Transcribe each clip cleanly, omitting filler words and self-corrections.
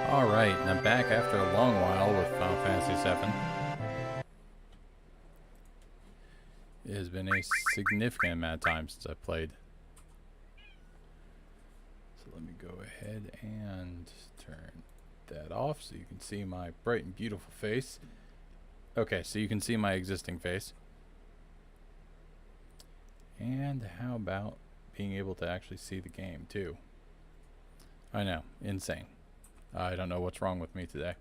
Alright, and I'm back after a long while with Final Fantasy VII. It has been a significant amount of time since I've played. So let me go ahead and turn that off so you can see my bright and beautiful face. Okay, so you can see my existing face. And how about being able to actually see the game too? I know, insane. I don't know what's wrong with me today.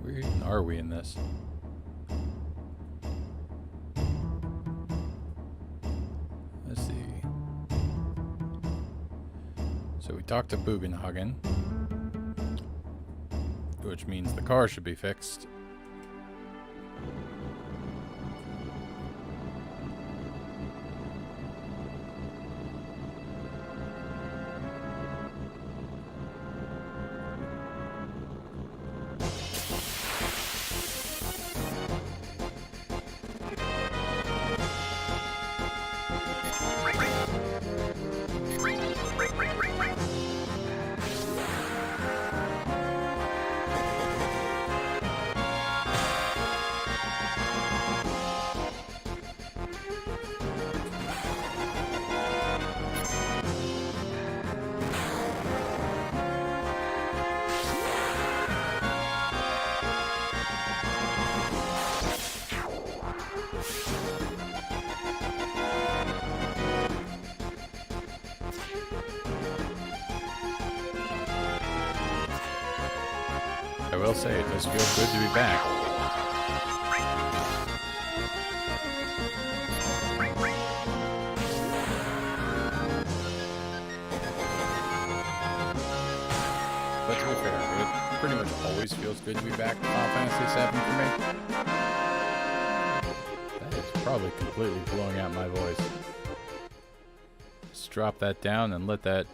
Where even are we in this? Let's see. So we talked to Bugenhagen, which means the car should be fixed. I will say, it does feel good to be back. But to be fair, it pretty much always feels good to be back in Final Fantasy VII for me. That is probably completely blowing out my voice. Just drop that down and let that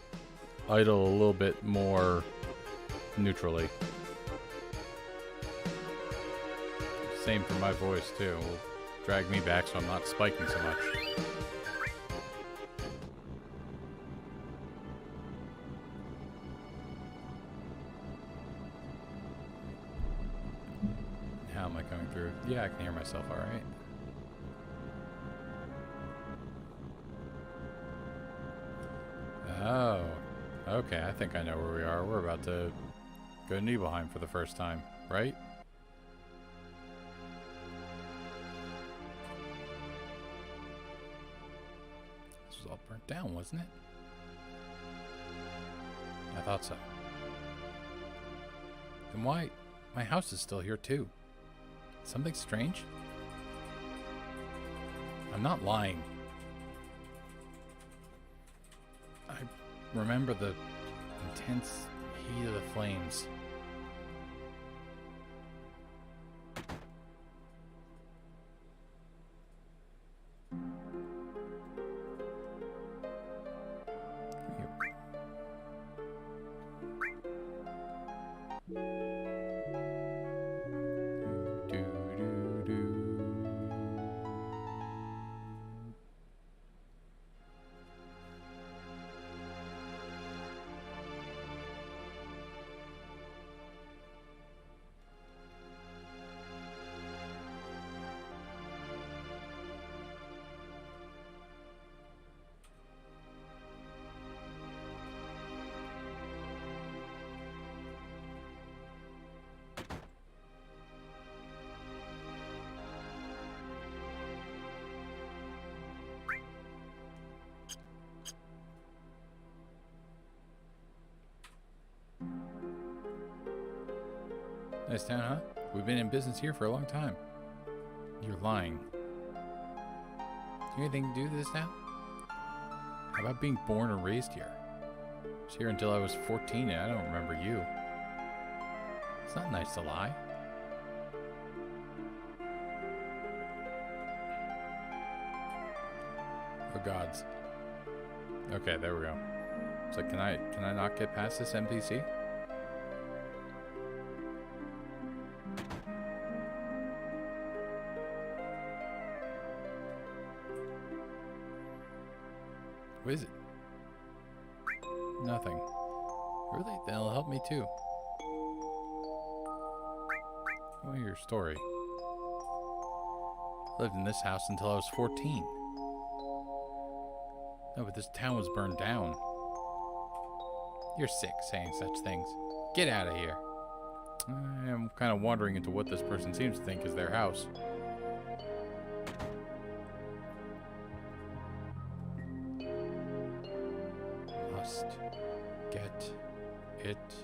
idle a little bit more neutrally. Same for my voice too. Will drag me back so I'm not spiking so much. How am I coming through? Yeah, I can hear myself all right. Oh, okay. I think I know where we are. We're about to go to Nibelheim for the first time, right? All burnt down, wasn't it? I thought so. Then why? My house is still here too. Something strange? I'm not lying. I remember the intense heat of the flames. Nice town, huh? We've been in business here for a long time. You're lying. Do you have anything to do with this now? How about being born and raised here? I was here until I was 14 and I don't remember you. It's not nice to lie. The gods. Okay, there we go. So can I not get past this NPC? What is it? Nothing. Really? That'll help me too. I want to hear your story. I lived in this house until I was 14. No, but this town was burned down. You're sick saying such things. Get out of here. I'm kind of wandering into what this person seems to think is their house. Must get it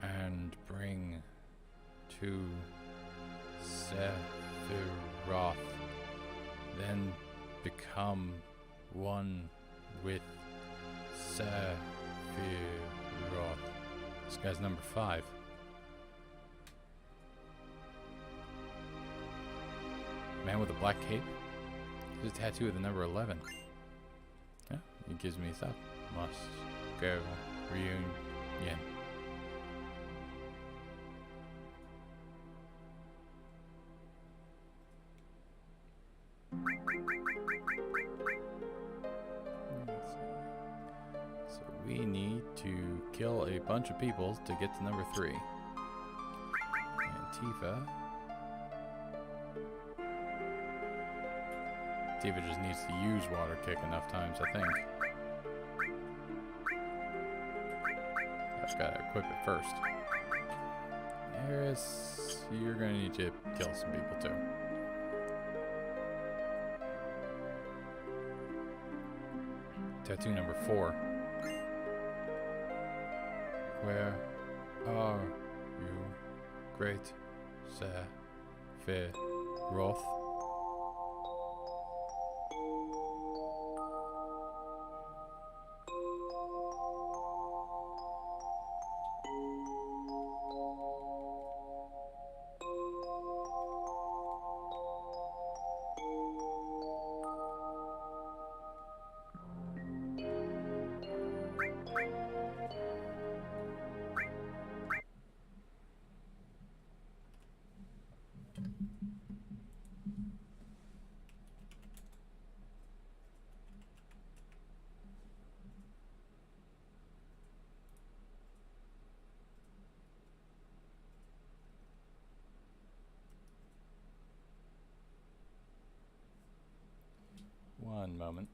and bring to Sephiroth. Then become one with Sephiroth. This guy's number 5. Man with a black cape? There's a tattoo of the number 11. Yeah, it gives me stuff. Must go reunion. So we need to kill a bunch of people to get to number 3. Tifa. Tifa just needs to use water kick enough times, I think. I've just gotta equip it first. Eris, you're gonna need to kill some people too. Tattoo number 4. Where are you, great Sephiroth? One moment.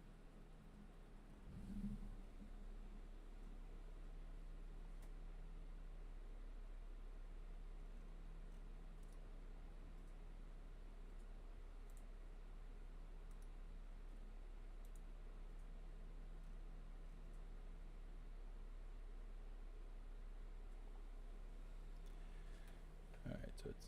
All right, so it's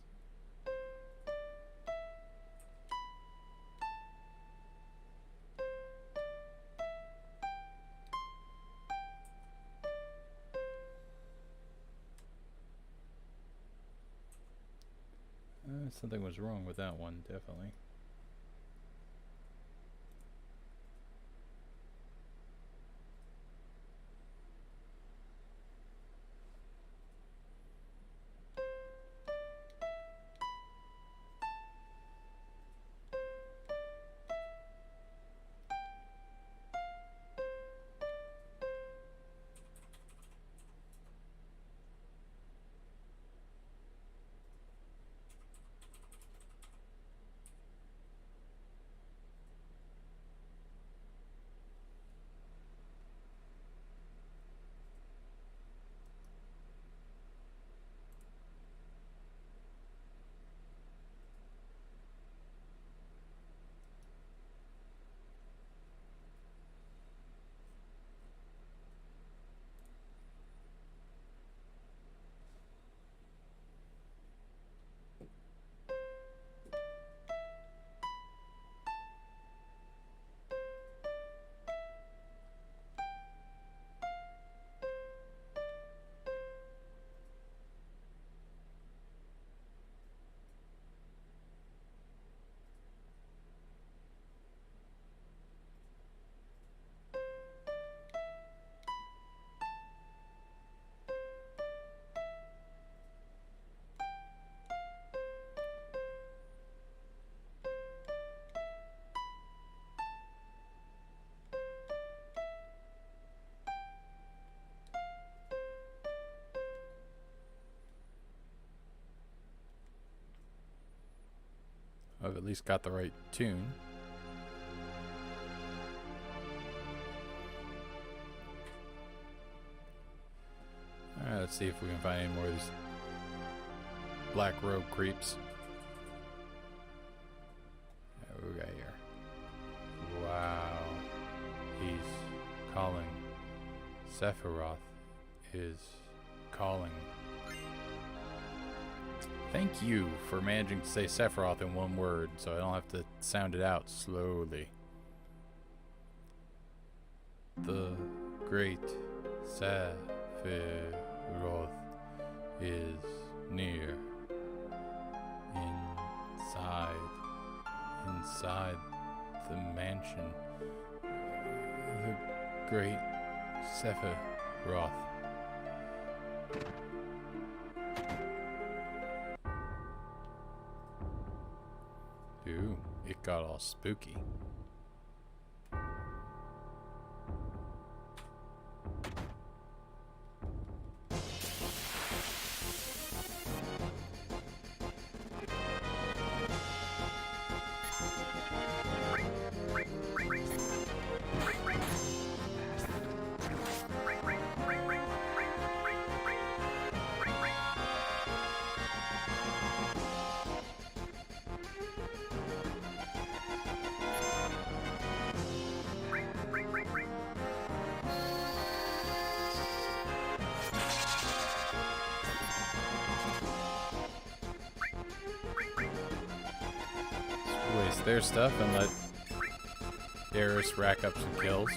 something was wrong with that one, definitely. least got the right tune. Alright, let's see if we can find any more of these black robe creeps. What we got here? Wow. He's calling. Sephiroth is calling. Thank you for managing to say Sephiroth in one word, so I don't have to sound it out slowly. The great Sephiroth is near. Inside the mansion. The great Sephiroth. Ooh, it got all spooky. Waste their stuff and let Eris rack up some kills.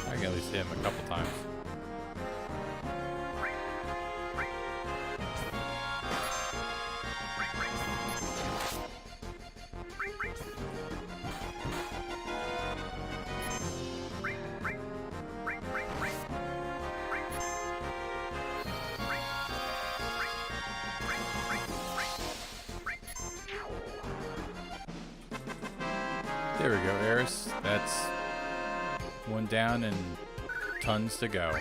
I can at least hit him a couple times. There we go, Eris. That's one down and tons to go.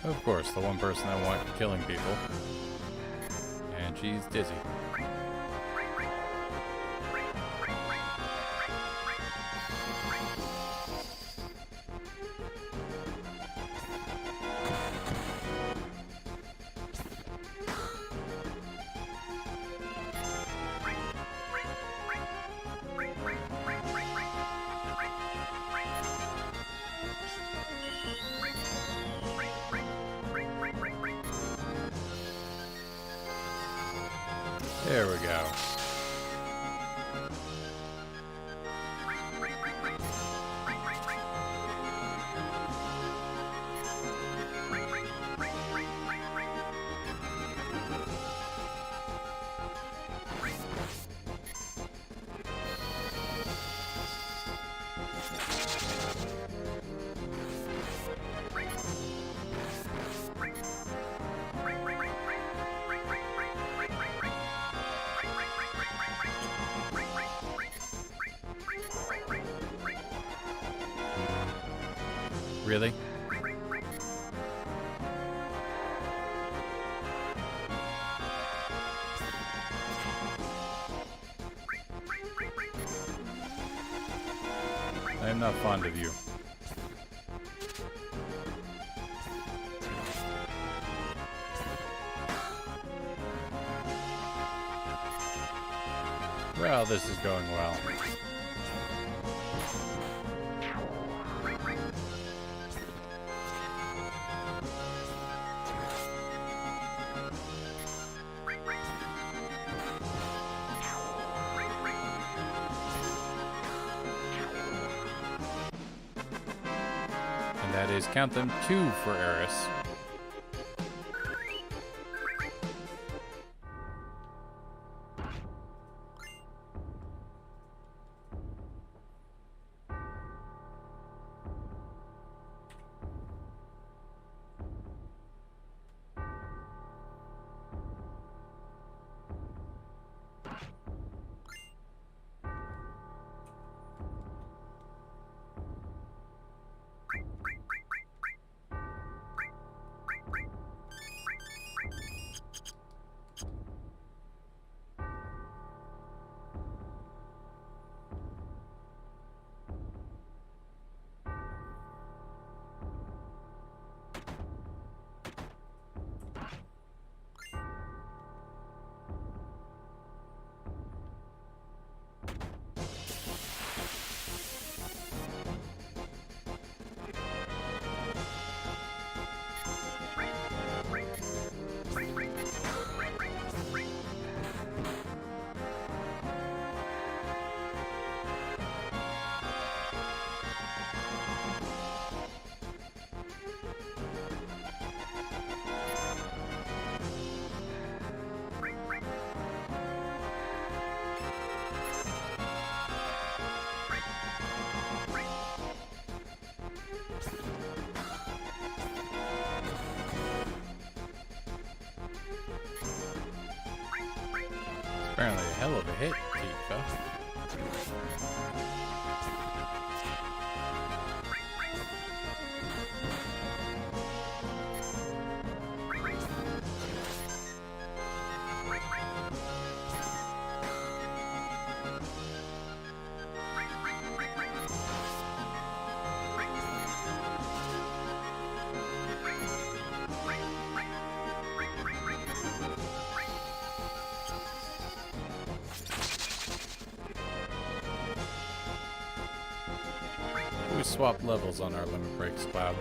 Of course, the one person I want killing people. And she's dizzy. There we go. Really? I'm I'm not fond of you. Well, this is going well. And that is, count them, 2 for Eris. Apparently a hell of a hit, Tifa. We swapped levels on our limit breaks, Cloud.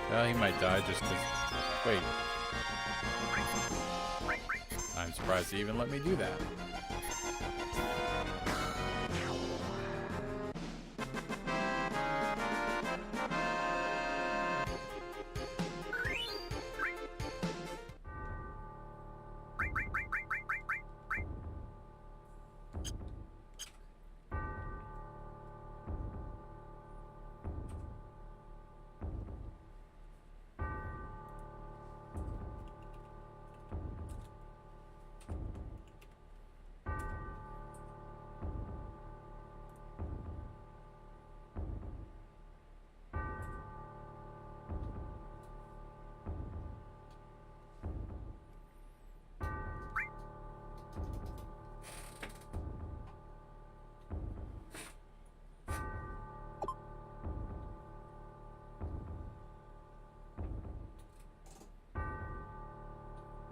Well, he might die just because... Wait. I'm surprised he even let me do that.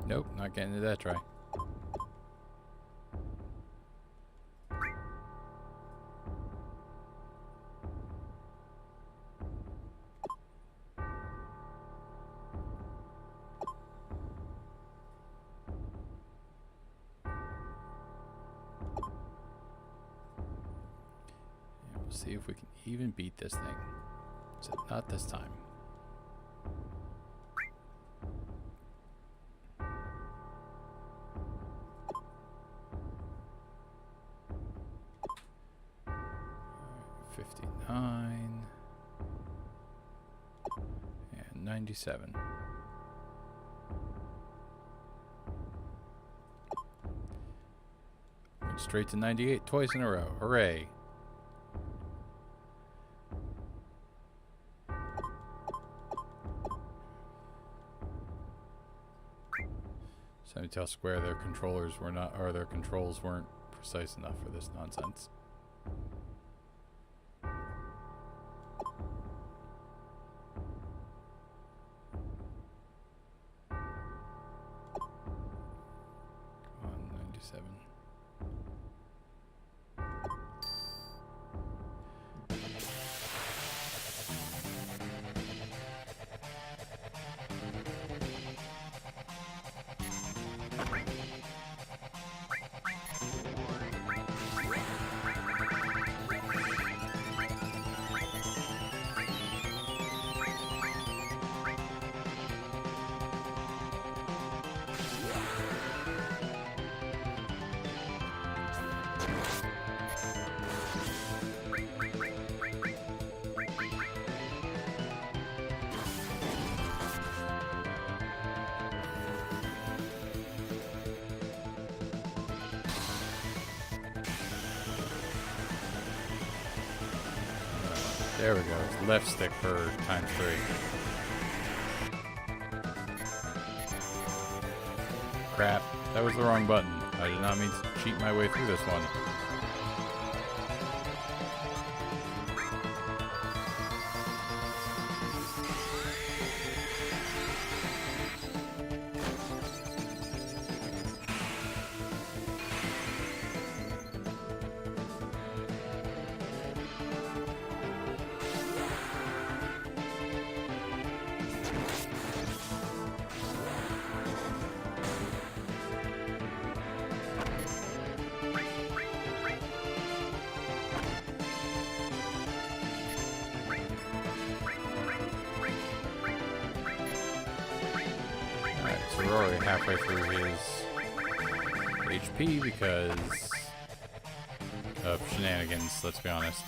Nope, not getting to that try. And we'll see if we can even beat this thing. Except not this time. And 97. Went straight to 98 twice in a row. Hooray. Tell Square their controllers were not, or their controls weren't precise enough for this nonsense. Come on, 97. There we go. It's left stick for ×3. Crap. That was the wrong button. I did not mean to cheat my way through this one. So we're already halfway through his HP because of shenanigans, let's be honest.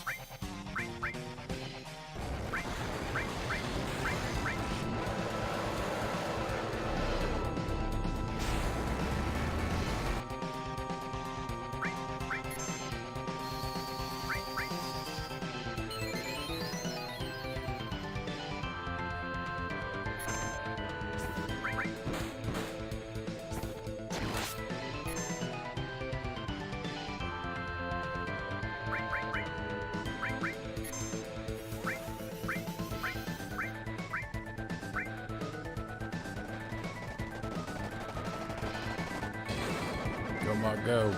Go, Mark, go.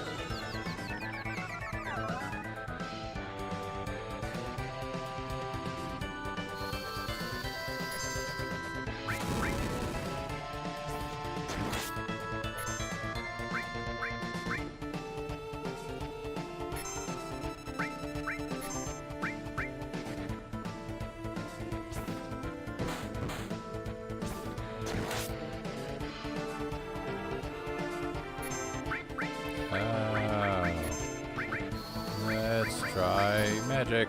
Let's try magic.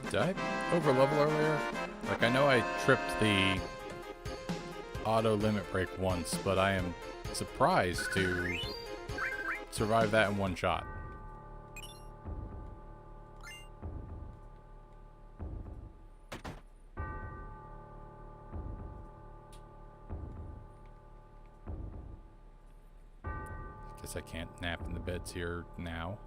Did I over level earlier? Like, I know I tripped the auto limit break once, but I am surprised to survive that in one shot. Guess I can't nap in the beds here now.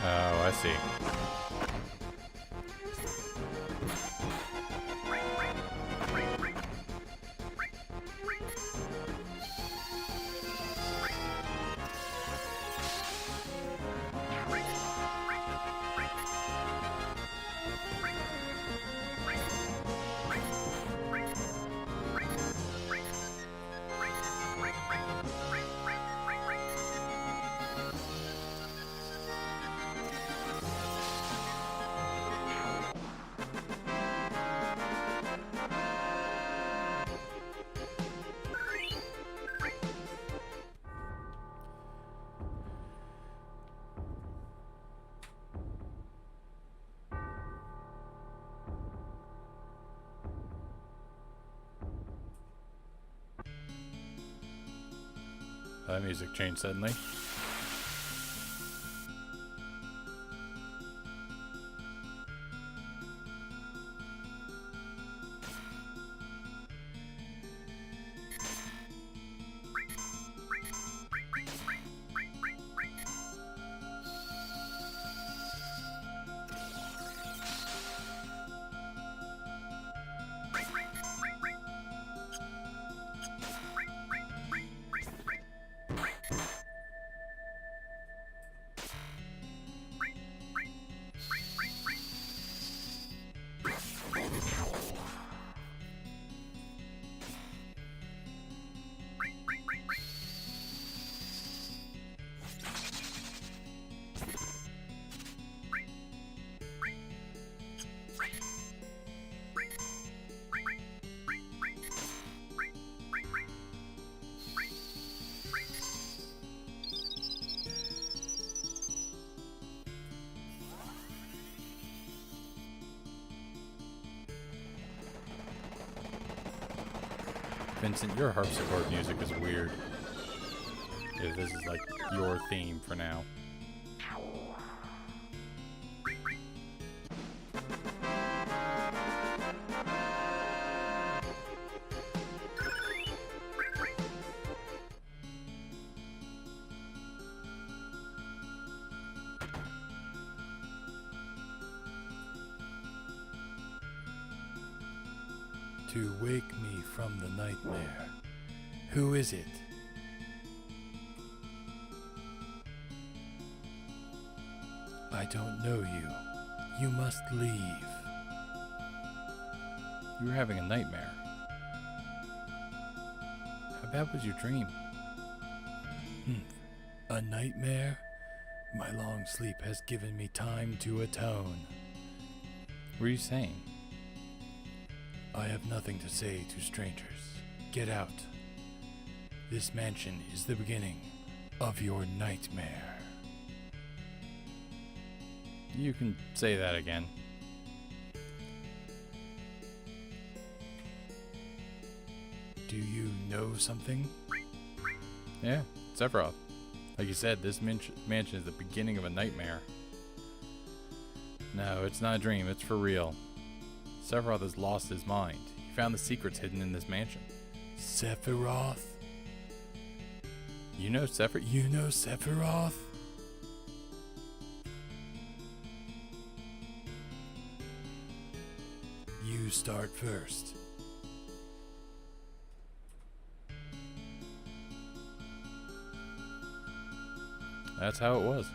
Oh, I see. That music changed suddenly. Vincent, your harpsichord music is weird. If this is like your theme for now. To wake me from the nightmare. Who is it? I don't know you. You must leave. You were having a nightmare. How bad was your dream? A nightmare? My long sleep has given me time to atone. What are you saying? I have nothing to say to strangers. Get out. This mansion is the beginning of your nightmare. You can say that again. Do you know something? Yeah, Sephiroth. Like you said, this mansion is the beginning of a nightmare. No, it's not a dream, it's for real. Sephiroth has lost his mind. He found the secrets hidden in this mansion. Sephiroth? You know Sephiroth? You start first. That's how it was.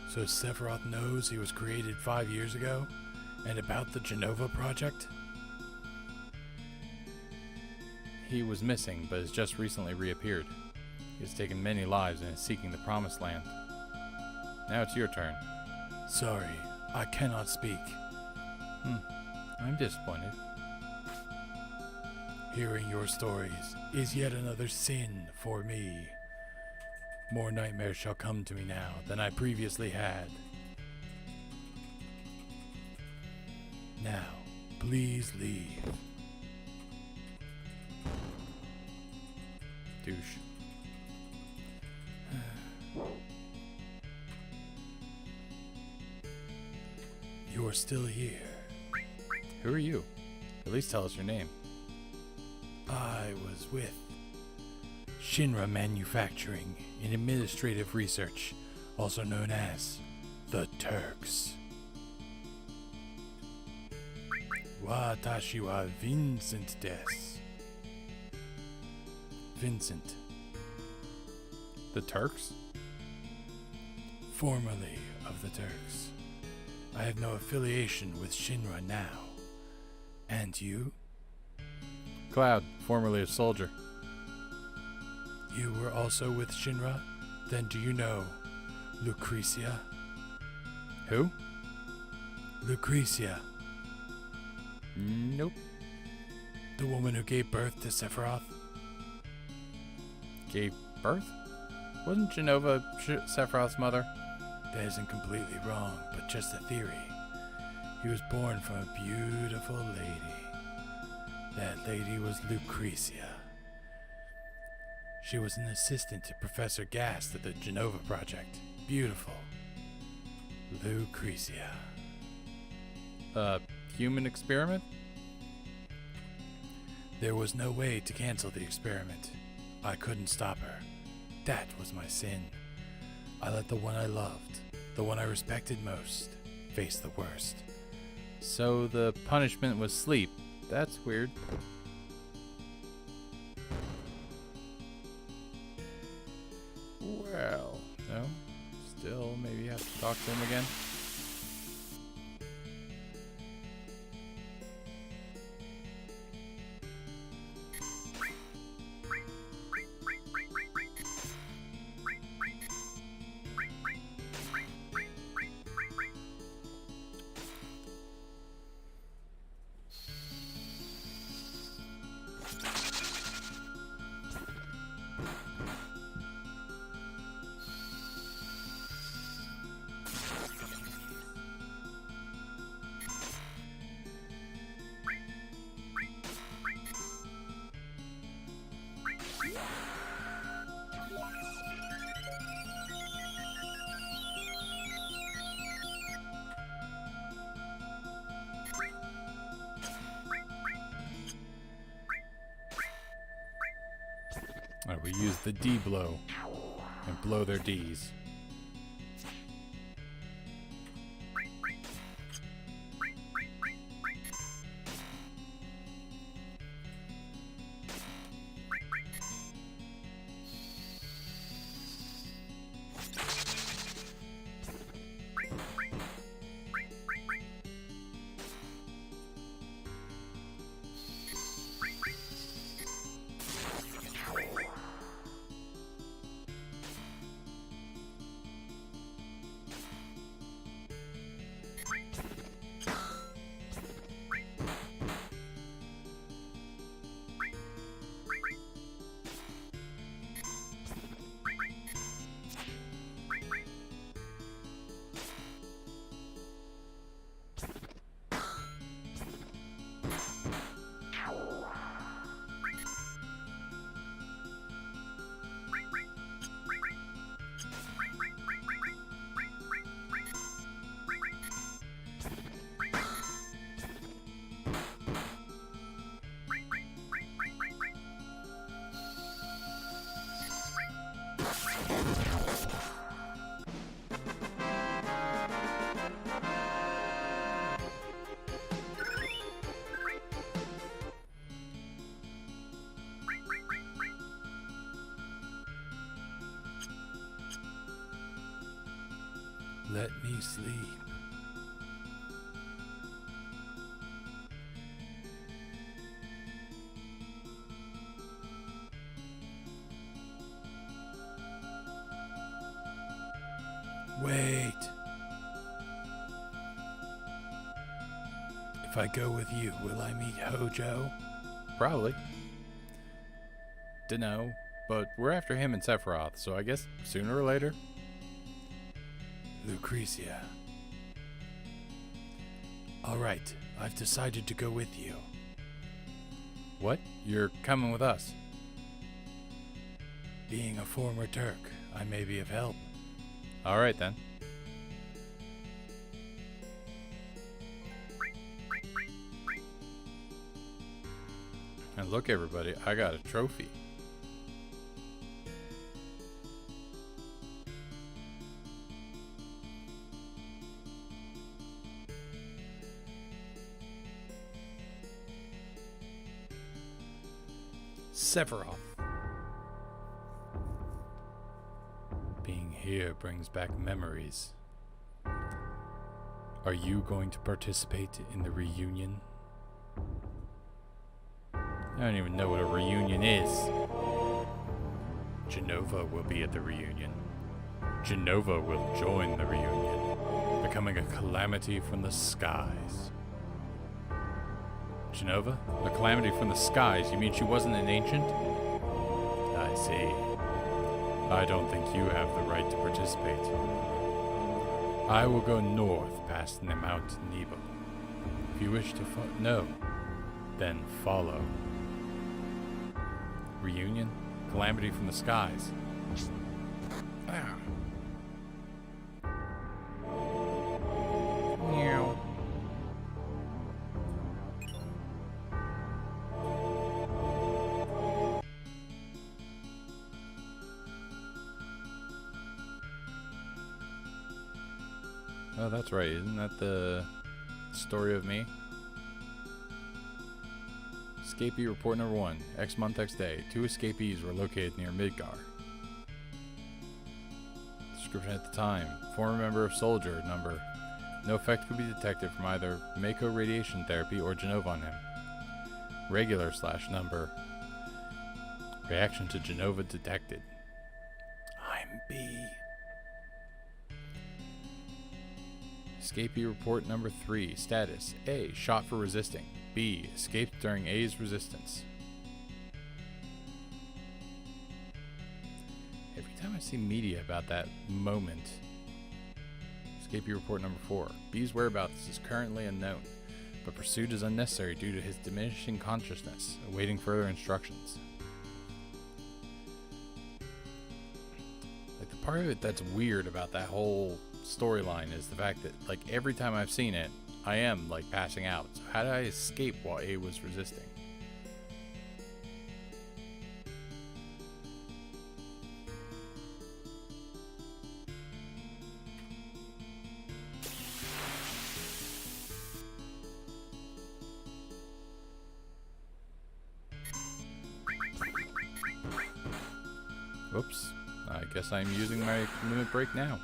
So Sephiroth knows he was created 5 years ago? And about the Genova project? He was missing, but has just recently reappeared. He has taken many lives and is seeking the Promised Land. Now it's your turn. Sorry, I cannot speak. I'm disappointed. Hearing your stories is yet another sin for me. More nightmares shall come to me now than I previously had. Now, please leave. Douche. You're still here. Who are you? At least tell us your name. I was with Shinra Manufacturing in administrative research also known as the Turks. Watashi wa Vincent desu. Vincent. The Turks? Formerly of the Turks. I have no affiliation with Shinra now. And you? Cloud, formerly a soldier. You were also with Shinra? Then do you know Lucretia? Who? Lucretia. Nope. The woman who gave birth to Sephiroth? Gave birth? Wasn't Genova Sephiroth's mother? That isn't completely wrong, but just a theory. He was born from a beautiful lady. That lady was Lucretia. She was an assistant to Professor Gast at the Genova Project. Beautiful. Lucretia. Human experiment? There was no way to cancel the experiment. I couldn't stop her. That was my sin. I let the one I loved, the one I respected most, face the worst. So the punishment was sleep. That's weird. Well, no. Still, maybe have to talk to him again. Alright, we use the D blow and blow their Ds. Let me sleep. Wait. If I go with you, will I meet Hojo? Probably. Dunno, but we're after him and Sephiroth, so I guess sooner or later. Lucretia. All right, I've decided to go with you. What? You're coming with us? Being a former Turk, I may be of help. Alright then. And look everybody, I got a trophy. Sephiroth. Being here brings back memories. Are you going to participate in the reunion? I don't even know what a reunion is. Jenova will be at the reunion. Jenova will join the reunion, becoming a calamity from the skies. Jenova? A calamity from the skies? You mean she wasn't an ancient? I see. I don't think you have the right to participate. I will go north past the Mount Nebo. If you wish to know, then follow. Reunion? Calamity from the skies. Ah. Meow. Oh, that's right. Isn't that the story of me? Escapee report number 1. X month, X day. 2 escapees were located near Midgar. Description at the time. Former member of Soldier. Number. No effect could be detected from either Mako radiation therapy or Jenova on him. Regular / number. Reaction to Jenova detected. I'm B. Escapee report number 3. Status. A. Shot for resisting. B. Escaped during A's resistance. Every time I see media about that moment. Escapee report number 4. B's whereabouts is currently unknown, but pursuit is unnecessary due to his diminishing consciousness, awaiting further instructions. Like, the part of it that's weird about that whole storyline is the fact that, like, every time I've seen it, I am, like, passing out. So how did I escape while A was resisting? Oops. I guess I'm using my limit break now.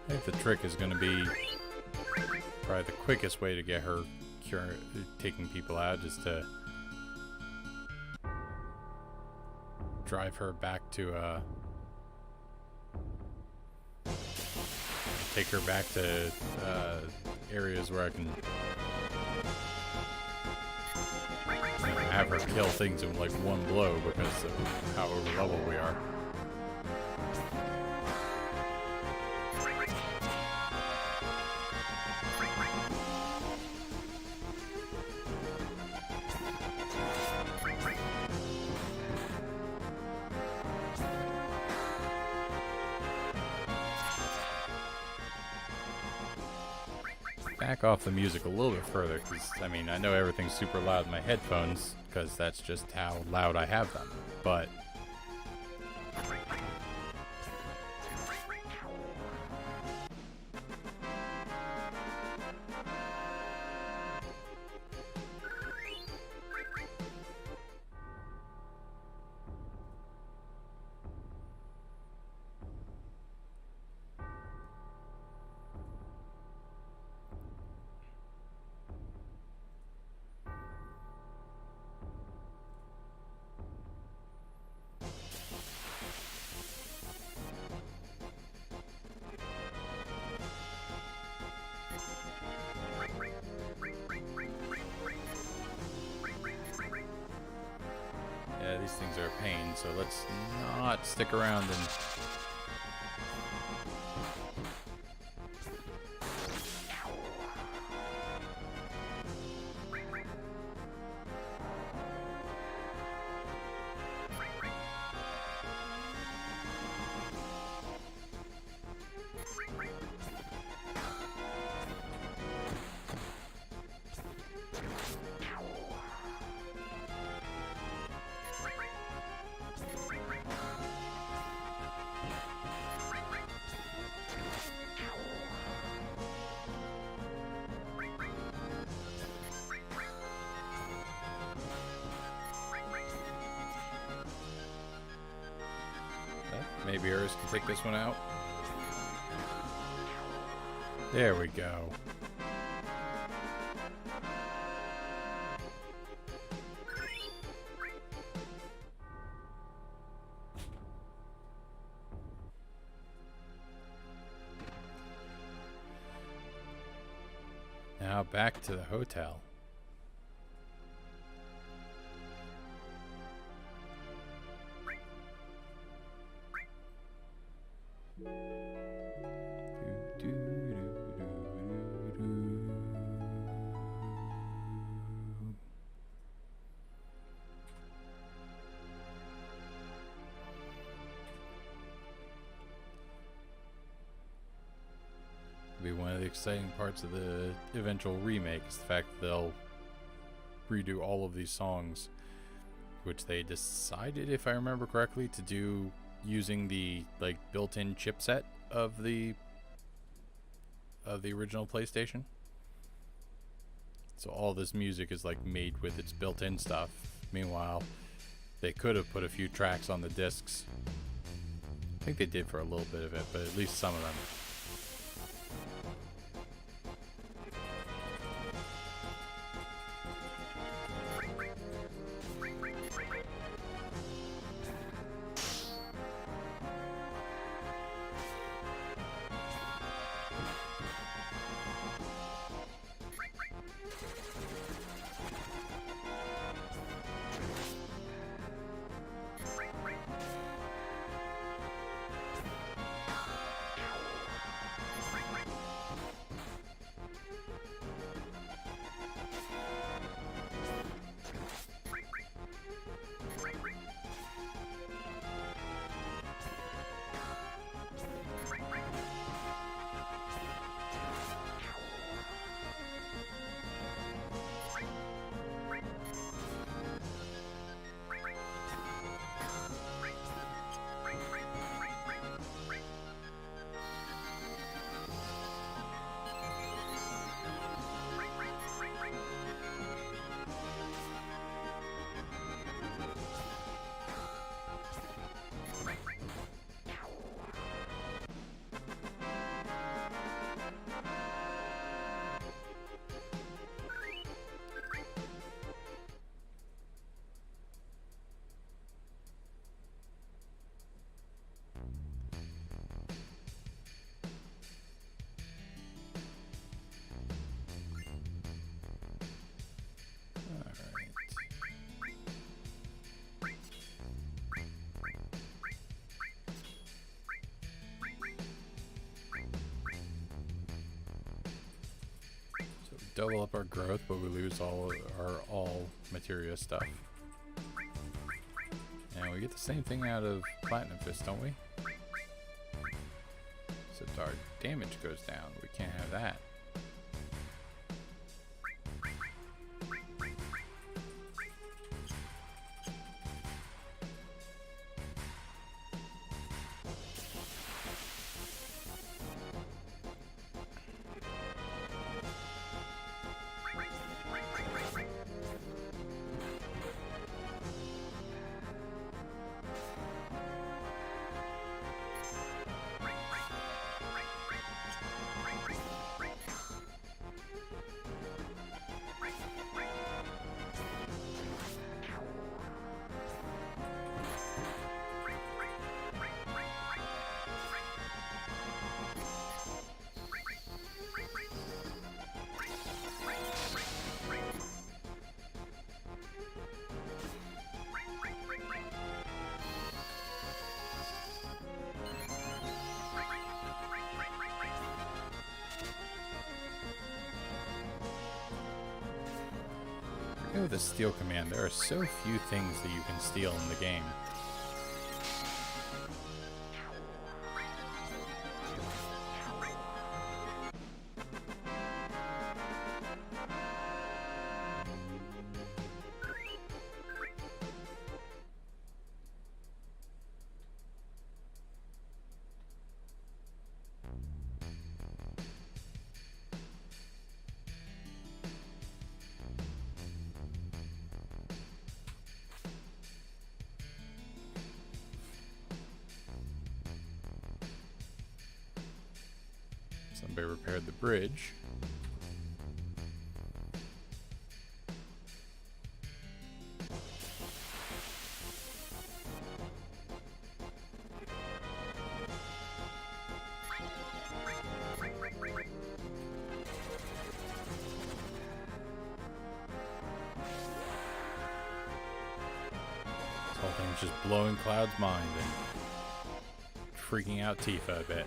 I think the trick is going to be probably the quickest way to get her taking people out is to drive her back to take her back to areas where I can have her kill things in like one blow because of how over level we are. Back off the music a little bit further, because, I mean, I know everything's super loud in my headphones, because that's just how loud I have them, but these things are a pain, so let's not stick around and... Maybe Eris can take this one out. There we go. Now back to the hotel. Be one of the exciting parts of the eventual remake is the fact that they'll redo all of these songs, which they decided, if I remember correctly, to do using the like built-in chipset of the original PlayStation. So all this music is like made with its built-in stuff. Meanwhile, they could have put a few tracks on the discs. I think they did for a little bit of it, but at least some of them. Double up our growth, but we lose all materia stuff. And we get the same thing out of Platinum Fist, don't we? Except our damage goes down. We can't have that. You know, with the steal command, there are so few things that you can steal in the game. Somebody repaired the bridge. This whole thing's just blowing Cloud's mind and freaking out Tifa a bit.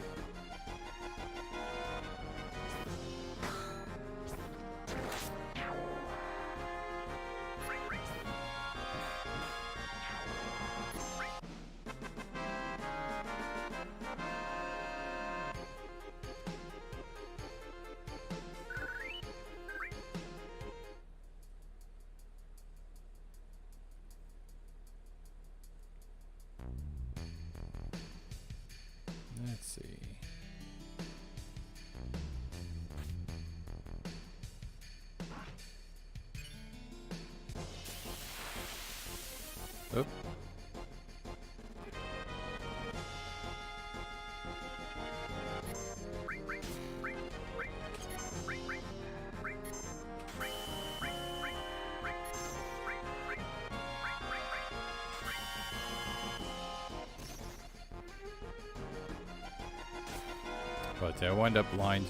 Let's see. Oop. But I wind up blind.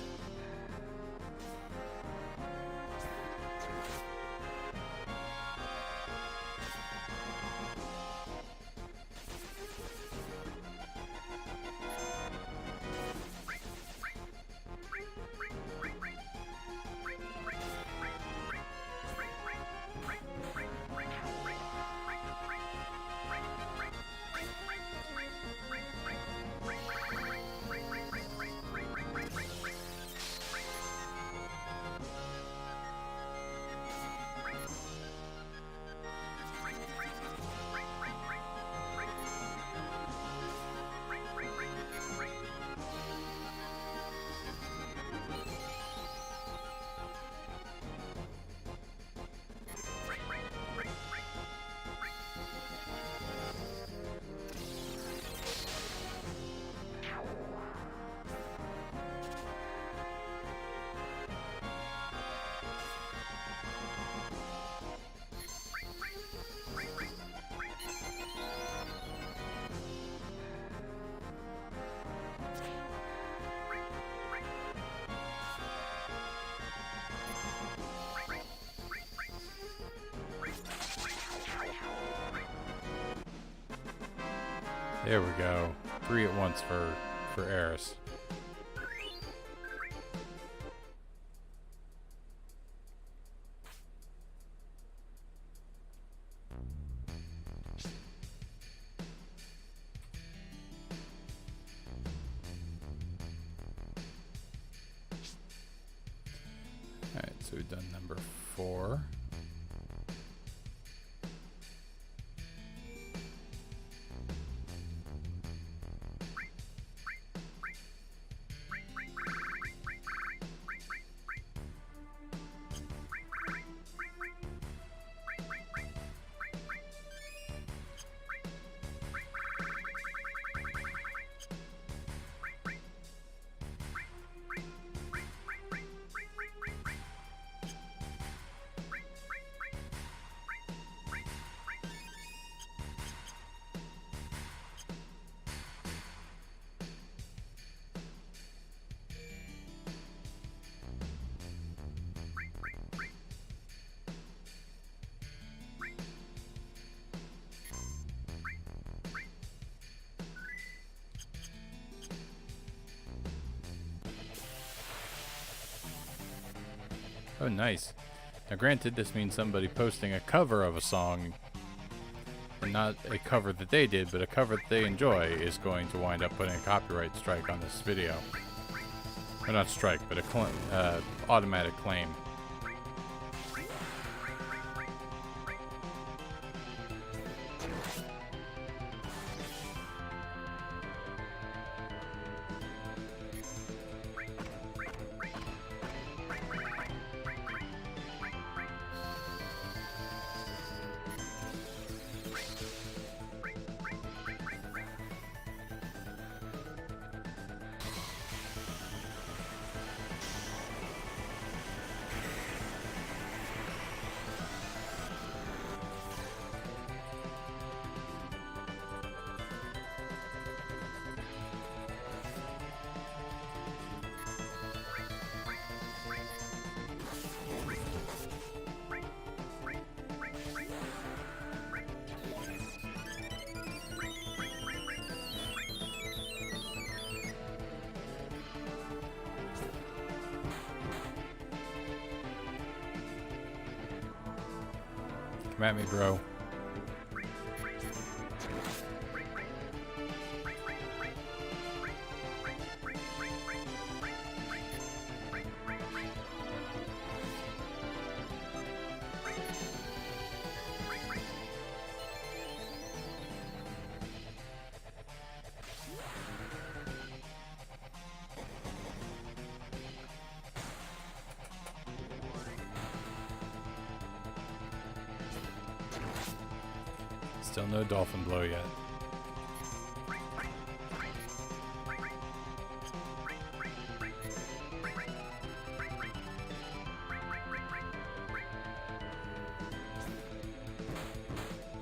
There we go. 3 at once for Eris. Alright, so we've done number 4. Oh, nice. Now granted, this means somebody posting a cover of a song, and not a cover that they did, but a cover that they enjoy, is going to wind up putting a copyright strike on this video. Or not strike, but a automatic claim. Come at me, bro. Still no dolphin blow yet.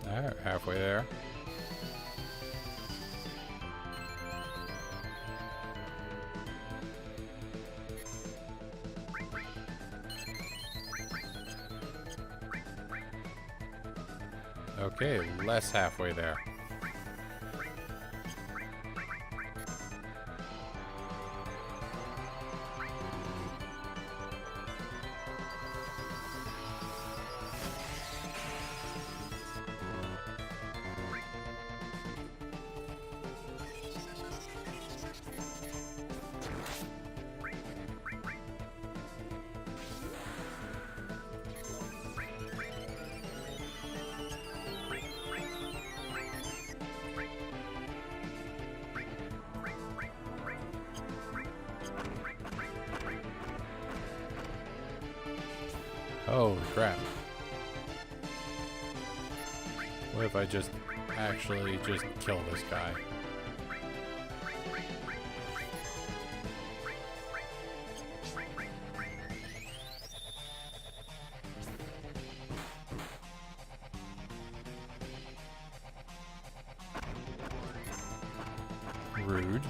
Alright, halfway there. Okay, less halfway there. Holy crap. What if I just actually just kill this guy? Rude.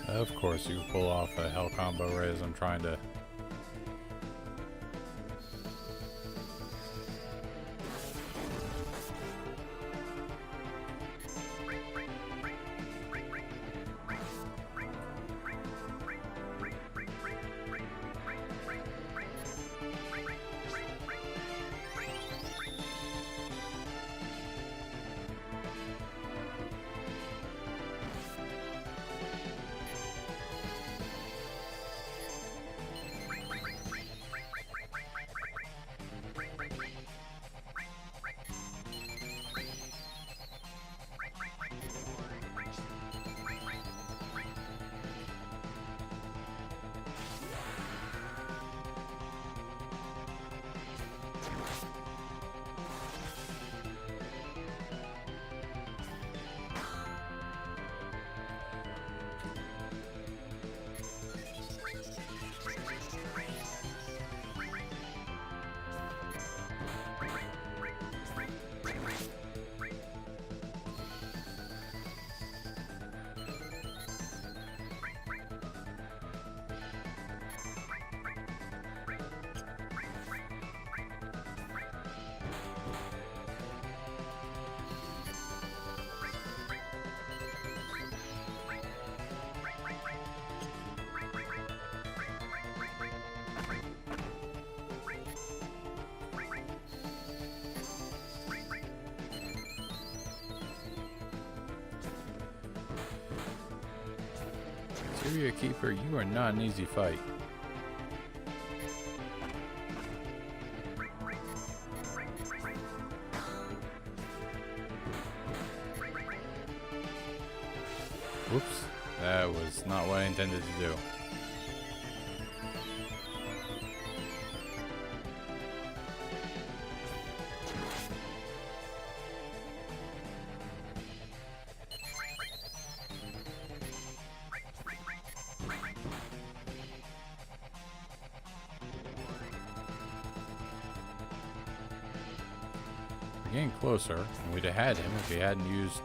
Of course, you pull off a hell combo right as I'm trying to. Trivia Keeper, you are not an easy fight. Whoops, that was not what I intended to do. We're getting closer, and we'd have had him if he hadn't used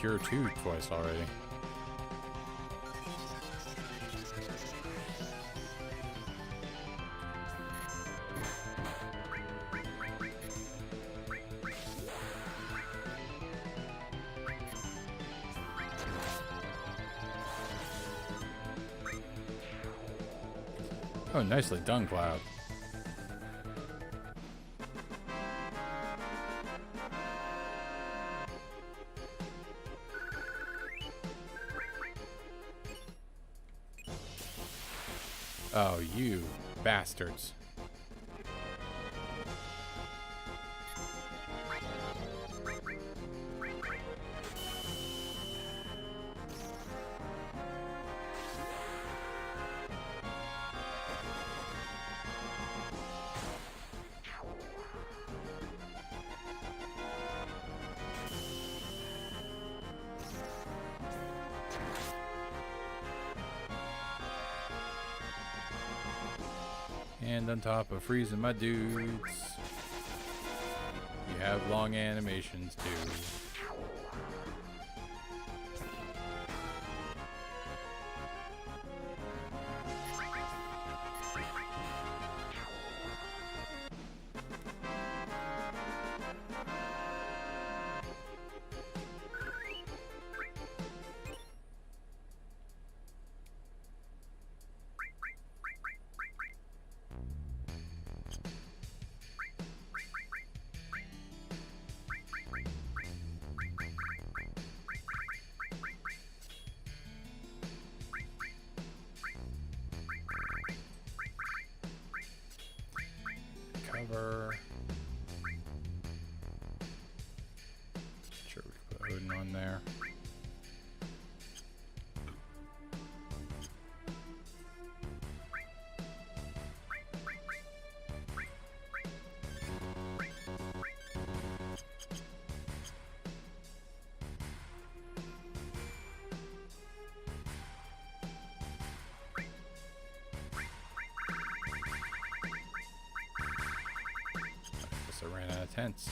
Cure 2 twice already. Oh, nicely done, Cloud. Oh, you bastards. And on top of freezing my dudes, you have long animations too. Cover. Sure, we can put Odin on there. I ran out of tents.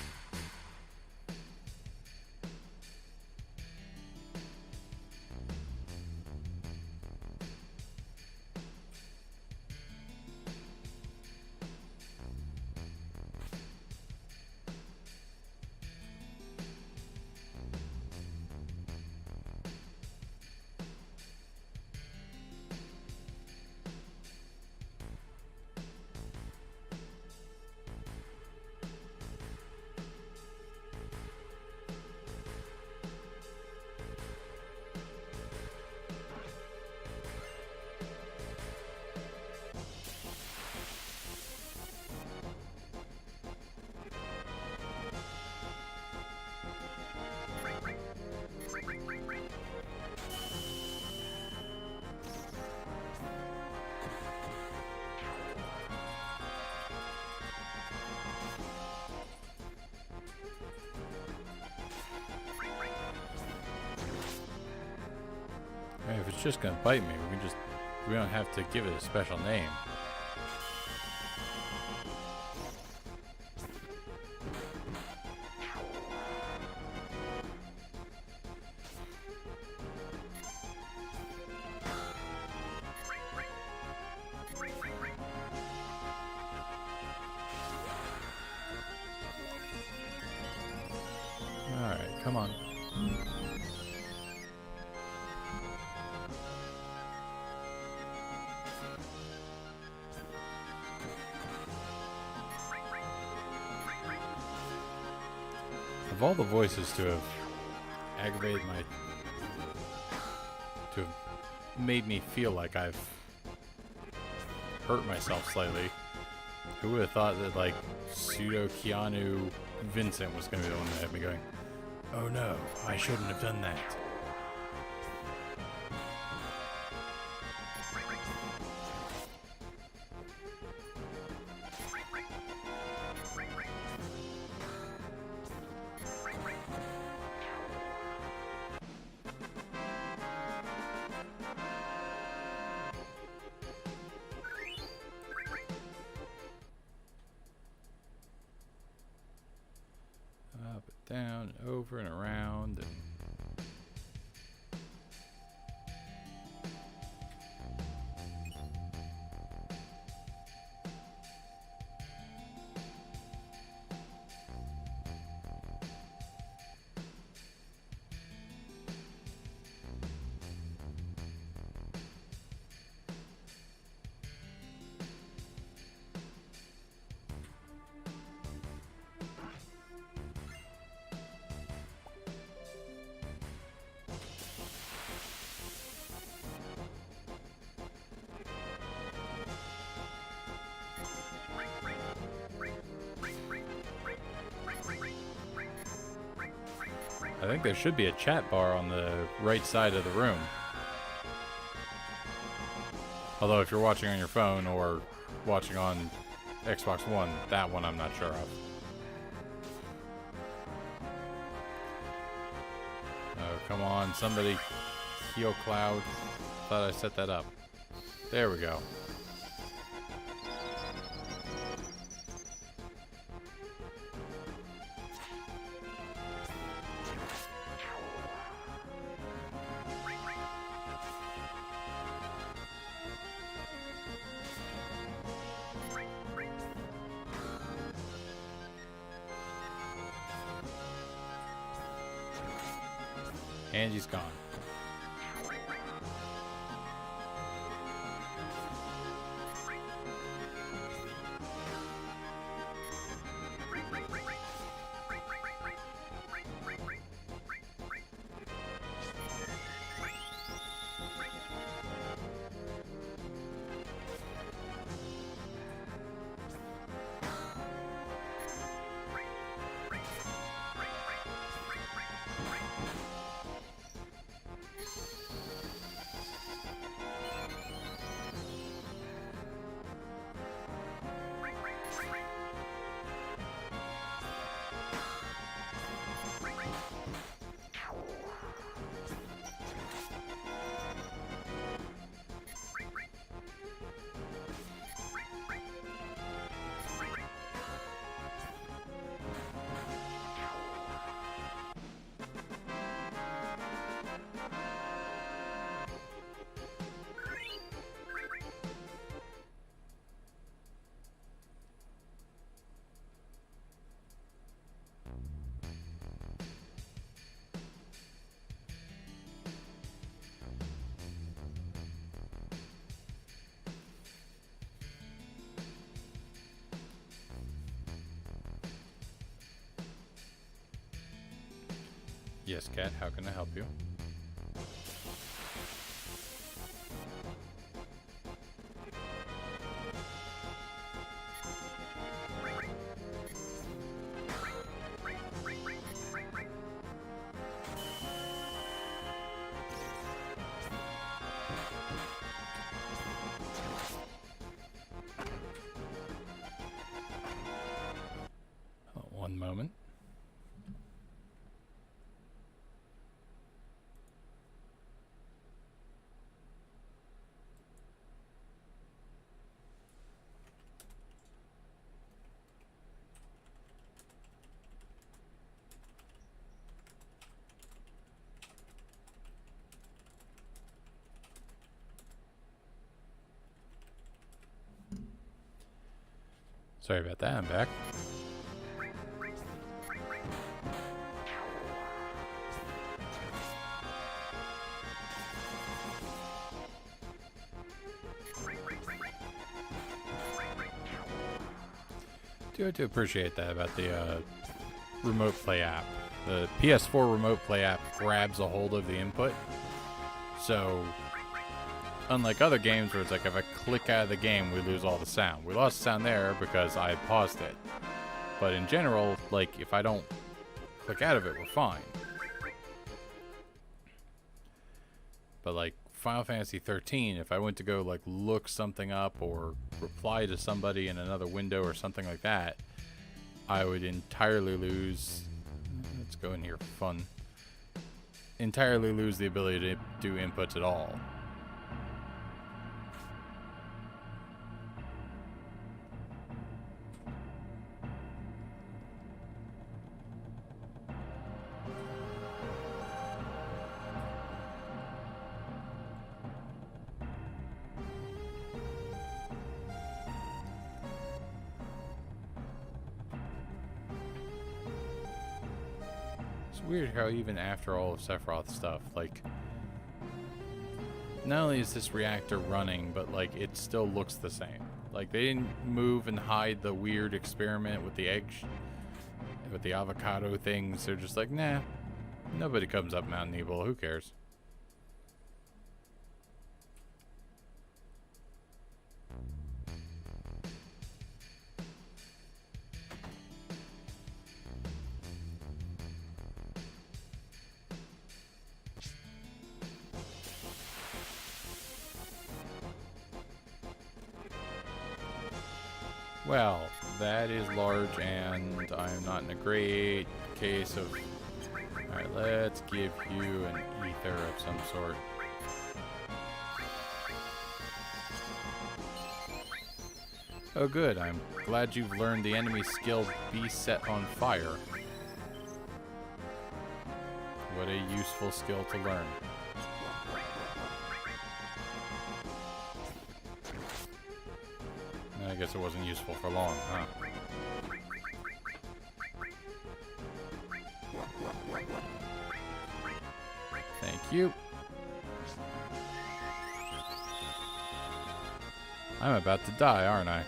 Hey, if it's just gonna bite me, we don't have to give it a special name. Alright, come on. Of all the voices to have aggravated my... to have made me feel like I've hurt myself slightly. Who would have thought that, like, pseudo Keanu Vincent was going to be the one that had me going, oh no, I shouldn't have done that. Up and down, over and around, and I think there should be a chat bar on the right side of the room. Although if you're watching on your phone or watching on Xbox One, that one I'm not sure of. Oh, come on, somebody heal Cloud. Thought I set that up. There we go. Angie's gone. Yes, Cat, how can I help you? One moment. Sorry about that, I'm back. Do appreciate that about the remote play app. The PS4 remote play app grabs a hold of the input. So unlike other games where it's like if I click out of the game, we lose all the sound. We lost sound there because I paused it. But in general, like, if I don't click out of it, we're fine. But like Final Fantasy 13, if I went to go like look something up or reply to somebody in another window or something like that, I would entirely lose. Let's go in here for fun. Entirely lose the ability to do inputs at all. Weird how even after all of Sephiroth's stuff, like, not only is this reactor running, but like it still looks the same. Like they didn't move and hide the weird experiment with the egg, with the avocado things. They're just like, nah, nobody comes up Mount Nebel. Who cares? Well, that is large, and I'm not in a great case of... Alright, let's give you an ether of some sort. Oh good, I'm glad you've learned the enemy skill Be Set on Fire. What a useful skill to learn. I guess it wasn't useful for long, huh? Thank you. I'm about to die, aren't I?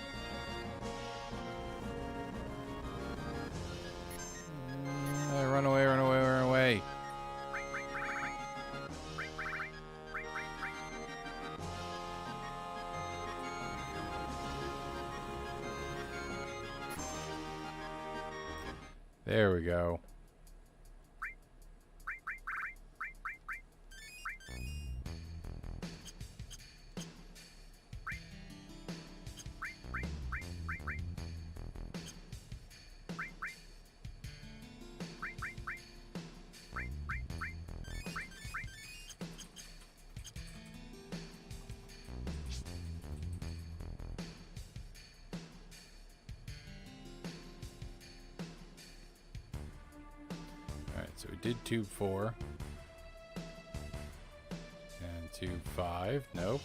Run away, run away, run away. There we go. So we did tube 4. And tube 5. Nope.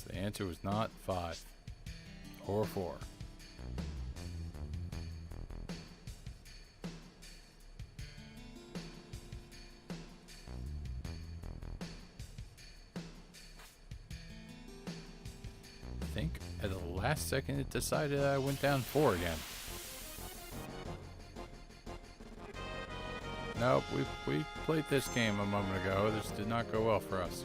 The answer was not 5 or 4. I think at the last second it decided I went down 4 again. Nope, we played this game a moment ago. This did not go well for us.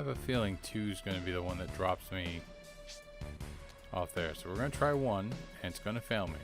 have a feeling 2 is going to be the one that drops me off there. So we're going to try 1, and it's going to fail me.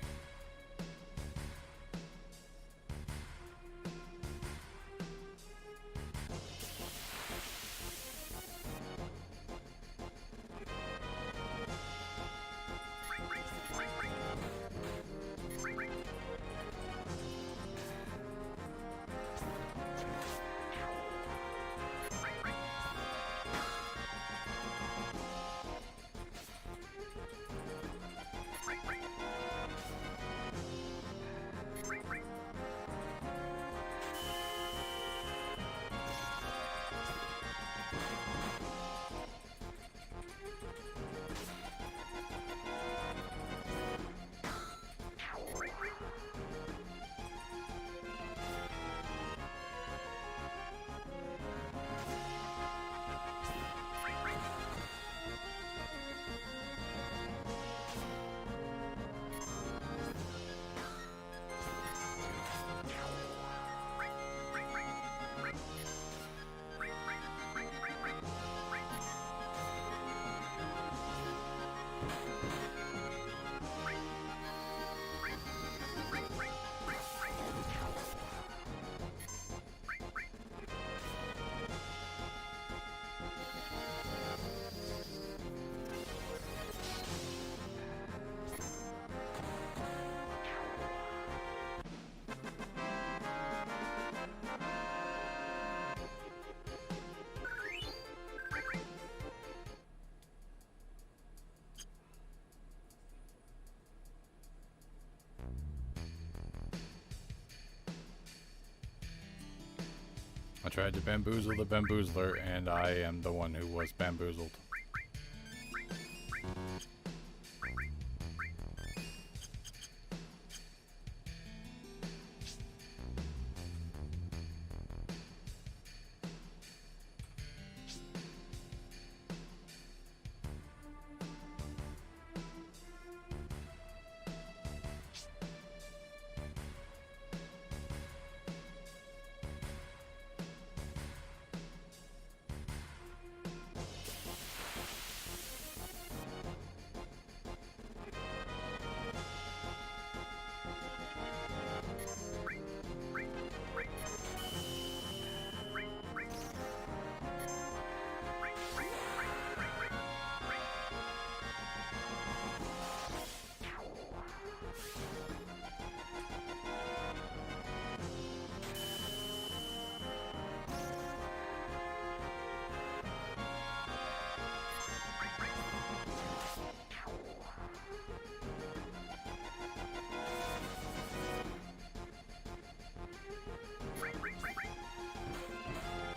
I tried to bamboozle the bamboozler, and I am the one who was bamboozled.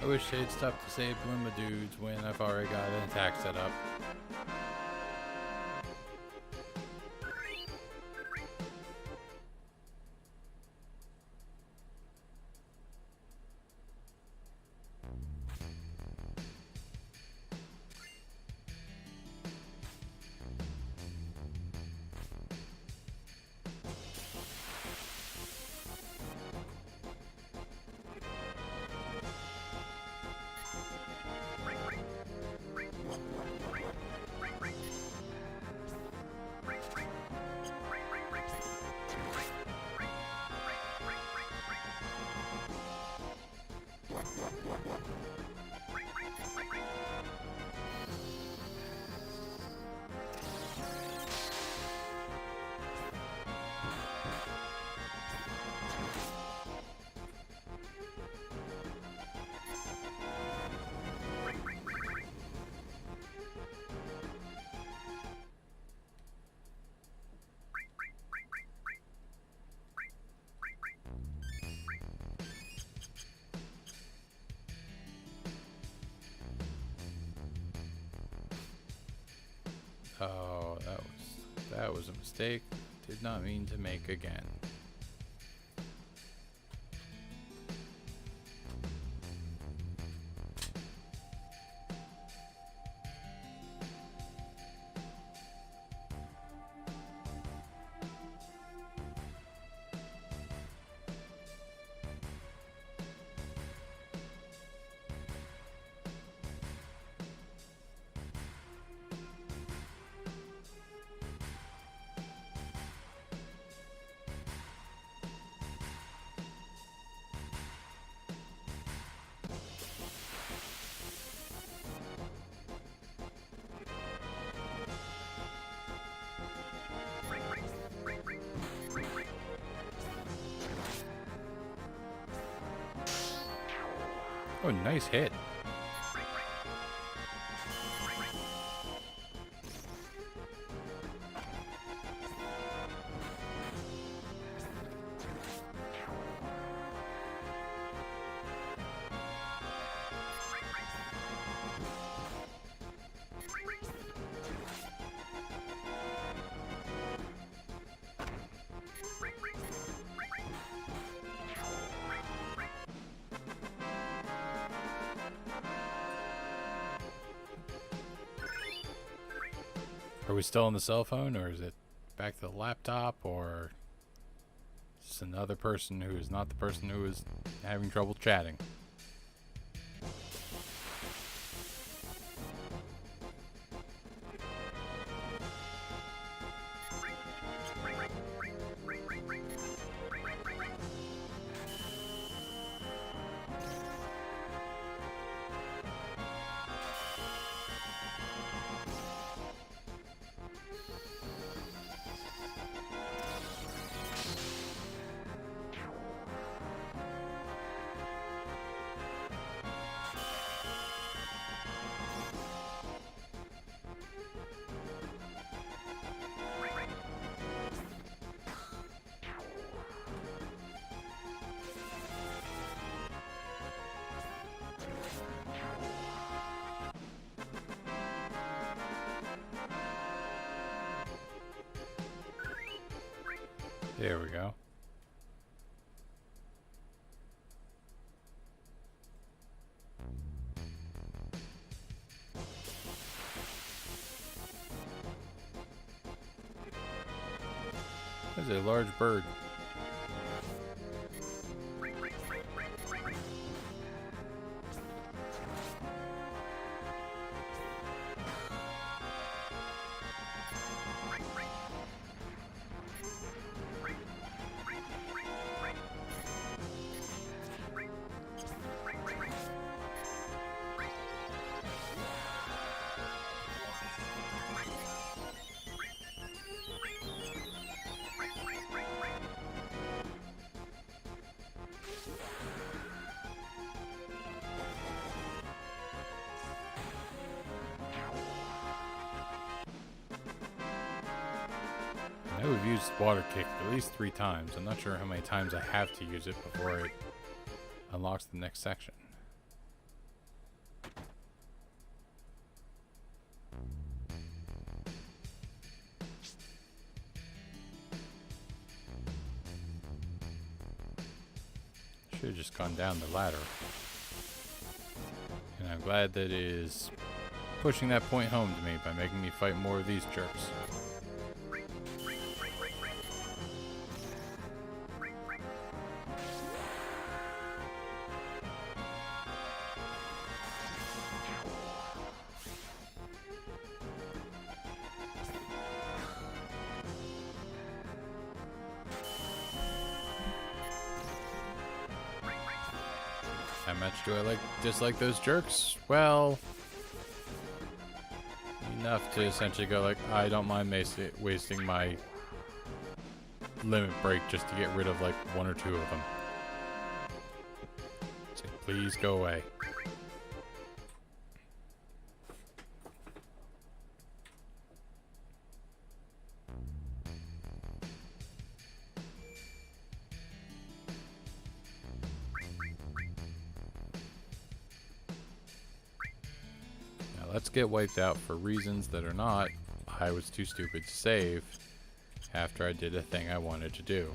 I wish they'd stop to save Blooma dudes when I've already got an attack set up. Oh, that was a mistake. Did not mean to make again. Oh, nice hit. Are we still on the cell phone, or is it back to the laptop, or is this another person who is not the person who is having trouble chatting? There we go. There's a large bird. I know we've used water kick at least 3 times. I'm not sure how many times I have to use it before it unlocks the next section. Should have just gone down the ladder. And I'm glad that it is pushing that point home to me by making me fight more of these jerks. How much do I dislike those jerks? Well, enough to essentially go like, I don't mind wasting my limit break just to get rid of like 1 or 2 of them. So please go away. Let's get wiped out for reasons that are not I was too stupid to save after I did a thing I wanted to do.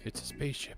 It's a spaceship.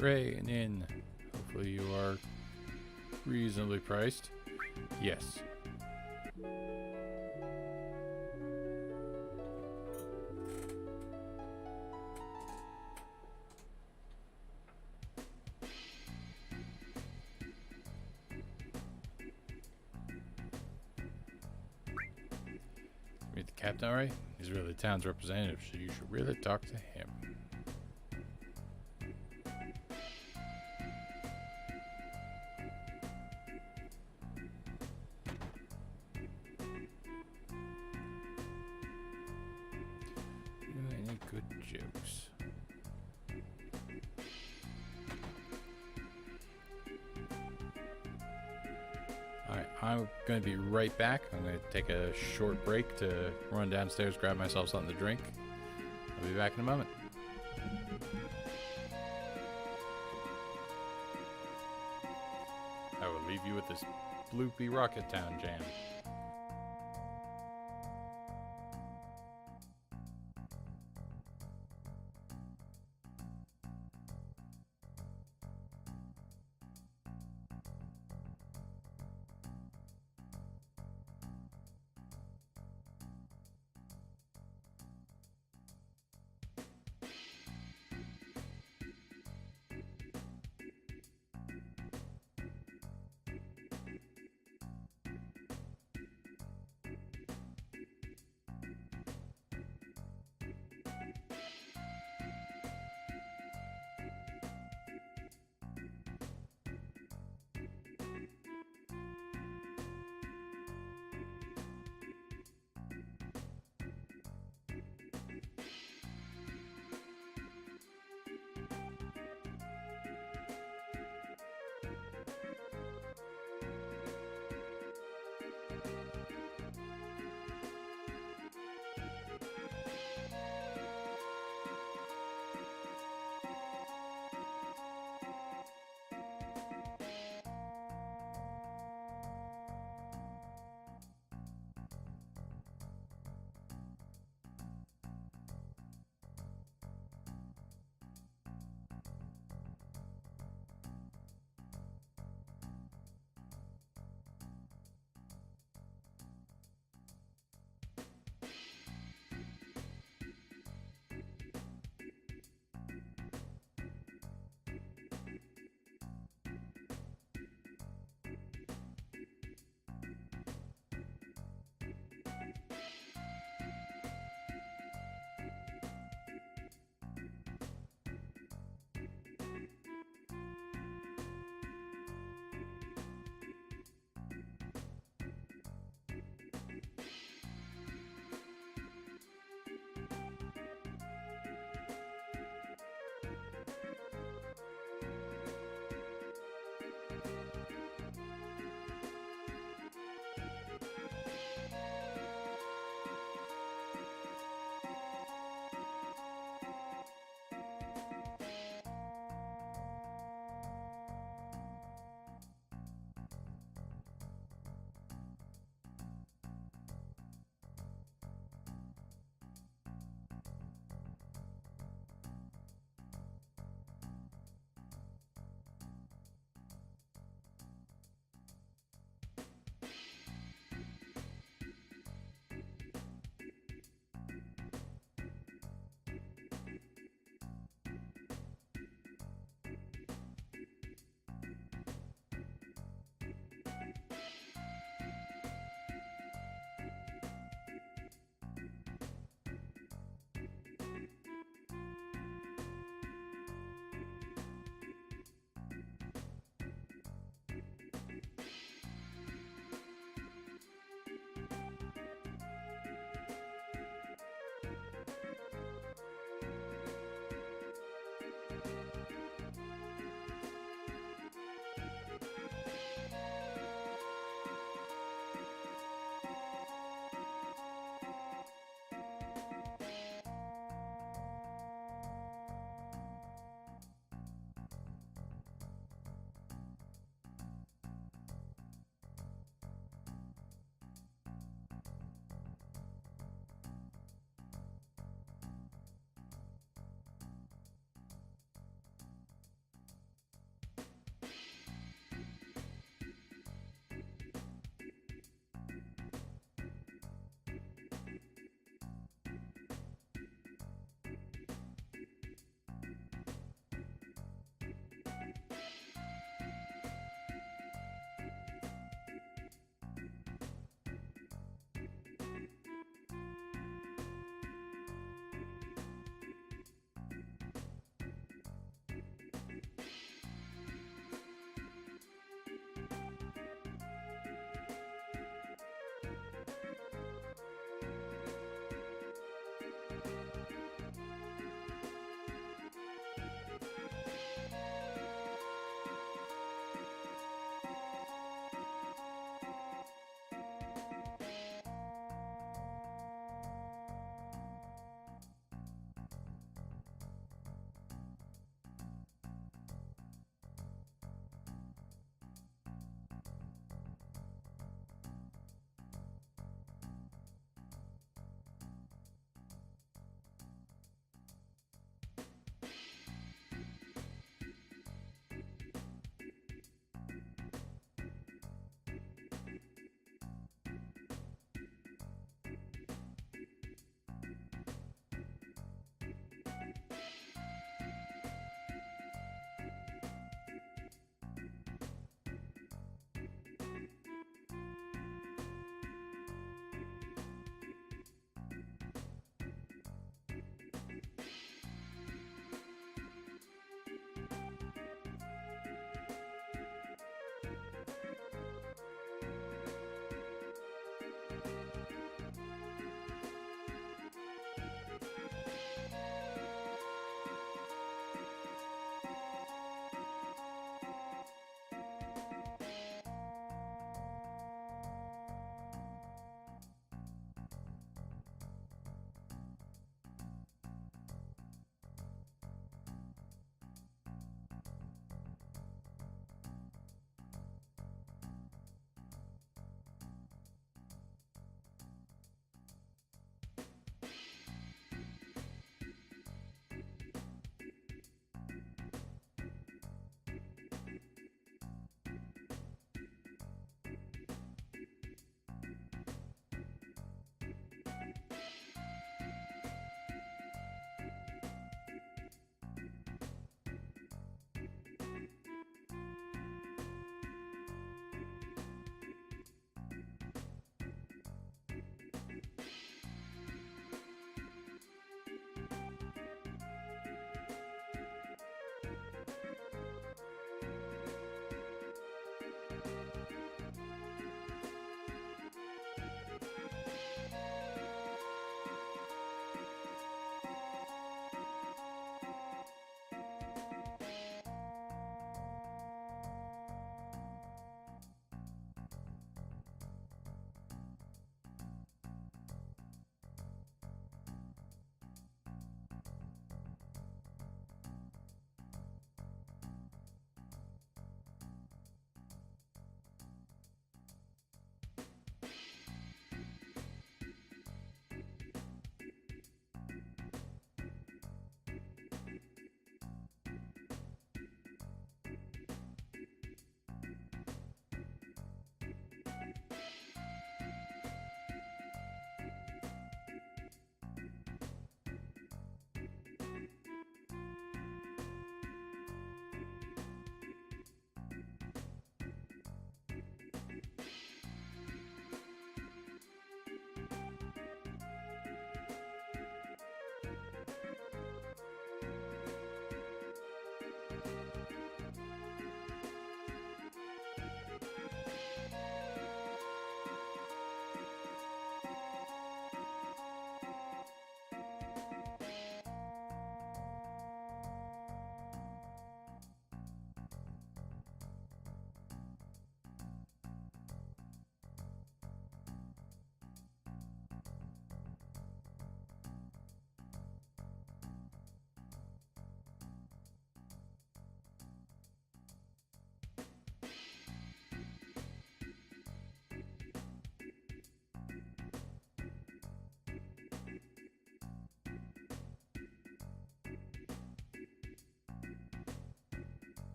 Hooray, an inn. Hopefully you are reasonably priced. Yes. Meet the captain, alright? He's really the town's representative, so you should really talk to him. Any good jokes? Alright, I'm going to be right back. I'm going to take a short break to run downstairs, grab myself something to drink. I'll be back in a moment. I will leave you with this bloopy Rocket Town jam.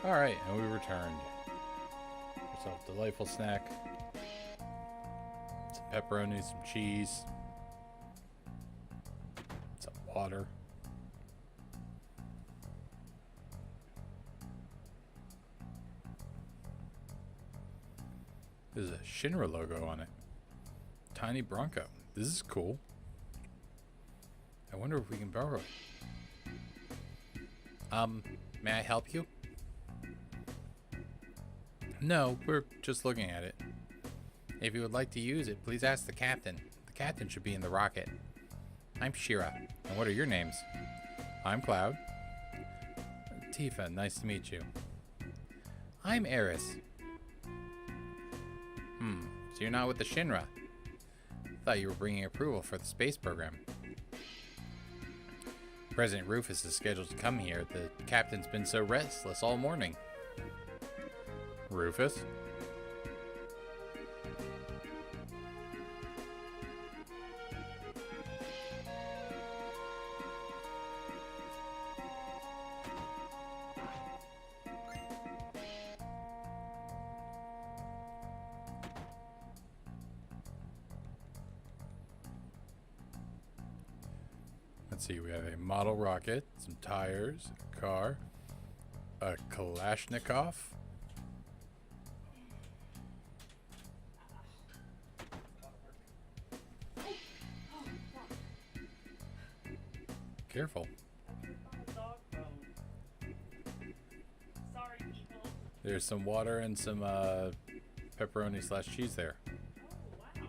Alright, and we returned. Yourself a delightful snack. Some pepperoni, some cheese. Some water. There's a Shinra logo on it. Tiny Bronco. This is cool. I wonder if we can borrow it. May I help you? No, we're just looking at it. If you would like to use it, please ask the captain. The captain should be in the rocket. I'm Shira. And what are your names? I'm Cloud. Tifa, nice to meet you. I'm Eris. So you're not with the Shinra? Thought you were bringing approval for the space program. President Rufus is scheduled to come here. The captain's been so restless all morning. Rufus? Let's see, we have a model rocket, some tires, a car, a Kalashnikov. Careful. Sorry, people. There's some water and some pepperoni slash cheese there. Oh, wow.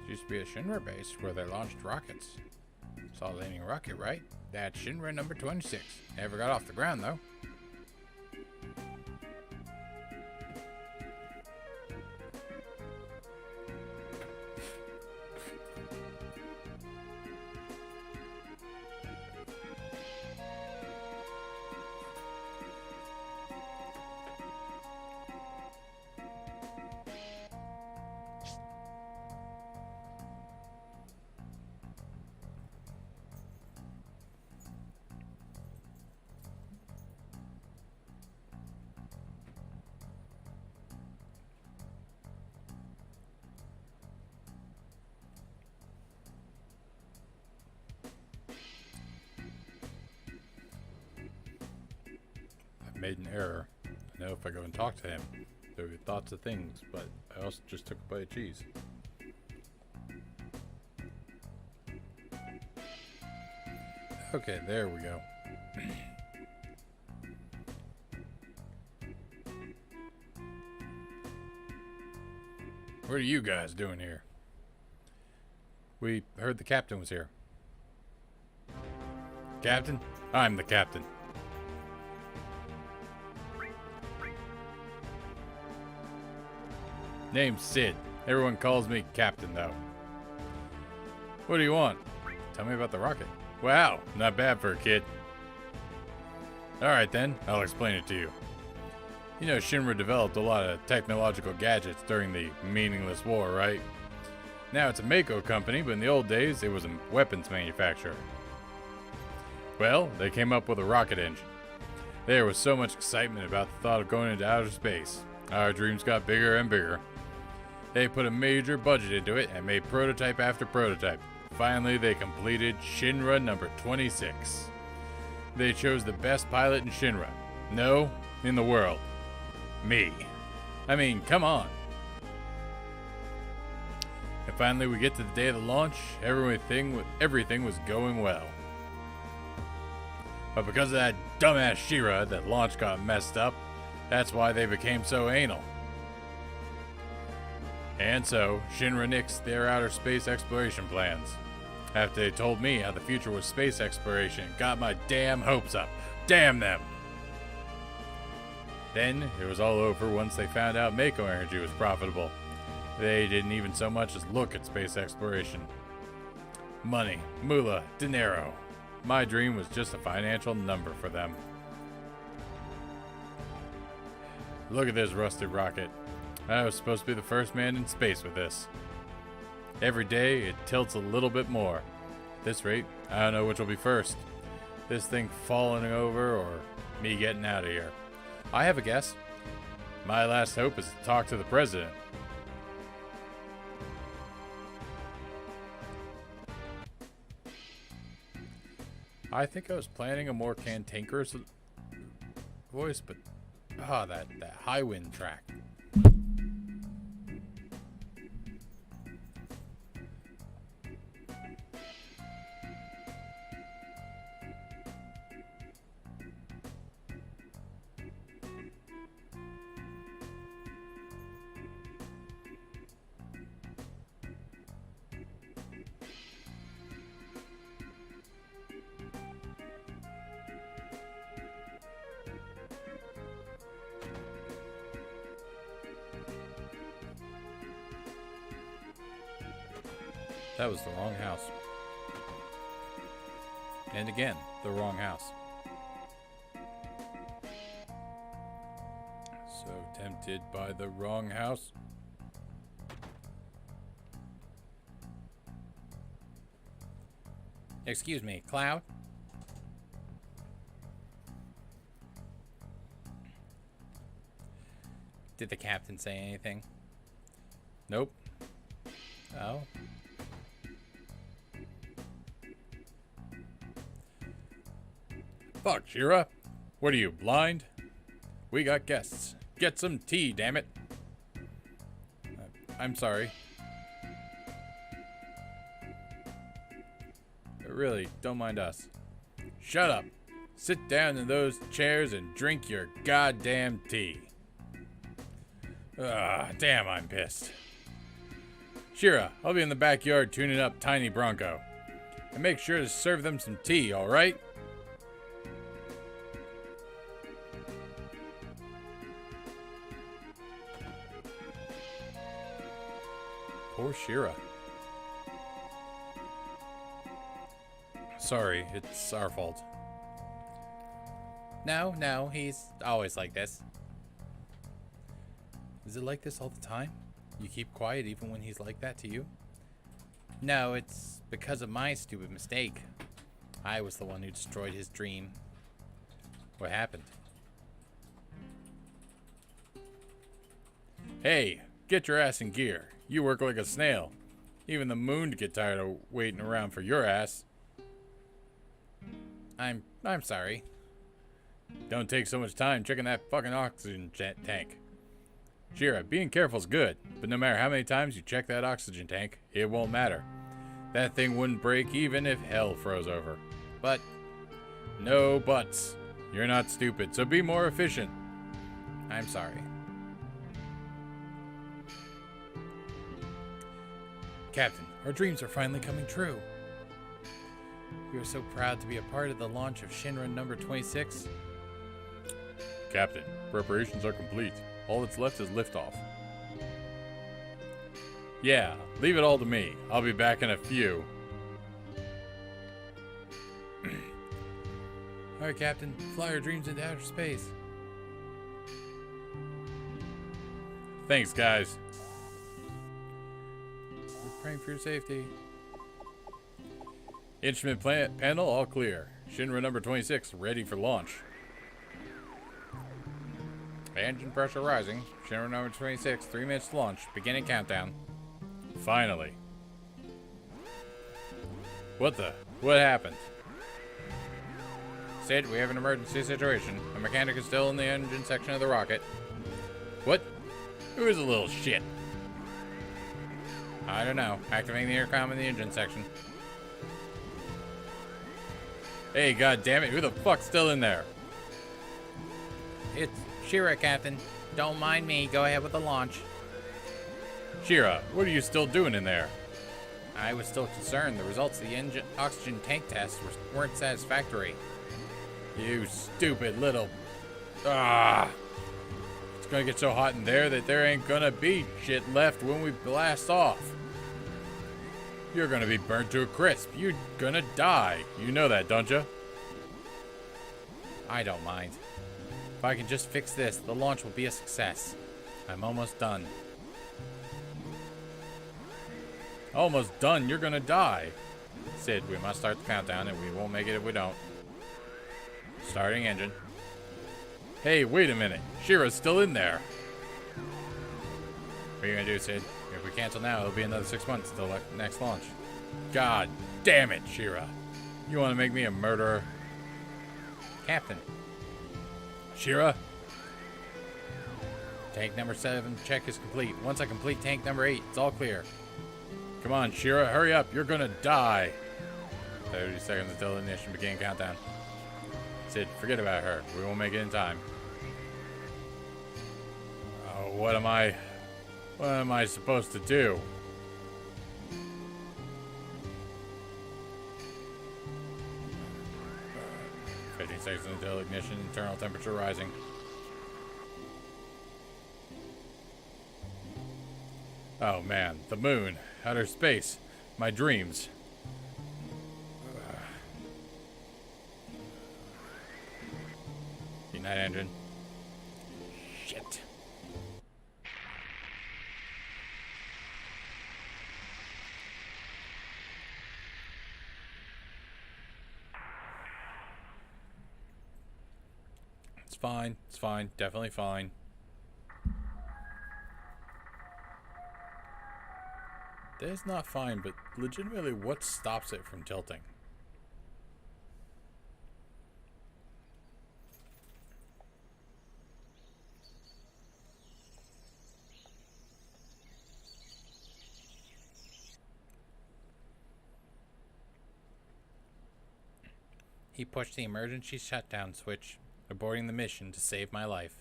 Used to be a Shinra base where they launched rockets. Saw a landing rocket, right? That's Shinra number 26. Never got off the ground, though. Made an error. I know if I go and talk to him, there will be thoughts of things, but I also just took a bite of cheese. Okay, there we go. What are you guys doing here? We heard the captain was here. Captain? I'm the captain. Name's Sid. Everyone calls me Captain, though. What do you want? Tell me about the rocket. Wow, not bad for a kid. Alright then, I'll explain it to you. You know, Shinra developed a lot of technological gadgets during the meaningless war, right? Now it's a Mako company, but in the old days, it was a weapons manufacturer. Well, they came up with a rocket engine. There was so much excitement about the thought of going into outer space. Our dreams got bigger and bigger. They put a major budget into it and made prototype after prototype. Finally, they completed Shinra number 26. They chose the best pilot in Shinra. No, in the world. Me. I mean, come on. And finally, we get to the day of the launch. Everything was going well. But because of that dumbass Shira, that launch got messed up. That's why they became so anal. And so, Shinra nixed their outer space exploration plans. After they told me how the future was space exploration, got my damn hopes up. Damn them! Then, it was all over once they found out Mako Energy was profitable. They didn't even so much as look at space exploration. Money, moolah, dinero. My dream was just a financial number for them. Look at this rusted rocket. I was supposed to be the first man in space with this. Every day, it tilts a little bit more. At this rate, I don't know which will be first. This thing falling over or me getting out of here. I have a guess. My last hope is to talk to the president. I think I was planning a more cantankerous voice, but that high wind track. That was the wrong house. And again, the wrong house. So tempted by the wrong house. Excuse me, Cloud? Did the captain say anything? Nope. Oh. Fuck, Shira. What are you, blind? We got guests. Get some tea, damn it. I'm sorry. Really, don't mind us. Shut up. Sit down in those chairs and drink your goddamn tea. Damn, I'm pissed. Shira, I'll be in the backyard tuning up Tiny Bronco. And make sure to serve them some tea, alright? Poor Shira. Sorry, it's our fault. No, he's always like this. Is it like this all the time? You keep quiet even when he's like that to you? No, it's because of my stupid mistake. I was the one who destroyed his dream. What happened? Hey, get your ass in gear. You work like a snail. Even the moon'd get tired of waiting around for your ass. I'm sorry. Don't take so much time checking that fucking oxygen tank. Shira, being careful's good, but no matter how many times you check that oxygen tank, it won't matter. That thing wouldn't break even if hell froze over. But no buts. You're not stupid, so be more efficient. I'm sorry. Captain, our dreams are finally coming true. We are so proud to be a part of the launch of Shinra number 26. Captain, preparations are complete. All that's left is liftoff. Yeah, leave it all to me. I'll be back in a few. Alright, Captain, fly our dreams into outer space. Thanks, guys. We're praying for your safety. Instrument panel all clear. Shinra number 26 ready for launch. Engine pressure rising. Shinra number 26, 3 minutes to launch. Beginning countdown. Finally. What happened? Sid, we have an emergency situation. A mechanic is still in the engine section of the rocket. What? Who is a little shit? I don't know. Activating the intercom in the engine section. Hey, goddammit, who the fuck's still in there? It's Shira, Captain. Don't mind me. Go ahead with the launch. Shira, what are you still doing in there? I was still concerned. The results of the oxygen tank test weren't satisfactory. You stupid little... It's gonna get so hot in there that there ain't gonna be shit left when we blast off. You're gonna be burnt to a crisp. You're gonna die. You know that, don't you? I don't mind. If I can just fix this, the launch will be a success. I'm almost done. Almost done. You're gonna die. Sid, we must start the countdown, and we won't make it if we don't. Starting engine. Hey, wait a minute. Shira's still in there. What are you gonna do, Sid? If we cancel now, it'll be another 6 months till next launch. God damn it, Shira. You want to make me a murderer? Captain. Shira? Tank number 7 check is complete. Once I complete tank number 8, it's all clear. Come on, Shira, hurry up. You're gonna die. 30 seconds until ignition. Begin countdown. Sid, forget about her. We won't make it in time. Oh, what am I supposed to do? Uh, 15 seconds until ignition. Internal temperature rising. Oh man, the moon, outer space, my dreams. Unite engine. Shit. It's fine. It's fine. Definitely fine. That is not fine, but legitimately, what stops it from tilting? He pushed the emergency shutdown switch, aborting the mission to save my life.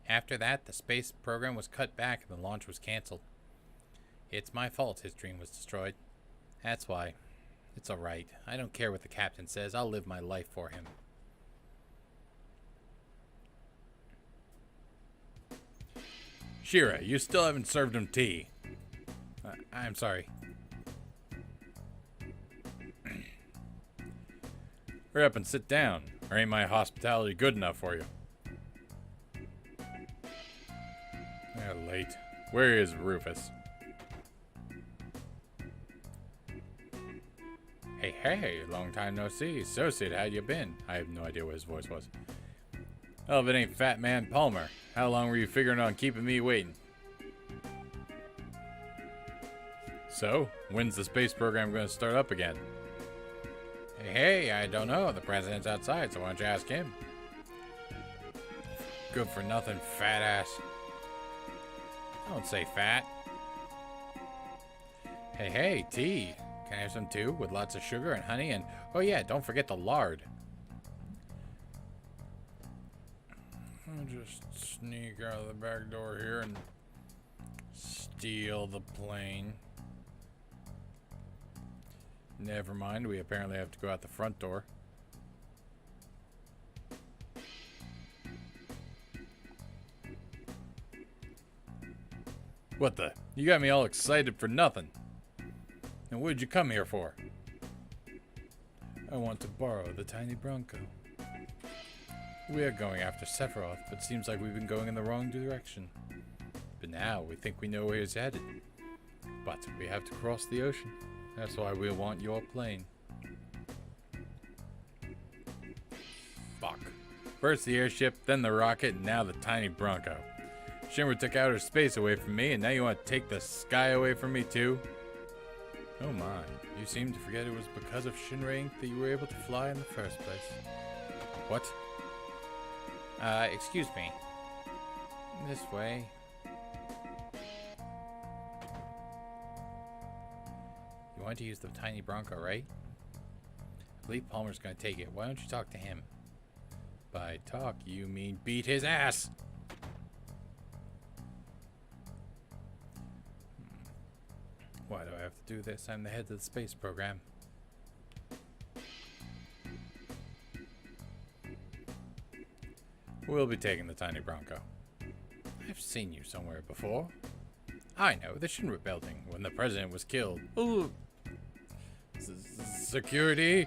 After that, the space program was cut back and the launch was canceled. It's my fault his dream was destroyed. That's why. It's alright. I don't care what the captain says. I'll live my life for him. Shira, you still haven't served him tea. I'm sorry. Hurry up and sit down, or ain't my hospitality good enough for you? Late. Where is Rufus? Hey, long time no see. So, Sid, how you been? I have no idea what his voice was. Oh, if it ain't Fat Man Palmer. How long were you figuring on keeping me waiting? So, when's the space program going to start up again? Hey, I don't know. The president's outside, so why don't you ask him? Good for nothing, fat ass. Don't say fat. Hey, tea. Can I have some too? With lots of sugar and honey and... Oh yeah, don't forget the lard. I'll just sneak out of the back door here and steal the plane. Never mind, we apparently have to go out the front door. What the? You got me all excited for nothing. And what did you come here for? I want to borrow the tiny Bronco. We are going after Sephiroth, but seems like we've been going in the wrong direction. But now we think we know where he's headed. But we have to cross the ocean. That's why we want your plane. Fuck. First the airship, then the rocket, and now the tiny Bronco. Shinra took outer space away from me, and now you want to take the sky away from me too? Oh my, you seem to forget it was because of Shinra Inc. that you were able to fly in the first place. What? Excuse me. This way. You want to use the tiny Bronco, right? I believe Palmer's gonna take it. Why don't you talk to him? By talk, you mean beat his ass! Why do I have to do this? I'm the head of the space program. We'll be taking the tiny Bronco. I've seen you somewhere before. I know, the Shinra building, when the president was killed. Ooh. Security.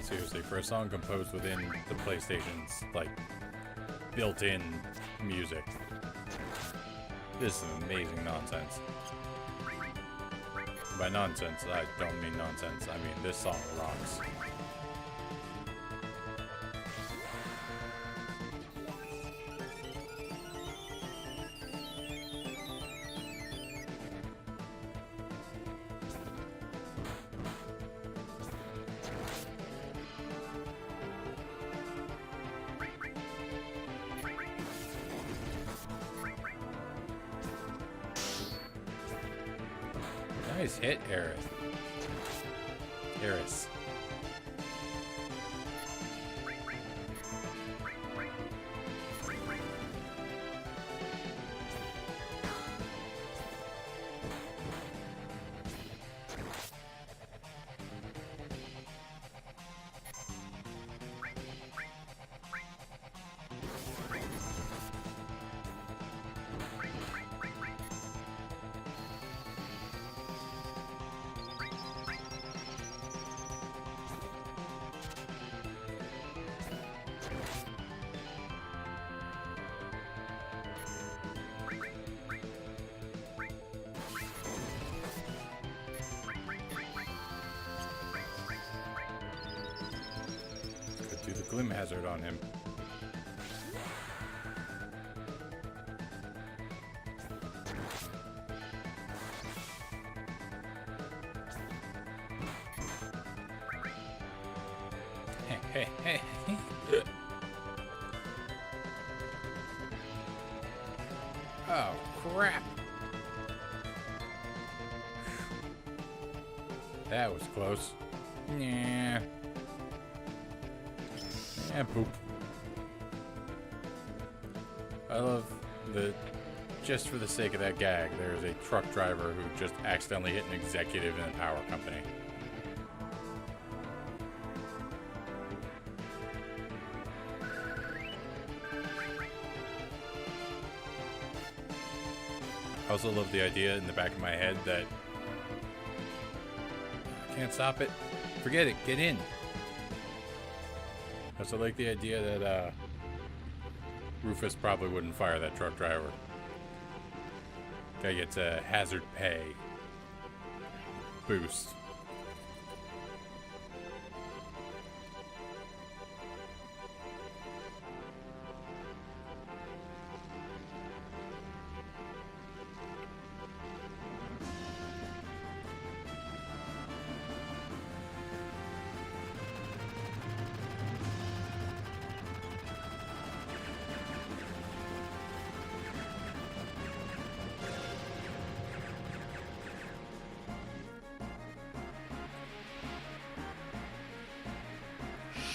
Seriously, for a song composed within the PlayStation's, like, built-in music, this is amazing nonsense. By nonsense, I don't mean nonsense. I mean, this song rocks. Nice hit, Eris. Eris. Do the Glim Hazard on him. Hey, hey, hey. Oh, crap. That was close. Nah. And poop. I love that just for the sake of that gag, there's a truck driver who just accidentally hit an executive in a power company. I also love the idea in the back of my head that I can't stop it. Forget it. Get in. I also like the idea that Rufus probably wouldn't fire that truck driver. Guy gets a hazard pay boost.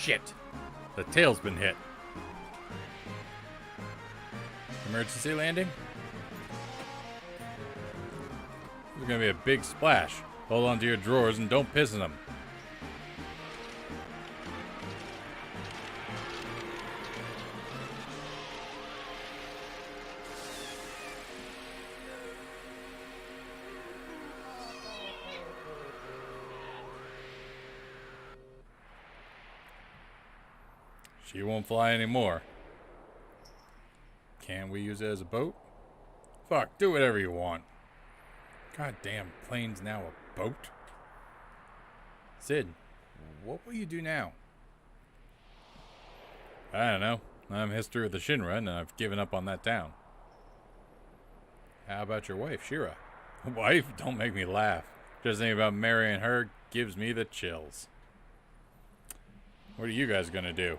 Shit! The tail's been hit. Emergency landing? There's gonna be a big splash. Hold on to your drawers and don't piss in them. She won't fly anymore. Can we use it as a boat? Fuck, do whatever you want. Goddamn, plane's now a boat? Sid, what will you do now? I don't know. I'm history of the Shinra, and I've given up on that town. How about your wife, Shira? Wife? Don't make me laugh. Just thinking about marrying her gives me the chills. What are you guys gonna do?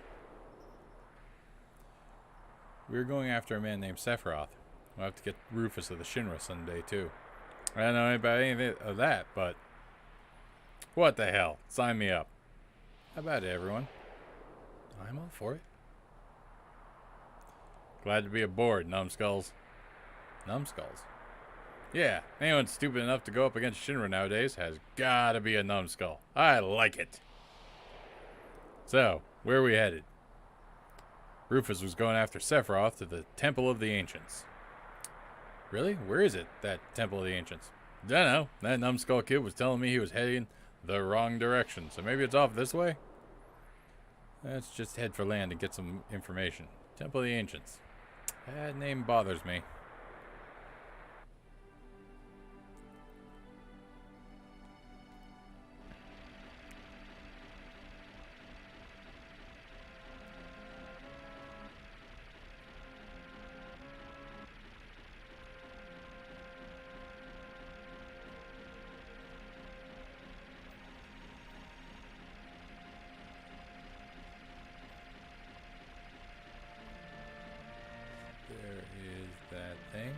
We're going after a man named Sephiroth. We'll have to get Rufus of the Shinra someday, too. I don't know about anything of that, but... what the hell? Sign me up. How about it, everyone? I'm all for it. Glad to be aboard, numbskulls. Numbskulls? Yeah, anyone stupid enough to go up against Shinra nowadays has gotta be a numbskull. I like it. So, where are we headed? Rufus was going after Sephiroth to the Temple of the Ancients. Really? Where is it, that Temple of the Ancients? Dunno. That numbskull kid was telling me he was heading the wrong direction, so maybe it's off this way? Let's just head for land and get some information. Temple of the Ancients. That name bothers me. There is that thing.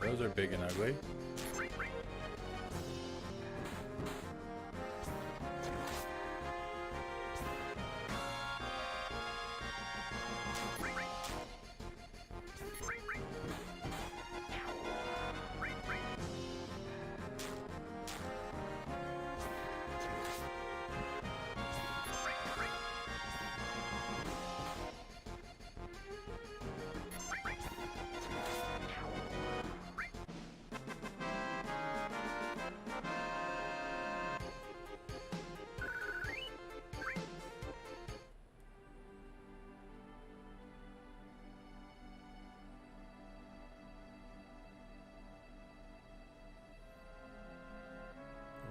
Those are big and ugly.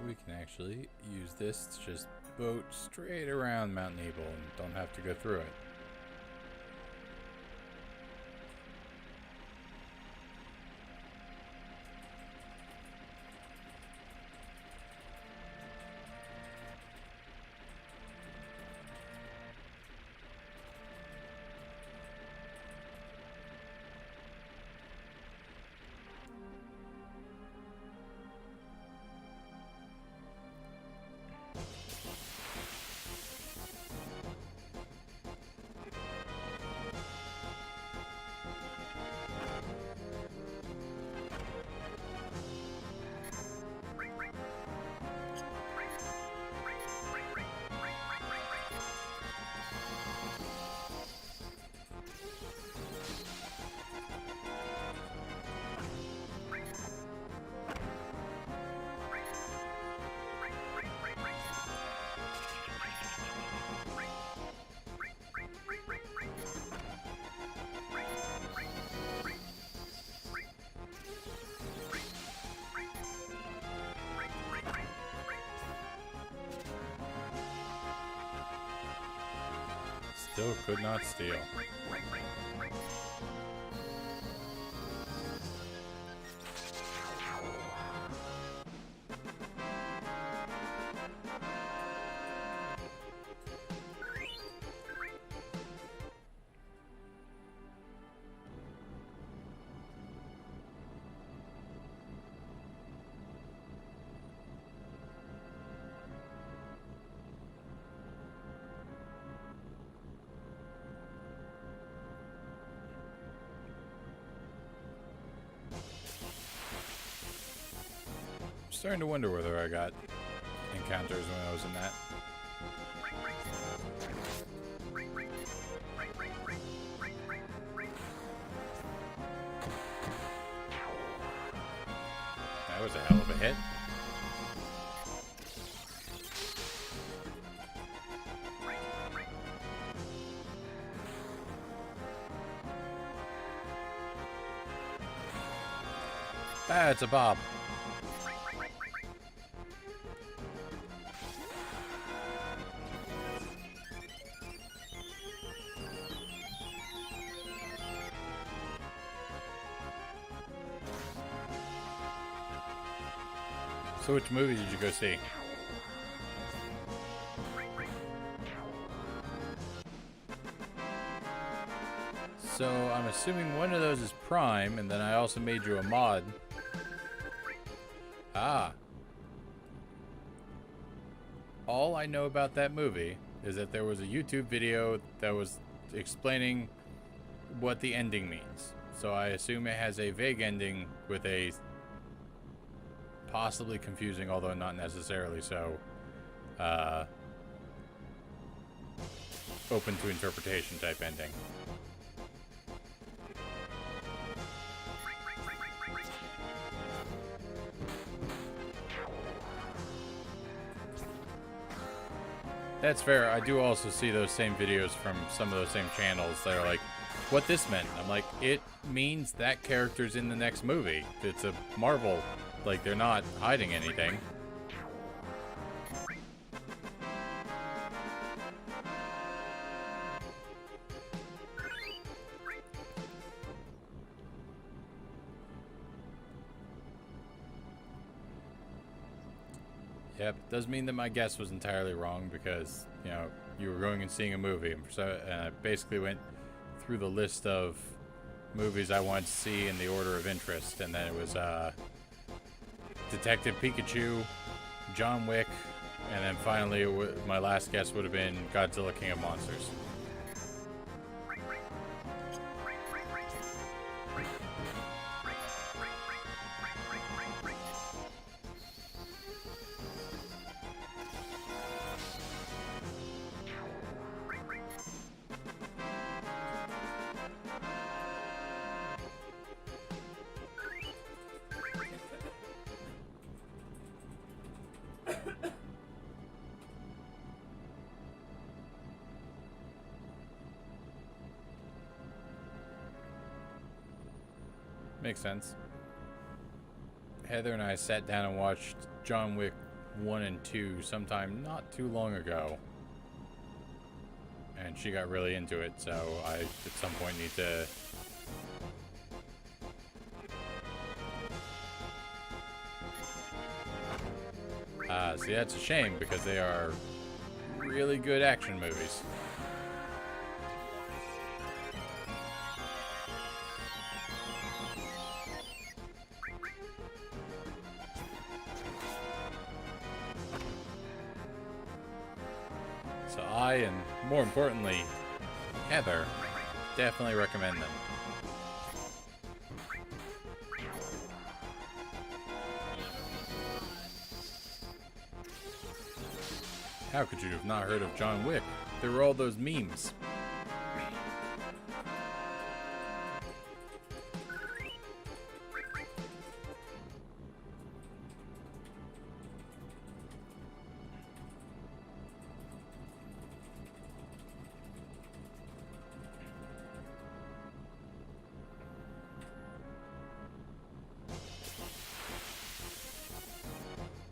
We can actually use this to just boat straight around Mount Nebel and don't have to go through it. Still could not steal. Starting to wonder whether I got encounters when I was in that. That was a hell of a hit. Ah, it's a bob. So which movie did you go see? So I'm assuming one of those is Prime, and then I also made you a mod. Ah. All I know about that movie is that there was a YouTube video that was explaining what the ending means. So I assume it has a vague ending with a possibly confusing, although not necessarily so, open to interpretation type ending. That's fair. I do also see those same videos from some of those same channels that are like, what this meant. I'm like, it means that character's in the next movie. It's a Marvel. Like, they're not hiding anything. Yep, does mean that my guess was entirely wrong because, you know, you were going and seeing a movie, and I basically went through the list of movies I wanted to see in the order of interest, and then it was Detective Pikachu, John Wick, and then finally my last guess would have been Godzilla King of Monsters. Makes sense. Heather and I sat down and watched John Wick 1 and 2 sometime not too long ago. And she got really into it, so I at some point need to see, that's a shame because they are really good action movies. So I, and more importantly, Heather, definitely recommend them. How could you have not heard of John Wick? There were all those memes.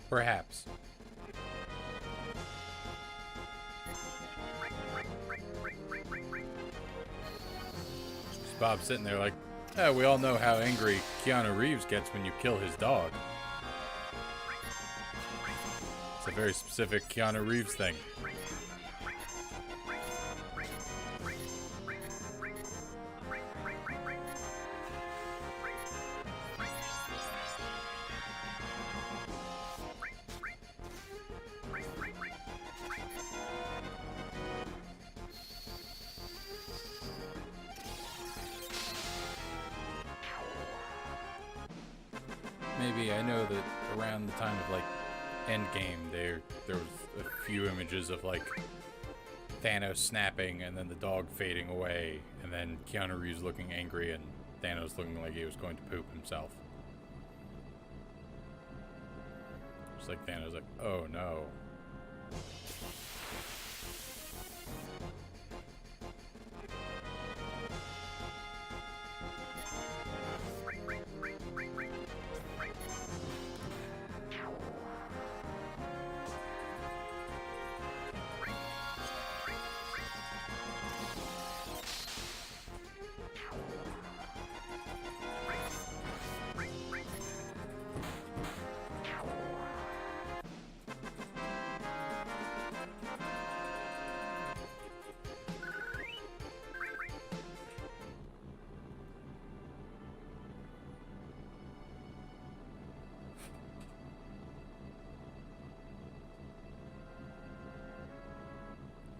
Perhaps. Bob's sitting there like, oh, we all know how angry Keanu Reeves gets when you kill his dog. It's a very specific Keanu Reeves thing. Maybe, I know that around the time of like Endgame, there was a few images of like Thanos snapping and then the dog fading away, and then Keanu Reeves looking angry and Thanos looking like he was going to poop himself. Just like Thanos like, oh no.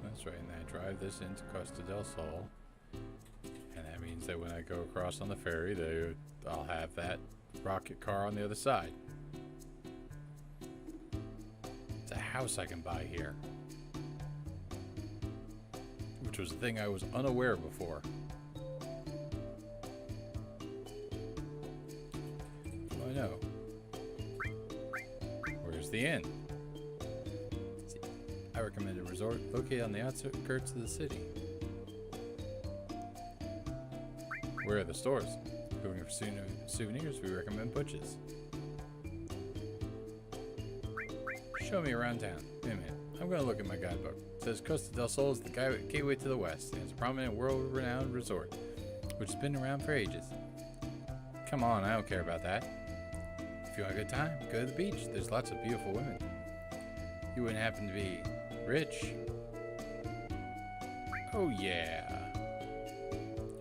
That's right, and I drive this into Costa del Sol, and that means that when I go across on the ferry, I'll have that rocket car on the other side. It's a house I can buy here, which was a thing I was unaware of before. Oh, I know. Where's the inn? I recommend a resort located on the outskirts of the city. Where are the stores? If you're looking for souvenirs, we recommend Butch's. Show me around town. Wait a minute. I'm going to look at my guidebook. It says Costa del Sol is the gateway to the west, and it's a prominent world-renowned resort, which has been around for ages. Come on, I don't care about that. If you want a good time, go to the beach. There's lots of beautiful women. You wouldn't happen to be rich? Oh yeah.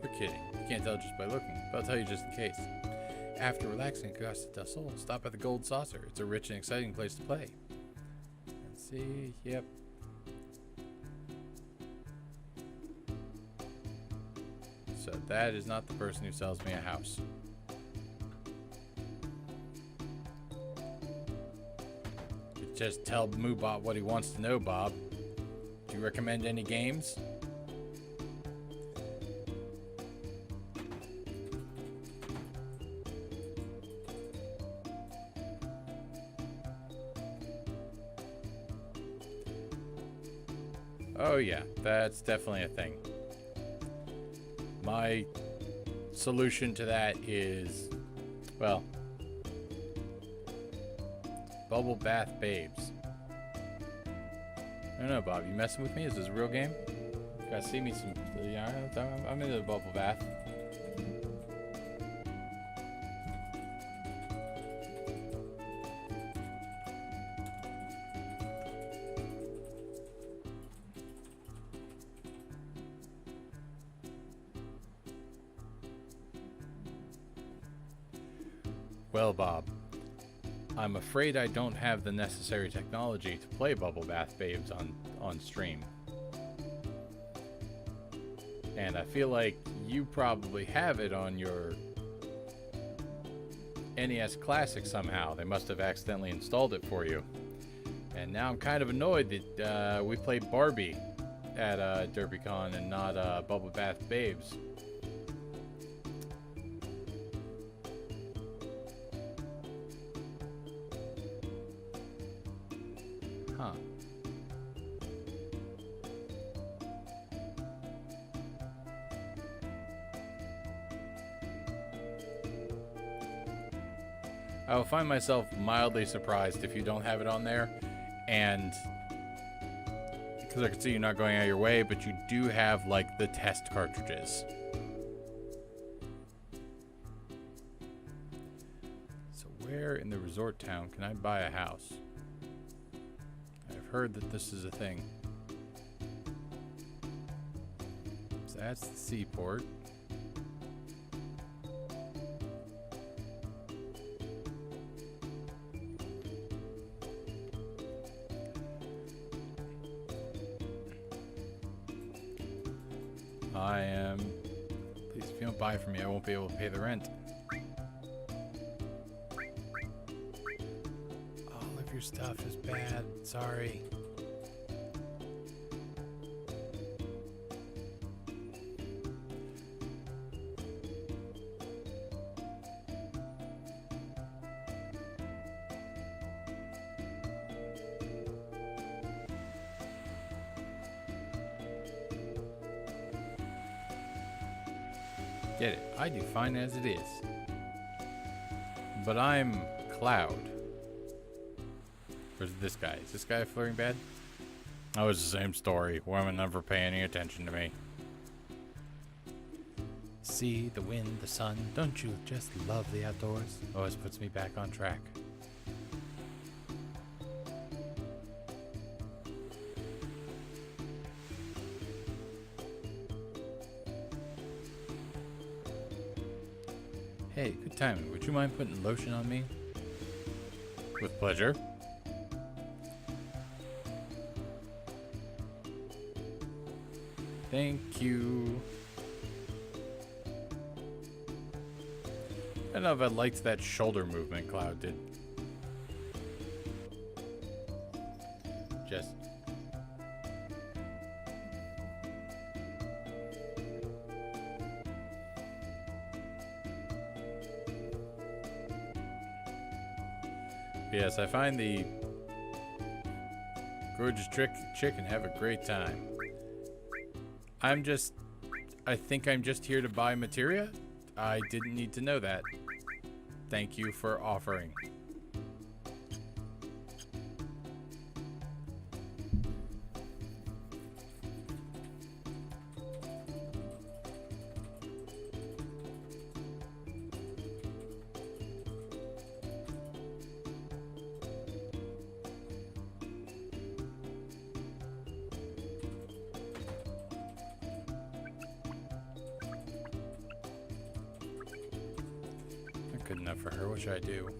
You're kidding. You can't tell just by looking, but I'll tell you just in case. After relaxing at Costa del Sol, stop at the Gold Saucer. It's a rich and exciting place to play. Let's see. Yep. So that is not the person who sells me a house. Just tell Moobot what he wants to know, Bob. Do you recommend any games? Oh yeah, that's definitely a thing. My solution to that is, well, Bubble Bath Babes. I don't know, Bob. You messing with me? Is this a real game? You gotta see me some. Yeah, I'm into the bubble bath. Well, Bob, I'm afraid I don't have the necessary technology to play Bubble Bath Babes on stream. And I feel like you probably have it on your NES Classic somehow. They must have accidentally installed it for you. And now I'm kind of annoyed that we played Barbie at DerbyCon and not Bubble Bath Babes. Huh. I will find myself mildly surprised if you don't have it on there, and because I can see you're not going out of your way, but you do have like the test cartridges. So where in the resort town can I buy a house? I've heard that this is a thing. So that's the seaport. Please, if you don't buy from me, I won't be able to pay the rent. All of your stuff is bad. Sorry. Get it. I do fine as it is. But I'm Cloud. Where's this guy? Is this guy flirting bad? Oh, it's the same story. Women never pay any attention to me. Sea, the wind, the sun. Don't you just love the outdoors? Always puts me back on track. Hey, good timing. Would you mind putting lotion on me? With pleasure. Thank you. don't know if I liked that shoulder movement Cloud did. Just... Yes, I find the gorgeous chicken have a great time. I think I'm just here to buy materia. I didn't need to know that. Thank you for offering. Good enough for her. What should I do?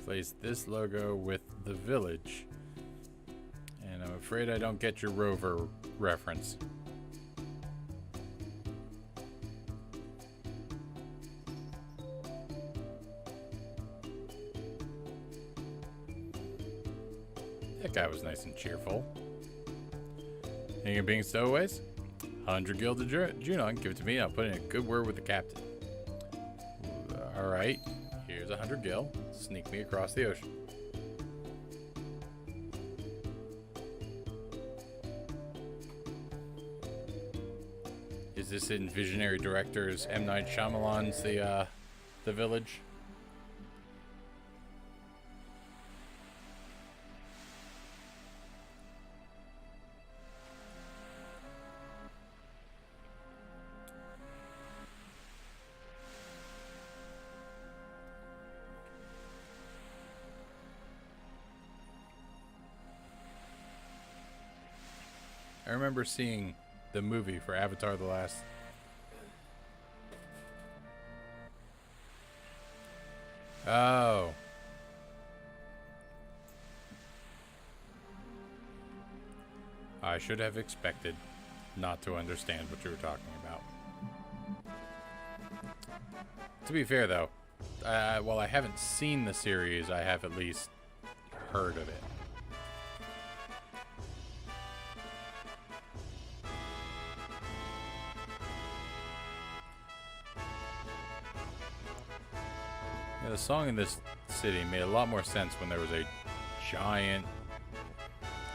Replace this logo with the village. And I'm afraid I don't get your rover reference. That guy was nice and cheerful. Thinking of being stowaways? 100 gil to Junon. Give it to me. I'll put in a good word with the captain. Alright. Here's 100 gil. Sneak me across the ocean. Is this in Visionary Director's M. Night Shyamalan's The Village? I remember seeing the movie for Avatar The Last. Oh. I should have expected not to understand what you were talking about. To be fair, though, while I haven't seen the series, I have at least heard of it. The song in this city made a lot more sense when there was a giant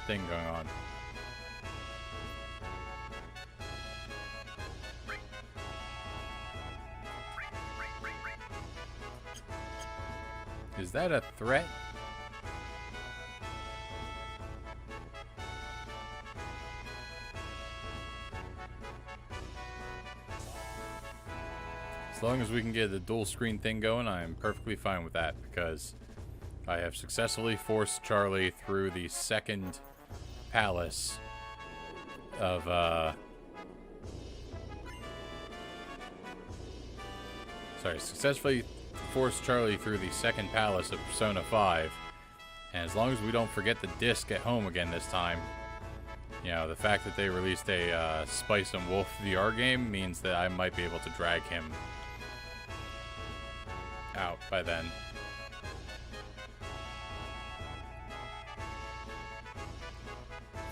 thing going on. Is that a threat? As long as we can get the dual screen thing going, I am perfectly fine with that, because I have successfully forced Charlie through the second palace of, successfully forced Charlie through the second palace of Persona 5. And as long as we don't forget the disc at home again this time, you know, the fact that they released a Spice and Wolf VR game means that I might be able to drag him out by then.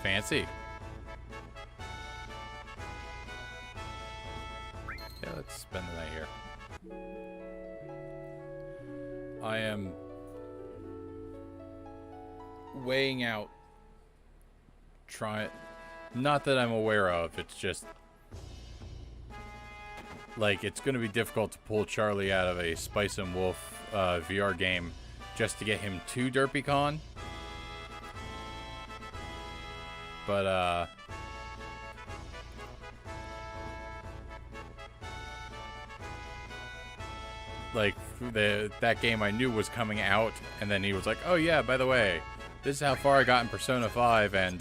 Fancy. Yeah, let's spend the night here. I am weighing out not that I'm aware of, it's just like, it's going to be difficult to pull Charlie out of a Spice and Wolf VR game just to get him to DerpyCon. But, like that game I knew was coming out, and then he was like, "Oh yeah, by the way, this is how far I got in Persona 5," and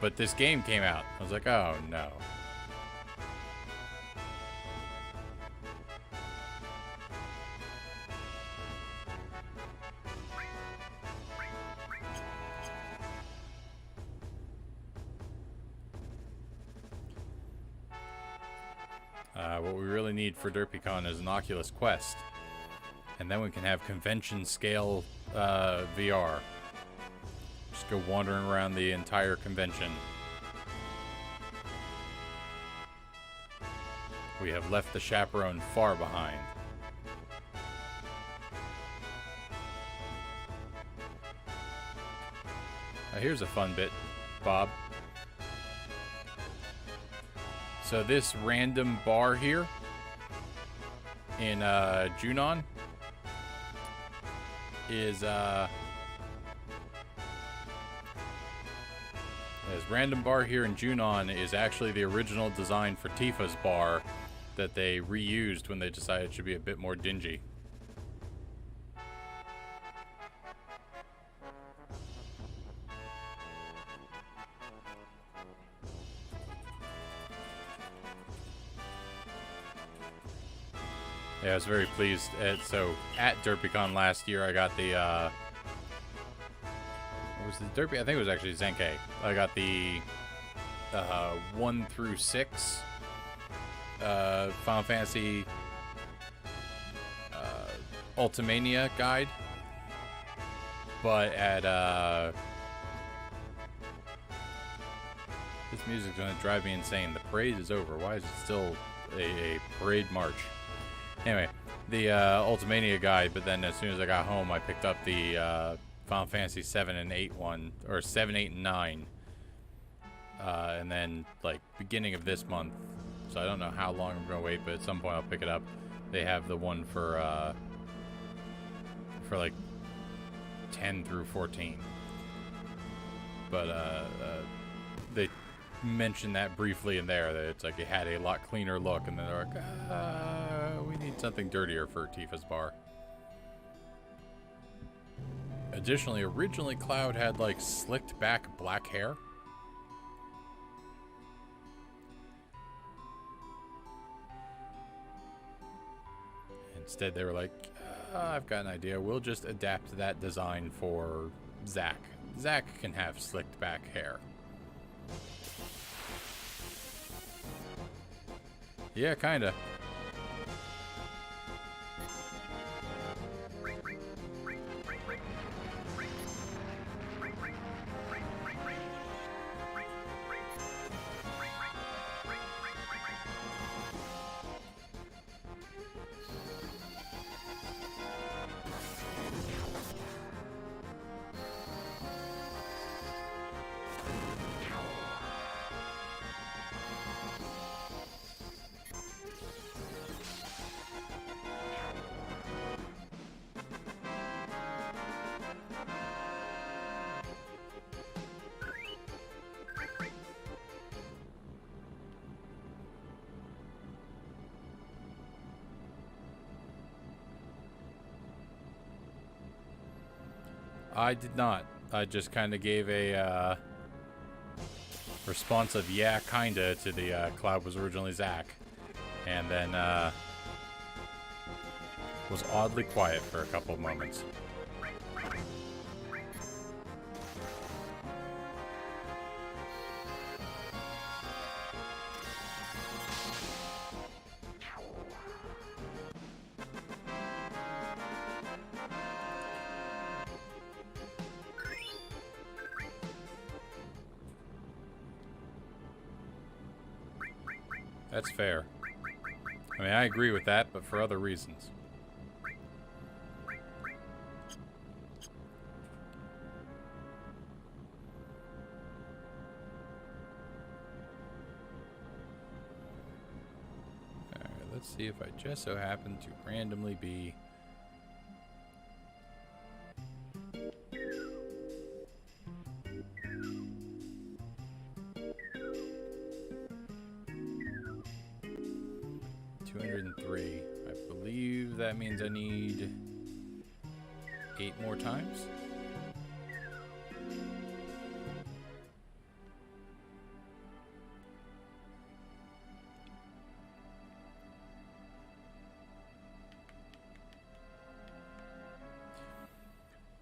but this game came out. I was like, "Oh no." What we really need for DerpyCon is an Oculus Quest. And then we can have convention scale VR. Just go wandering around the entire convention. We have left the chaperone far behind. Here's a fun bit, Bob. So this random bar here in Junon is this random bar here in Junon is actually the original design for Tifa's bar that they reused when they decided it should be a bit more dingy. Yeah, I was very pleased. So at DerpyCon last year, I got the what was the Derpy? I think it was actually Zenkai. I got the 1 through 6 Final Fantasy Ultimania guide, but at this music's gonna drive me insane. The parade is over. Why is it still a parade march? Anyway, the Ultimania guide, but then as soon as I got home, I picked up the Final Fantasy 7 and 8 one, or 7, 8, and 9. And then, like, beginning of this month, so I don't know how long I'm going to wait, but at some point I'll pick it up. They have the one for like, 10 through 14. But, they mentioned that briefly in there, that it's like it had a lot cleaner look, and then they're like, we need something dirtier for Tifa's bar. Additionally, originally Cloud had like slicked back black hair. Instead they were like, I've got an idea, we'll just adapt that design for Zack. Zack can have slicked back hair. Yeah, kinda. I did not. I just kind of gave a responsive yeah, kinda to the Cloud was originally Zack. And then was oddly quiet for a couple of moments. That's fair. I mean, I agree with that, but for other reasons. Alright, let's see if I just so happen to randomly be... 203. I believe that means I need 8 more times.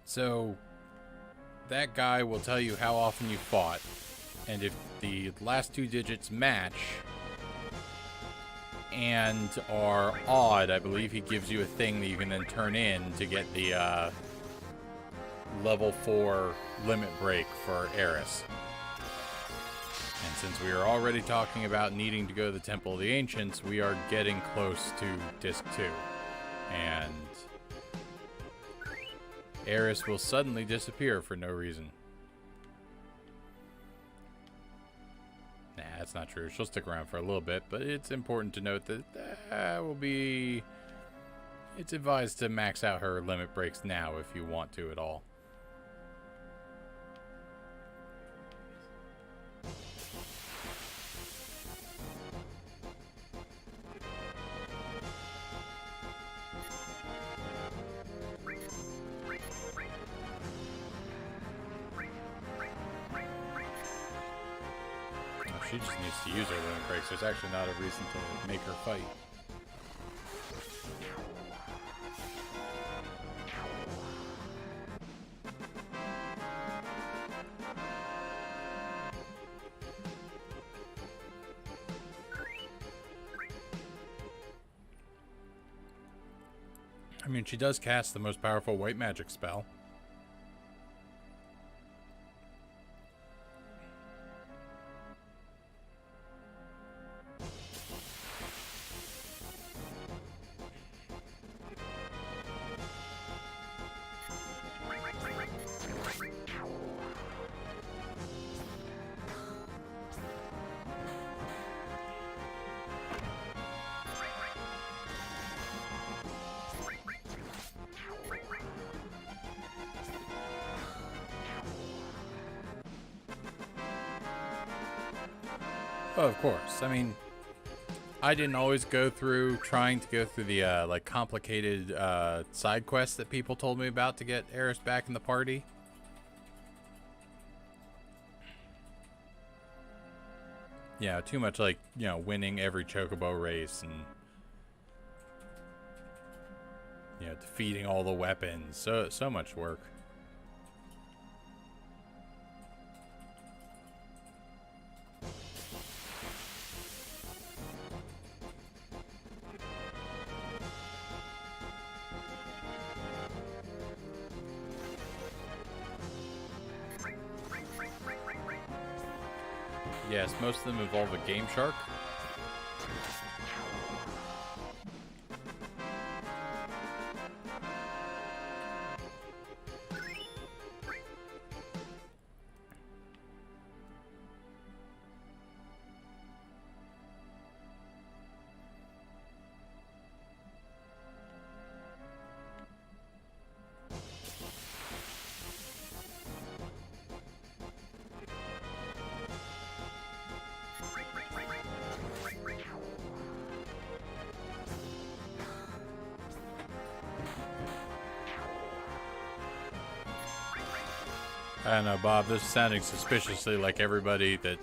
So that guy will tell you how often you fought, and if the last 2 digits match and are odd, I believe he gives you a thing that you can then turn in to get the level 4 limit break for Eris. And since we are already talking about needing to go to the Temple of the Ancients, we are getting close to Disc 2. And Eris will suddenly disappear for no reason. Nah, that's not true. She'll stick around for a little bit, but it's important to note that it's advised to max out her limit breaks now if you want to at all. She just needs to use her limit breaks. There's actually not a reason to make her fight. I mean, she does cast the most powerful white magic spell. Oh, of course. I mean, I didn't always go through trying to go through the like complicated side quests that people told me about to get Eris back in the party. Yeah, too much like, you know, winning every chocobo race and, you know, defeating all the weapons. So much work. Yes, most of them involve a game shark. I don't know, Bob, this is sounding suspiciously like everybody that,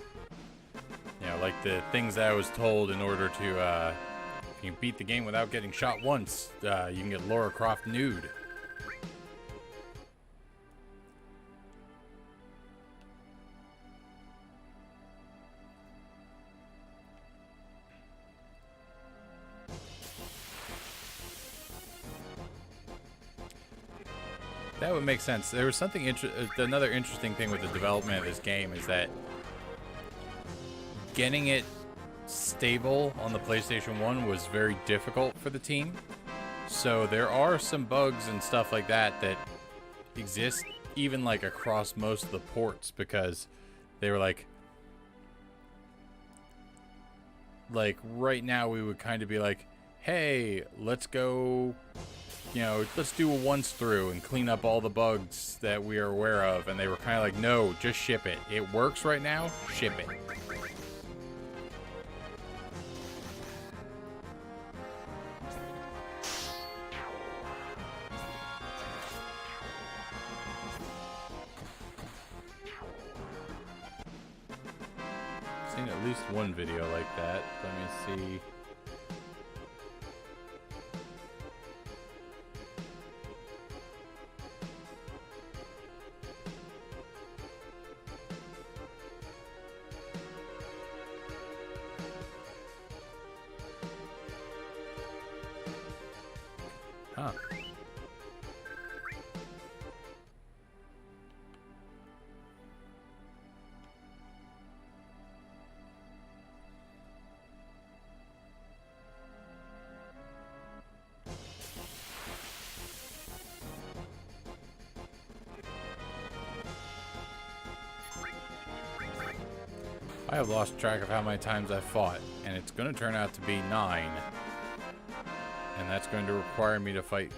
you know, like the things that I was told in order to, if you can beat the game without getting shot once, you can get Lara Croft nude. That would make sense. There was something another interesting thing with the development of this game is that getting it stable on the PlayStation 1 was very difficult for the team. So there are some bugs and stuff like that that exist even like across most of the ports because they were like right now we would kind of be like, hey, let's go, you know, let's do a once through and clean up all the bugs that we are aware of. And they were kind of like, no, just ship it. It works right now. Ship it. seen at least one video like that. Let me see. Huh. I have lost track of how many times I've fought, and it's going to turn out to be 9. And that's going to require me to fight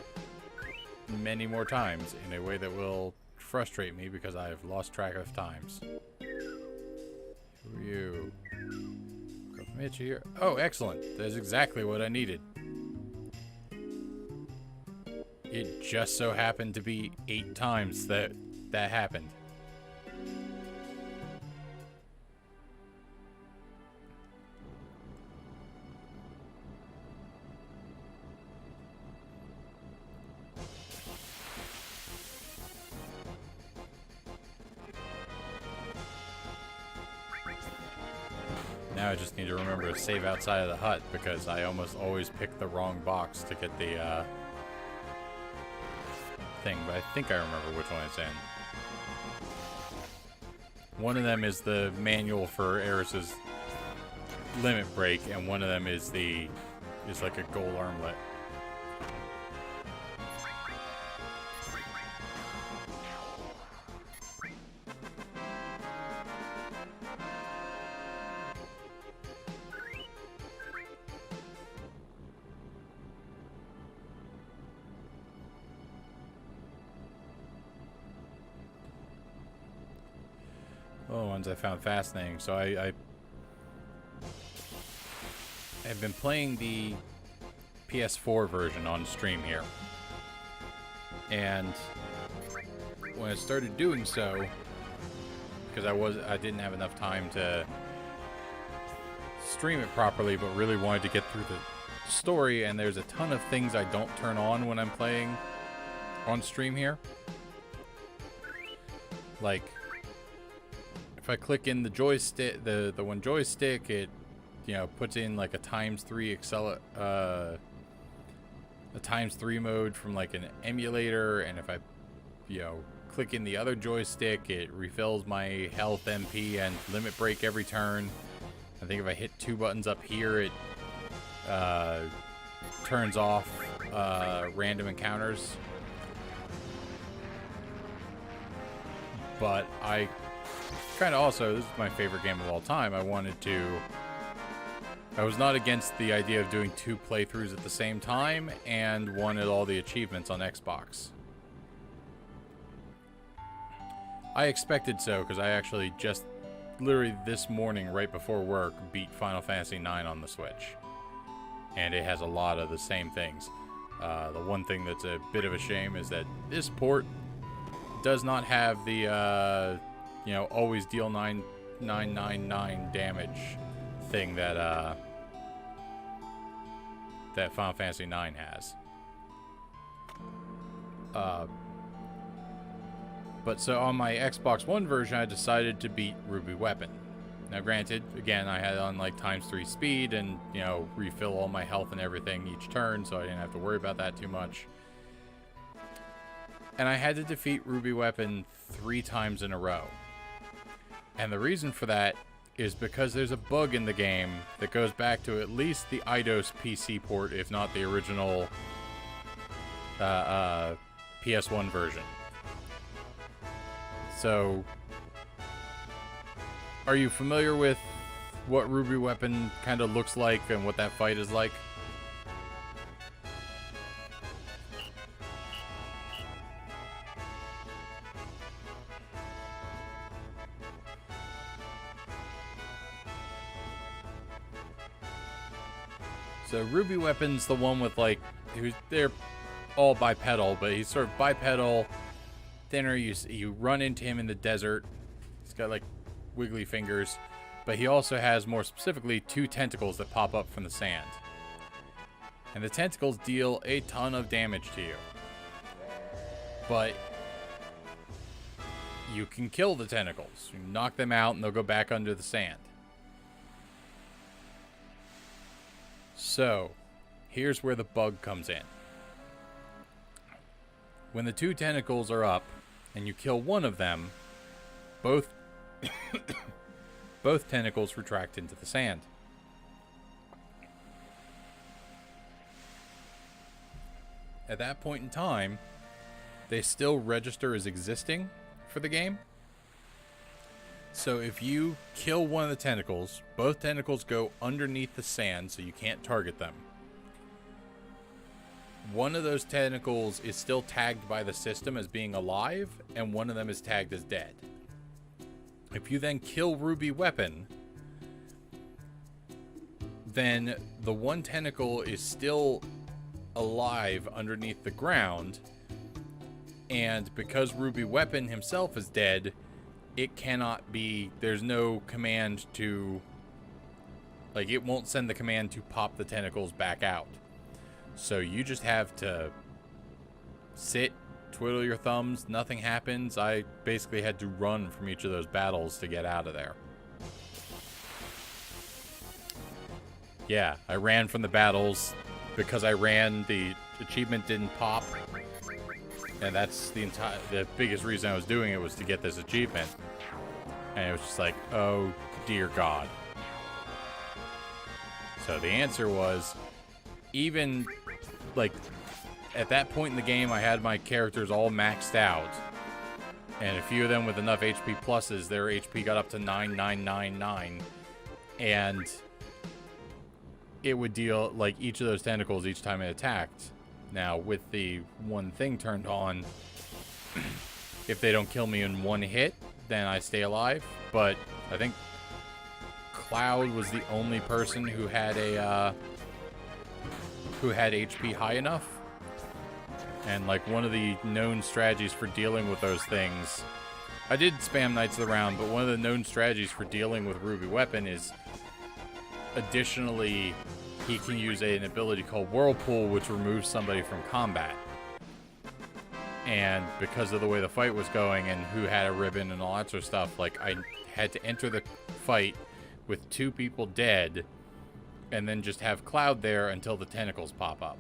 many more times in a way that will frustrate me because I have lost track of times. Who are you? Go from itchy here. Oh, excellent. That's exactly what I needed. It just so happened to be 8 times that happened. Now I just need to remember to save outside of the hut because I almost always pick the wrong box to get the thing, but I think I remember which one it's in. One of them is the manual for Eris's limit break, and one of them is like a gold armlet. Oh, ones I found fascinating. So I have been playing the PS4 version on stream here. And when I started doing so, because I didn't have enough time to stream it properly, but really wanted to get through the story, and there's a ton of things I don't turn on when I'm playing on stream here. Like, if I click in the joystick, the one joystick, it, you know, puts in like a ×3 a ×3 mode from like an emulator, and if I, you know, click in the other joystick, it refills my health, MP, and limit break every turn. I think if I hit 2 buttons up here, it turns off random encounters. But I kind of also, this is my favorite game of all time. I was not against the idea of doing 2 playthroughs at the same time, and wanted all the achievements on Xbox. I expected so, because I actually just literally this morning, right before work, beat Final Fantasy IX on the Switch. And it has a lot of the same things. The one thing that's a bit of a shame is that this port does not have the, you know, always deal 999 damage thing that, that Final Fantasy IX has. But so on my Xbox One version, I decided to beat Ruby Weapon. Now granted, again, I had on like ×3 speed and, you know, refill all my health and everything each turn, so I didn't have to worry about that too much. And I had to defeat Ruby Weapon 3 times in a row. And the reason for that is because there's a bug in the game that goes back to at least the Eidos PC port, if not the original PS1 version. So, are you familiar with what Ruby Weapon kind of looks like and what that fight is like? So Ruby Weapon's the one with like, they're all bipedal, but he's sort of bipedal, thinner. You run into him in the desert. He's got like wiggly fingers. But he also has, more specifically, 2 tentacles that pop up from the sand. And the tentacles deal a ton of damage to you. But you can kill the tentacles. You knock them out and they'll go back under the sand. So, here's where the bug comes in. When the 2 tentacles are up and you kill one of them, both both tentacles retract into the sand. At that point in time, they still register as existing for the game. So if you kill one of the tentacles, both tentacles go underneath the sand so you can't target them. One of those tentacles is still tagged by the system as being alive, and one of them is tagged as dead. If you then kill Ruby Weapon, then the one tentacle is still alive underneath the ground, and because Ruby Weapon himself is dead, it cannot be, there's no command to, like, it won't send the command to pop the tentacles back out. So you just have to sit, twiddle your thumbs, nothing happens. I basically had to run from each of those battles to get out of there. Yeah, I ran from the battles. Because I ran, the achievement didn't pop. And that's the biggest reason I was doing it was to get this achievement. And it was just like, oh dear God. So the answer was, even like at that point in the game, I had my characters all maxed out. And a few of them with enough HP pluses, their HP got up to 9999. And it would deal, like, each of those tentacles each time it attacked. Now, with the one thing turned on, if they don't kill me in one hit, then I stay alive. But I think Cloud was the only person who had a who had HP high enough. And like one of the known strategies for dealing with those things, I did spam Knights of the Round, but one of the known strategies for dealing with Ruby Weapon is additionally he can use an ability called Whirlpool, which removes somebody from combat. And because of the way the fight was going and who had a ribbon and all that sort of stuff, like I had to enter the fight with 2 people dead and then just have Cloud there until the tentacles pop up.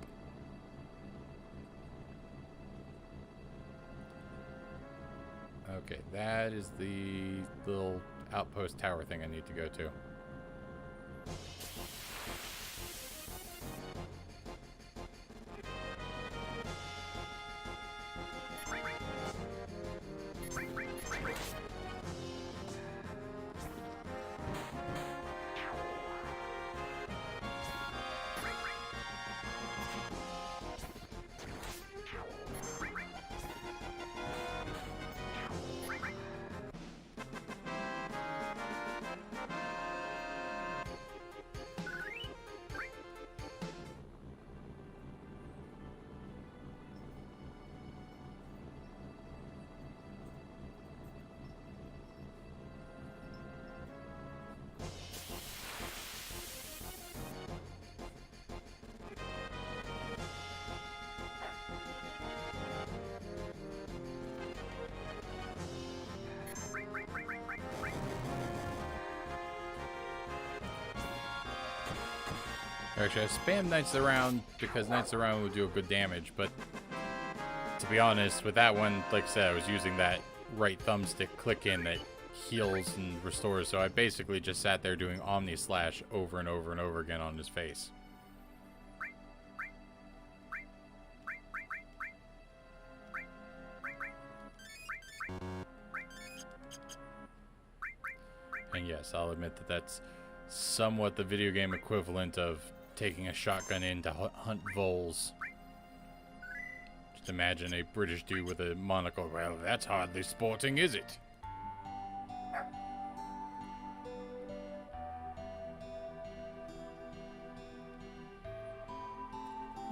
Okay, that is the little outpost tower thing I need to go to. Actually, I spammed Knights of the Round because Knights of the Round would do a good damage, but to be honest, with that one, like I said, I was using that right thumbstick click in that heals and restores, so I basically just sat there doing Omni Slash over and over and over again on his face. And yes, I'll admit that that's somewhat the video game equivalent of taking a shotgun in to hunt voles. Just imagine a British dude with a monocle. Well, that's hardly sporting, is it?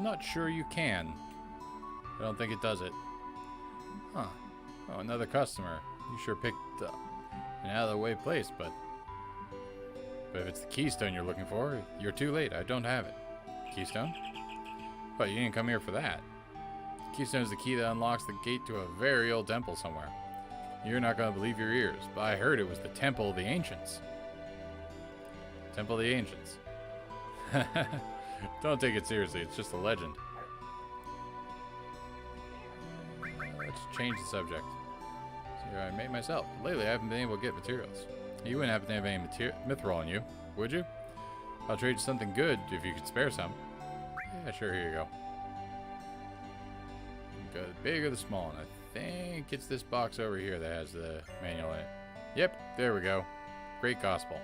Not sure you can. I don't think it does it. Huh. Oh, another customer. You sure picked an out-of-the-way place, but But if it's the keystone you're looking for, you're too late. I don't have it. Keystone? But you didn't come here for that. Keystone is the key that unlocks the gate to a very old temple somewhere. You're not going to believe your ears, but I heard it was the Temple of the Ancients. Temple of the Ancients. Don't take it seriously, it's just a legend. Let's change the subject. So I made myself. Lately, I haven't been able to get materials. You wouldn't happen to have any mithril on you, would you? I'll trade you something good if you could spare some. Yeah, sure, here you go. Go the big or the small, and I think it's this box over here that has the manual in it. Yep, there we go. Great gospel.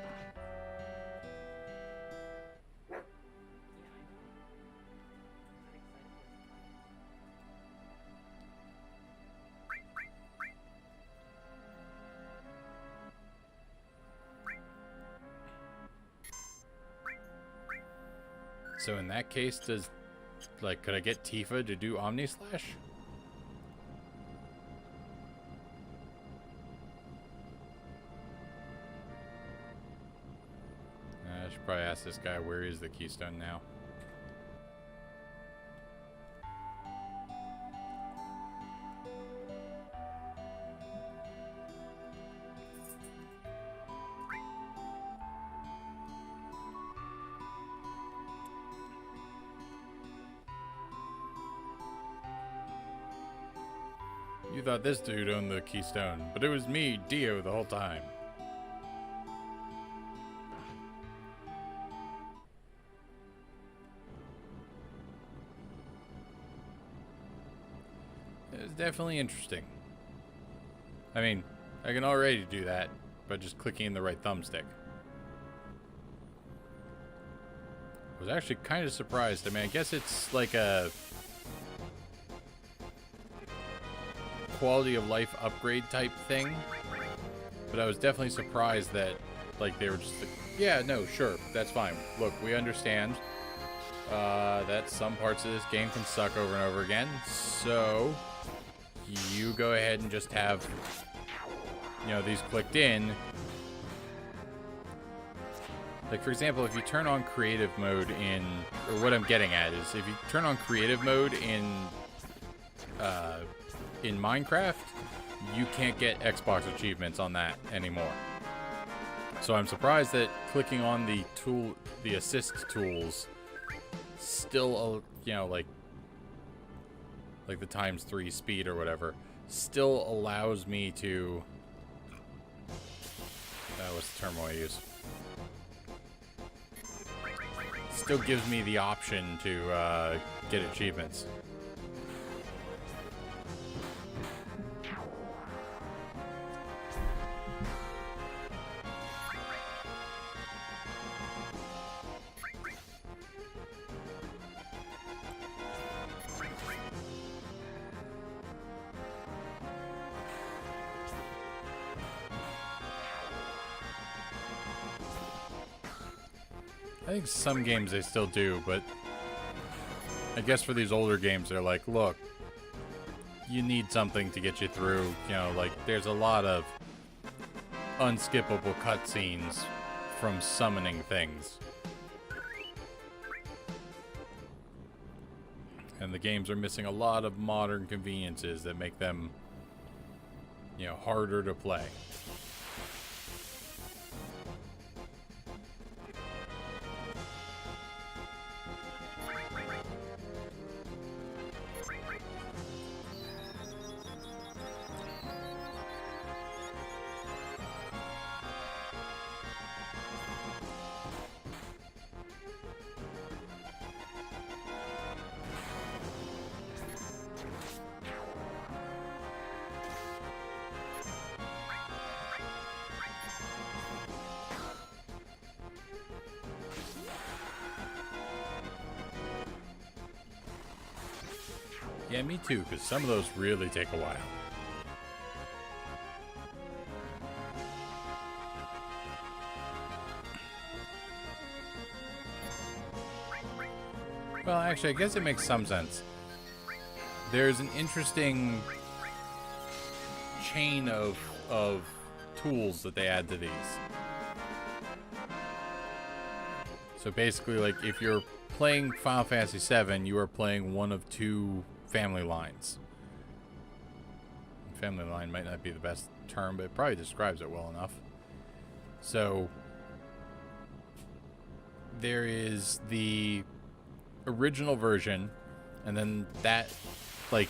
So in that case, could I get Tifa to do Omni Slash? I should probably ask this guy where is the keystone now. You thought this dude owned the keystone, but it was me, Dio, the whole time. It was definitely interesting. I mean, I can already do that by just clicking the right thumbstick. I was actually kind of surprised. I mean, I guess it's like a quality of life upgrade type thing, but I was definitely surprised that they were just like, yeah, no, sure, that's fine. Look, we understand that some parts of this game can suck over and over again, so you go ahead and just have, these clicked in. Like, for example, if you turn on creative mode or what I'm getting at is, if you turn on creative mode in Minecraft, you can't get Xbox achievements on that anymore. So I'm surprised that clicking on the assist tools still, like the ×3 speed or whatever, still allows me to, what's the term I use? Still gives me the option to get achievements. I think some games they still do, but I guess for these older games, they're like, look, you need something to get you through. There's a lot of unskippable cutscenes from summoning things. And the games are missing a lot of modern conveniences that make them, harder to play. Yeah, me too, because some of those really take a while. Well, actually, I guess it makes some sense. There's an interesting chain of tools that they add to these. So basically, like, if you're playing Final Fantasy VII, you are playing one of two family lines. Family line might not be the best term, but it probably describes it well enough. So there is the original version, and then that, like,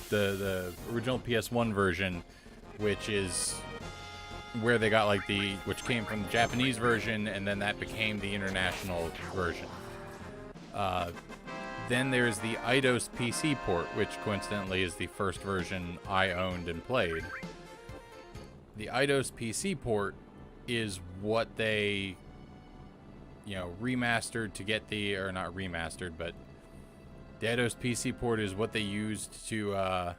the original PS1 version, which is where they got, like, which came from the Japanese version, and then that became the international version. Then there's the Eidos PC port, which coincidentally is the first version I owned and played. The Eidos PC port is what they, remastered to get or not remastered, but the Eidos PC port is what they used to,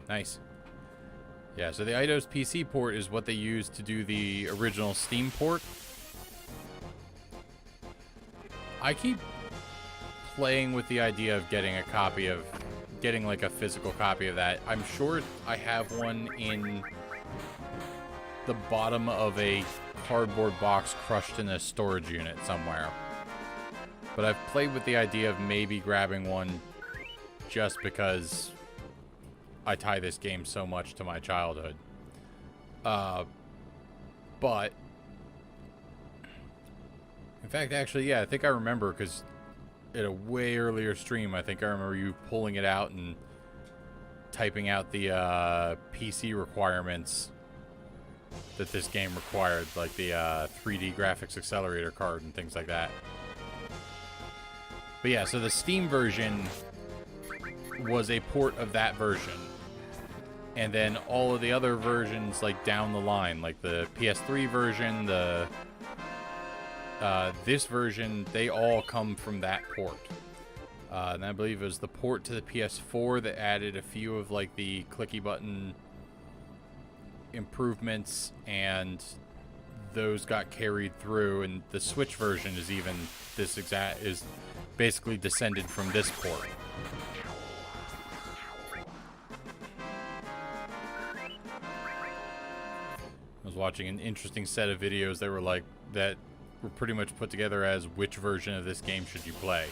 nice. Yeah, so the Eidos PC port is what they used to do the original Steam port. I keep playing with the idea of getting like a physical copy of that. I'm sure I have one in the bottom of a cardboard box crushed in a storage unit somewhere. But I've played with the idea of maybe grabbing one just because I tie this game so much to my childhood. But in fact, actually, yeah, I think I remember, because at a way earlier stream, I think I remember you pulling it out and typing out the PC requirements that this game required, like the 3D graphics accelerator card and things like that. But yeah, so the Steam version was a port of that version. And then all of the other versions, like, down the line, like the PS3 version, this version, they all come from that port. And I believe it was the port to the PS4 that added a few of, like, the clicky button improvements, and those got carried through, and the Switch version is even is basically descended from this port. I was watching an interesting set of videos that were pretty much put together as which version of this game should you play.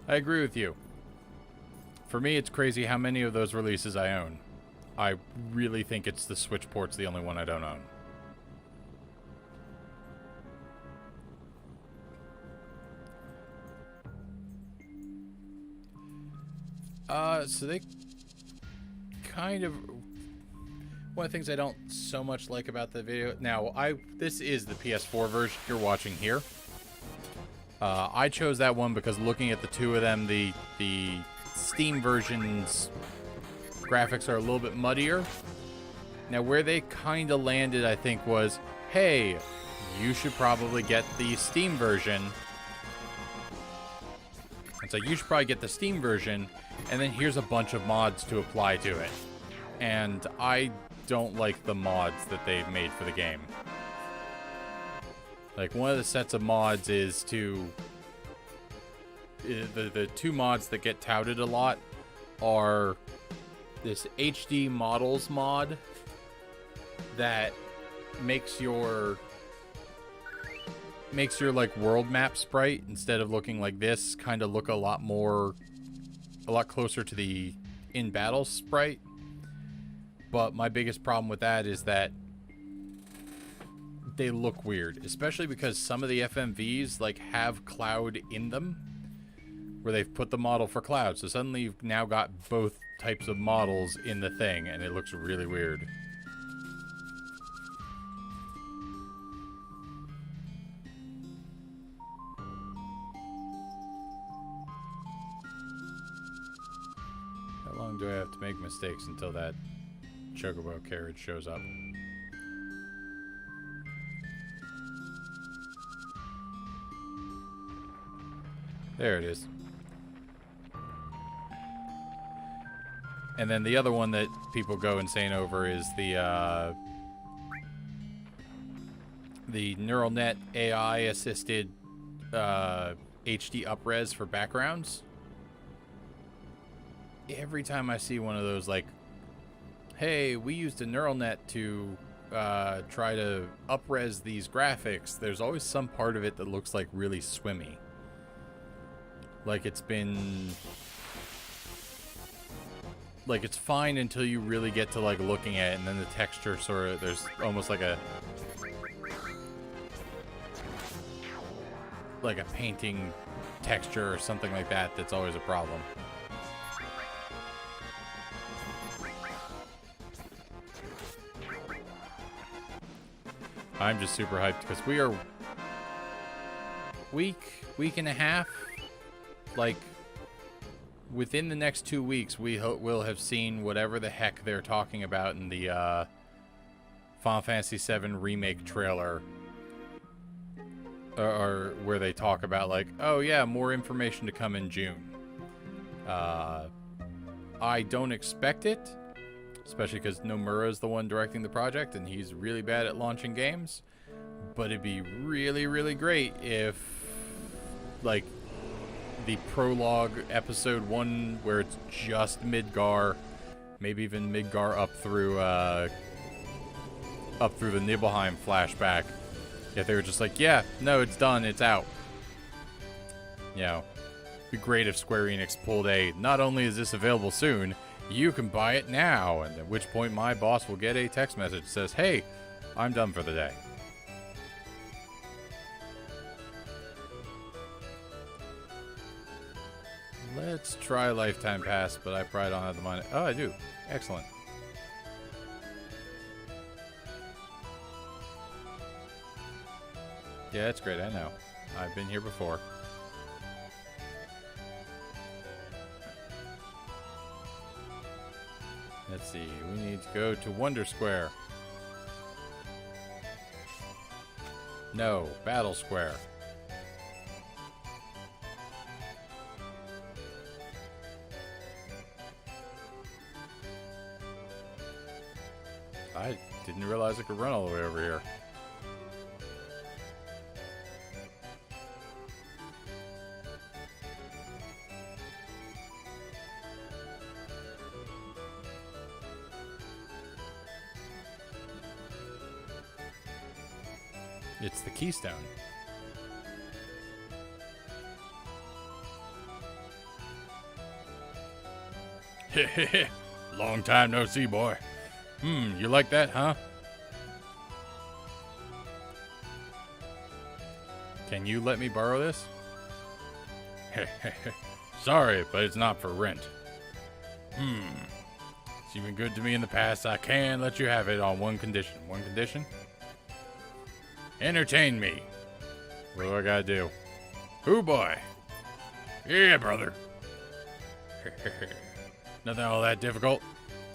I agree with you. For me, it's crazy how many of those releases I own. I really think it's the Switch port's the only one I don't own. So they kind of... One of the things I don't so much like about the video... Now, this is the PS4 version you're watching here. I chose that one because looking at the two of them, the Steam version's graphics are a little bit muddier. Now, where they kind of landed, I think, was, hey, you should probably get the Steam version. It's like, you should probably get the Steam version, and then here's a bunch of mods to apply to it. And I don't like the mods that they've made for the game. Like, one of the sets of mods is to... The two mods that get touted a lot are this HD models mod that makes your like world map sprite, instead of looking like this, kind of look a lot closer to the in battle sprite. But my biggest problem with that is that they look weird, especially because some of the FMVs like have cloud in them, where they've put the model for cloud. So suddenly you've now got both types of models in the thing, and it looks really weird. How long do I have to make mistakes until that chocobo carriage shows up? There it is. And then the other one that people go insane over is the neural net AI assisted HD upres for backgrounds. every time I see one of those, like, hey, we used a neural net to try to up-res these graphics, there's always some part of it that looks like really swimmy. Like it's been... Like, it's fine until you really get to, like, looking at it, and then the texture sort of... There's almost like a... Like a painting texture or something like that that's always a problem. I'm just super hyped because we are week and a half, like within the next 2 weeks we will have seen whatever the heck they're talking about in the Final Fantasy VII remake trailer, or where they talk about like, oh yeah, more information to come in June. I don't expect it. Especially because Nomura is the one directing the project, and he's really bad at launching games. But it'd be really, really great if, like, the prologue episode 1, where it's just Midgar, maybe even Midgar up through the Nibelheim flashback. If they were just like, yeah, no, it's done, it's out. You know, it'd be great if Square Enix pulled a, not only is this available soon, you can buy it now, and at which point my boss will get a text message that says, hey, I'm done for the day. Let's try Lifetime Pass, but I probably don't have the money. Oh, I do. Excellent. Yeah, that's great. I know. I've been here before. Let's see, we need to go to Wonder Square. No, Battle Square. I didn't realize I could run all the way over here. It's the Keystone. Heh. Long time no see, boy. You like that, huh? Can you let me borrow this? Sorry, but it's not for rent. You've been good to me in the past. I can let you have it on one condition. One condition? Entertain me. What do I gotta do? Hoo boy. Yeah, brother. Nothing all that difficult.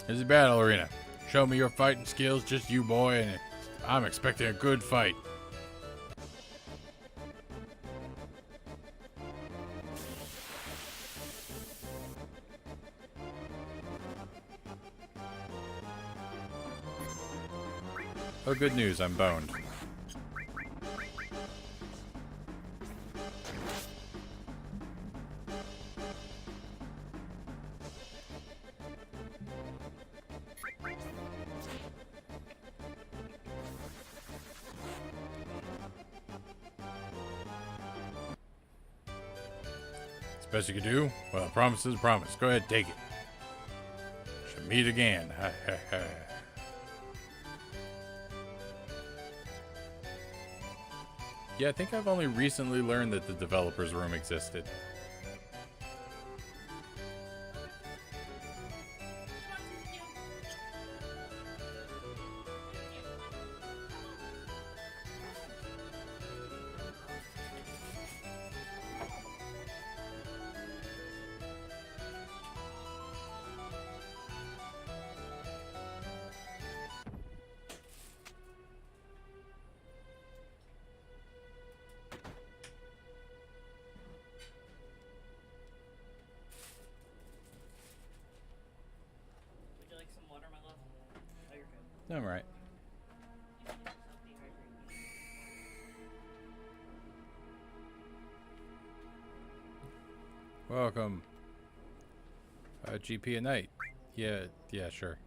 This is a battle arena. Show me your fighting skills, just you, boy, and I'm expecting a good fight. Oh, good news, I'm boned. Best you can do? Well, a promise is a promise. Go ahead, take it. Should meet again. Yeah, I think I've only recently learned that the developers room existed. I'm right. Welcome. GP at night. Yeah, sure.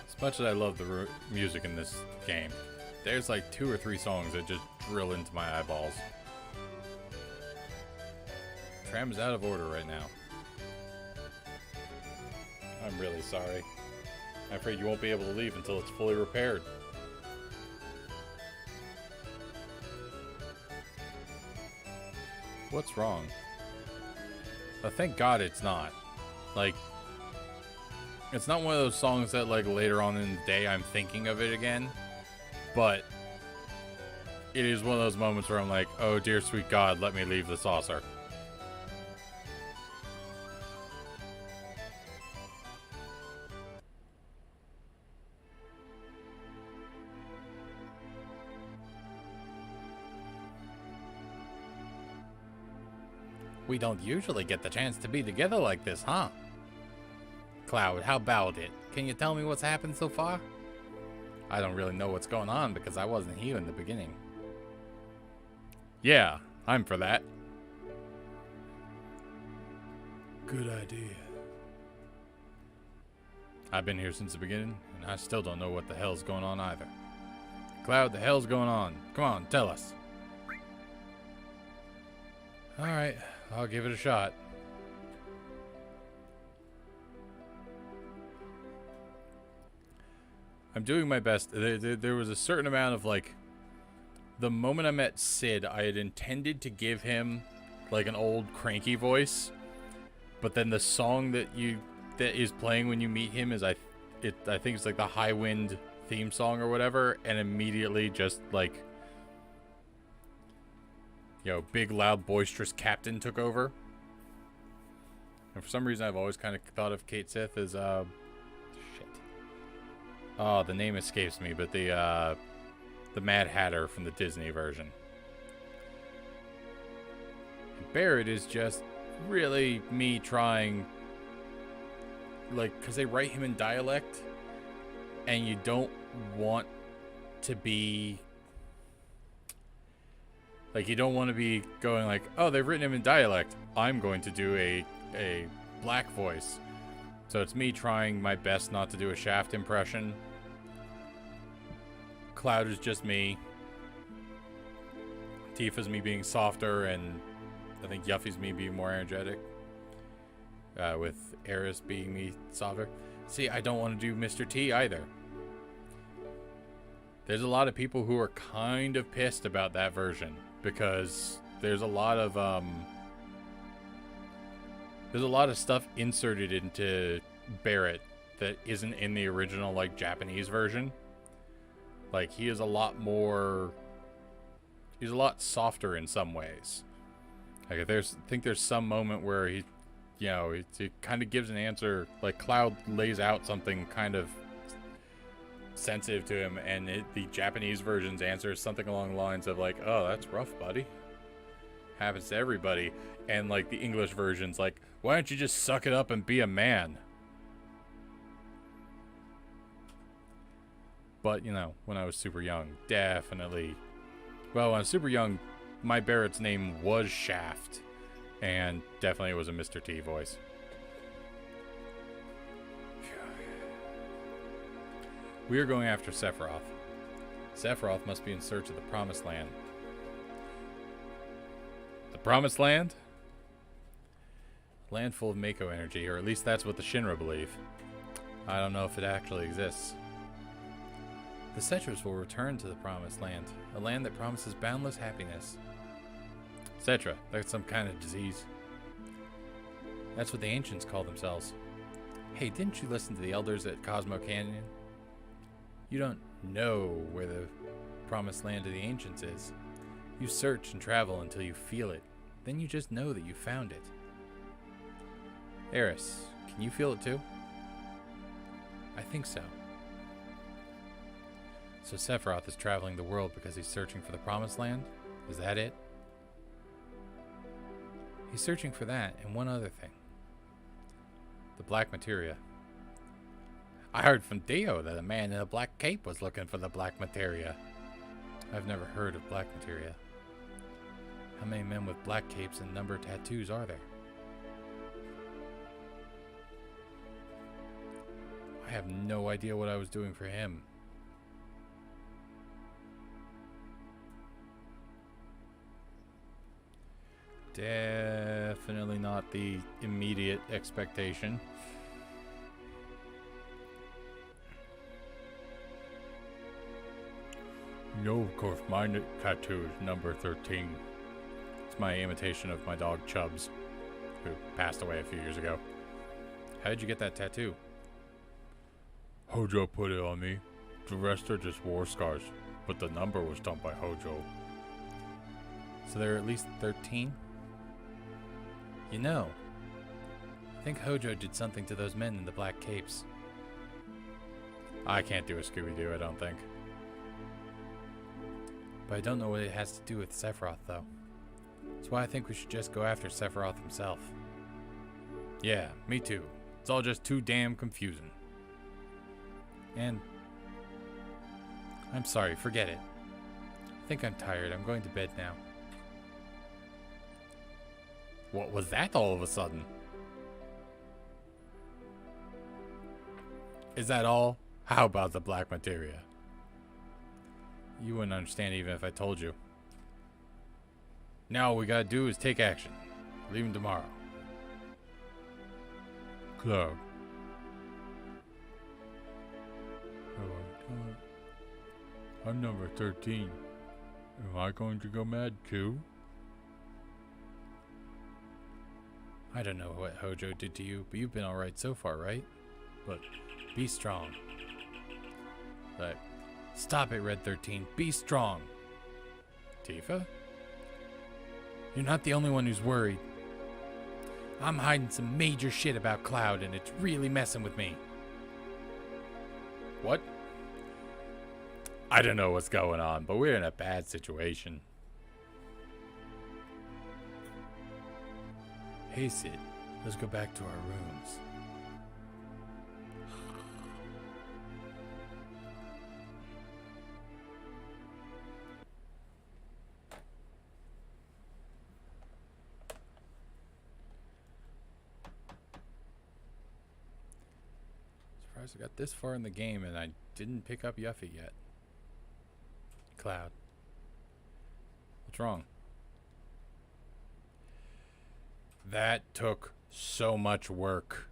As much as I love the music in this game, there's like 2 or 3 songs that just drill into my eyeballs. Tram is out of order right now. I'm really sorry. I'm afraid you won't be able to leave until it's fully repaired. What's wrong? Thank God it's not. Like, it's not one of those songs that, like, later on in the day I'm thinking of it again. But it is one of those moments where I'm like, oh dear sweet God, let me leave the saucer. We don't usually get the chance to be together like this, huh? Cloud, how about it? Can you tell me what's happened so far? I don't really know what's going on because I wasn't here in the beginning. Yeah, I'm for that. Good idea. I've been here since the beginning, and I still don't know what the hell's going on either. Cloud, the hell's going on? Come on, tell us. Alright, I'll give it a shot. I'm doing my best. There was a certain amount of, like, the moment I met Sid, I had intended to give him, like, an old cranky voice, but then the song that is playing when you meet him is I think it's like the High Wind theme song or whatever, and immediately just like, you know, big loud boisterous captain took over. And for some reason I've always kind of thought of Kate Sith as oh, the name escapes me, but the Mad Hatter from the Disney version. And Barrett is just really me trying, like, because they write him in dialect, and you don't want to be, like, you don't want to be going like, oh, they've written him in dialect, I'm going to do a black voice. So it's me trying my best not to do a Shaft impression. Cloud is just me. Tifa's me being softer, and I think Yuffie's me being more energetic. With Eris being me softer. See, I don't want to do Mr. T either. There's a lot of people who are kind of pissed about that version, because there's a lot of stuff inserted into Barrett that isn't in the original, like, Japanese version. Like, he is a lot softer in some ways. Like, I think there's some moment where he, you know, it kind of gives an answer, like, Cloud lays out something kind of sensitive to him, and the Japanese version's answer is something along the lines of, like, oh, that's rough, buddy. Happens to everybody. And, like, the English version's like, why don't you just suck it up and be a man? But, you know, when I was super young, definitely. Well, when I was super young, my Barrett's name was Shaft. And definitely it was a Mr. T voice. We are going after Sephiroth. Sephiroth must be in search of the Promised Land. The Promised Land? Land full of Mako energy, or at least that's what the Shinra believe. I don't know if it actually exists. The Cetras will return to the Promised Land, a land that promises boundless happiness. Cetra, that's some kind of disease. That's what the ancients call themselves. Hey, didn't you listen to the elders at Cosmo Canyon? You don't know where the promised land of the ancients is. You search and travel until you feel it. Then you just know that you found it. Eris, can you feel it too? I think so. So Sephiroth is traveling the world because he's searching for the promised land? Is that it? He's searching for that and one other thing. The black materia. I heard from Dio that a man in a black cape was looking for the black materia. I've never heard of black materia. How many men with black capes and number tattoos are there? I have no idea what I was doing for him. Definitely not the immediate expectation. No, of course, my tattoo is number 13. It's my imitation of my dog Chubbs, who passed away a few years ago. How did you get that tattoo? Hojo put it on me. The rest are just war scars, but the number was done by Hojo. So there are at least 13? You know, I think Hojo did something to those men in the black capes. I can't do a Scooby-Doo, I don't think. But I don't know what it has to do with Sephiroth, though. That's why I think we should just go after Sephiroth himself. Yeah, me too. It's all just too damn confusing. And I'm sorry, forget it. I think I'm tired. I'm going to bed now. What was that all of a sudden? Is that all? How about the black materia? You wouldn't understand even if I told you. Now all we gotta do is take action. Leave him tomorrow. Cloud. I'm number 13. Am I going to go mad too? I don't know what Hojo did to you, but you've been alright so far, right? But be strong. But stop it, Red 13. Be strong. Tifa? You're not the only one who's worried. I'm hiding some major shit about Cloud, and it's really messing with me. What? I don't know what's going on, but we're in a bad situation. Hey, Sid. Let's go back to our rooms. Surprised I got this far in the game and I didn't pick up Yuffie yet. Cloud. What's wrong? That took so much work.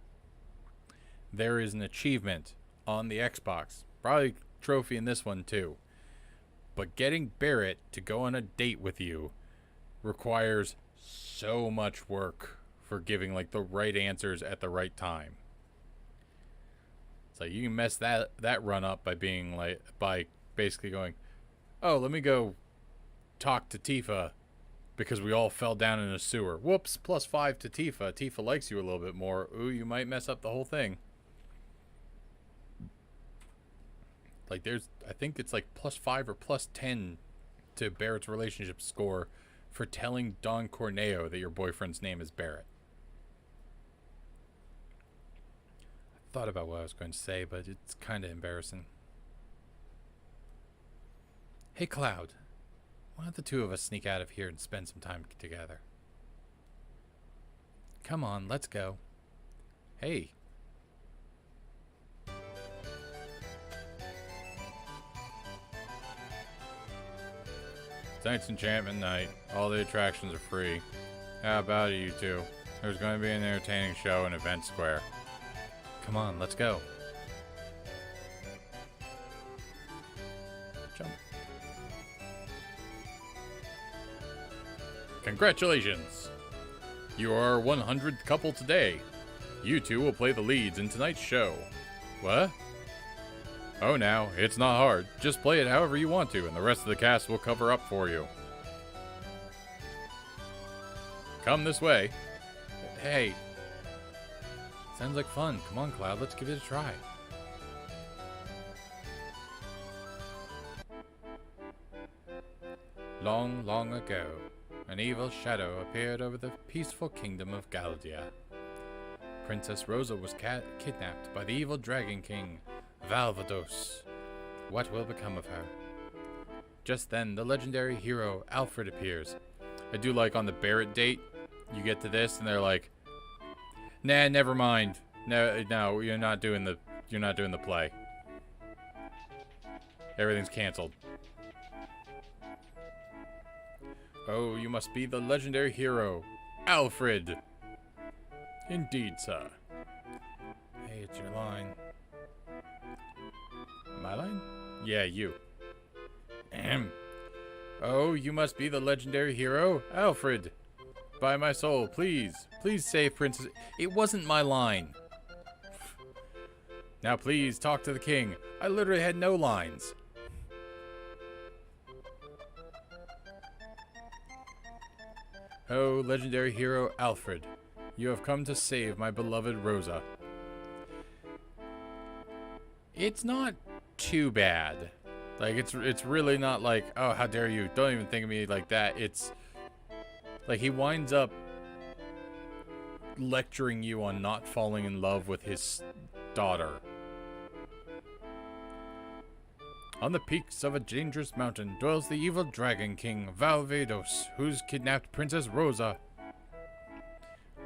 There is an achievement on the Xbox. Probably a trophy in this one too. But getting Barrett to go on a date with you requires so much work for giving like the right answers at the right time. It's like you can mess that run up by being like by basically going, "Oh, let me go talk to Tifa because we all fell down in a sewer. Whoops, +5 to Tifa. Tifa likes you a little bit more. Ooh, you might mess up the whole thing." Like I think it's like +5 or +10 to Barrett's relationship score for telling Don Corneo that your boyfriend's name is Barrett. I thought about what I was going to say, but it's kind of embarrassing. Hey, Cloud. Why don't the two of us sneak out of here and spend some time together? Come on, let's go. Hey. Tonight's enchantment night. All the attractions are free. How about it, you two? There's going to be an entertaining show in Event Square. Come on, let's go. Jump. Congratulations! You are our 100th couple today. You two will play the leads in tonight's show. What? Oh, now, it's not hard. Just play it however you want to, and the rest of the cast will cover up for you. Come this way. Hey. Sounds like fun. Come on, Cloud, let's give it a try. Long, long ago, an evil shadow appeared over the peaceful kingdom of Galdia. Princess Rosa was kidnapped by the evil Dragon King, Valvados. What will become of her? Just then, the legendary hero Alfred appears. I do like on the Barrett date, you get to this and they're like, nah, never mind. No, you're not doing the play. Everything's canceled. Oh, you must be the legendary hero, Alfred. Indeed, sir. Hey, it's your line. My line? Yeah, you. Ahem. Oh, you must be the legendary hero, Alfred. By my soul, please save Princess. It wasn't my line. Now please talk to the king. I literally had no lines. Oh, legendary hero Alfred, you have come to save my beloved Rosa. It's not too bad. Like, it's really not like, oh, how dare you, don't even think of me like that. It's like he winds up lecturing you on not falling in love with his daughter. On the peaks of a dangerous mountain dwells the evil Dragon King, Valvados, who's kidnapped Princess Rosa.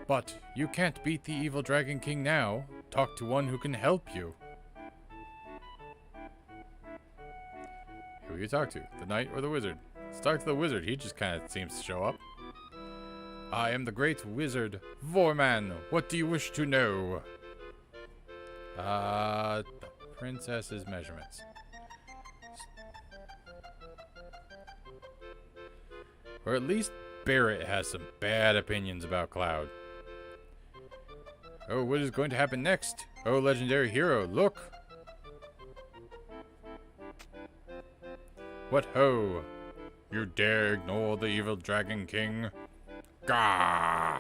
But you can't beat the evil Dragon King now. Talk to one who can help you. Who will you talk to? The knight or the wizard? Let's talk to the wizard. He just kind of seems to show up. I am the great wizard, Vorman. What do you wish to know? The princess's measurements. Or at least Barrett has some bad opinions about Cloud. Oh, what is going to happen next? Oh, legendary hero, look! What ho! You dare ignore the evil Dragon King? Gah!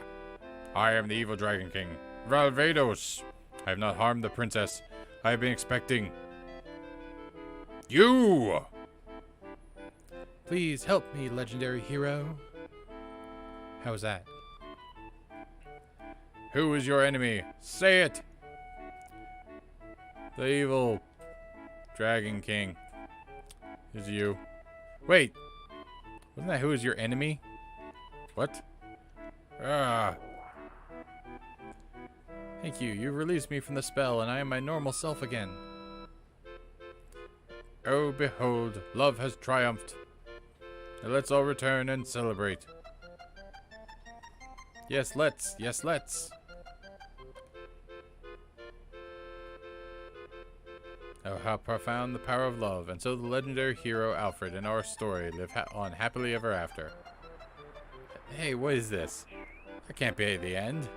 I am the evil Dragon King, Valvados. I have not harmed the princess. I have been expecting you! Please help me, legendary hero. How's that? Who is your enemy? Say it! The evil Dragon King is you. Wait! Wasn't that who is your enemy? What? Ah! Thank you. You released me from the spell, and I am my normal self again. Oh, behold, love has triumphed. Now let's all return and celebrate. Yes, let's. Yes, let's. Oh, how profound the power of love. And so the legendary hero Alfred and our story live on happily ever after. Hey, what is this? That can't be the end.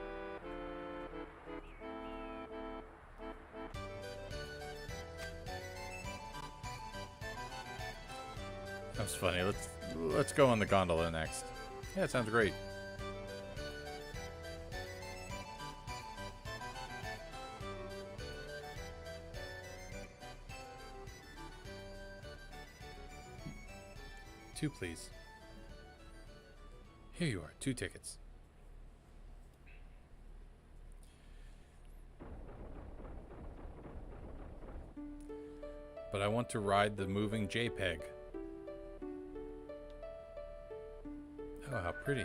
That was funny. Let's go on the gondola next. Yeah, it sounds great. Two, please. Here you are, 2 tickets. But I want to ride the moving JPEG. Oh, how pretty.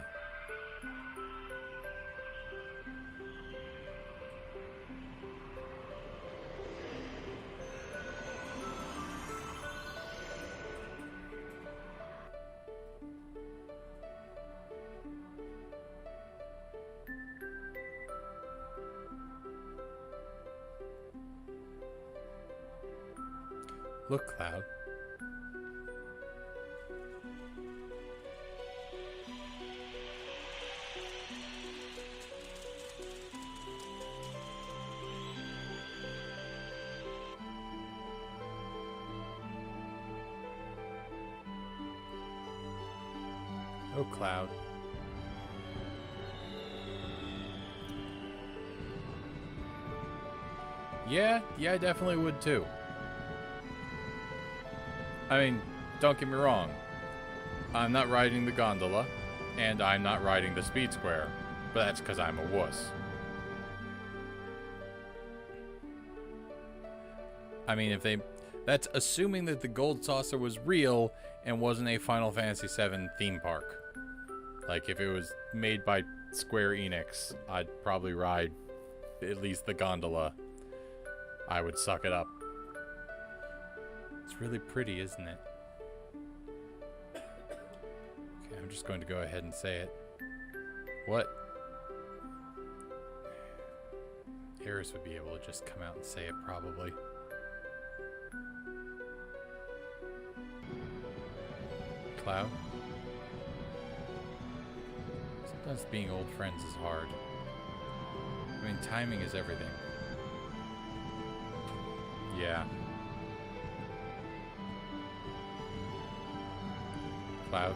Look, Cloud. Oh, Cloud. Yeah, I definitely would too. I mean, don't get me wrong. I'm not riding the gondola, and I'm not riding the speed square, but that's because I'm a wuss. I mean, that's assuming that the gold saucer was real and wasn't a Final Fantasy VII theme park. Like, if it was made by Square Enix, I'd probably ride at least the gondola. I would suck it up. It's really pretty, isn't it? Okay, I'm just going to go ahead and say it. What? Eris would be able to just come out and say it, probably. Cloud? Sometimes being old friends is hard. I mean, timing is everything. Yeah. Cloud.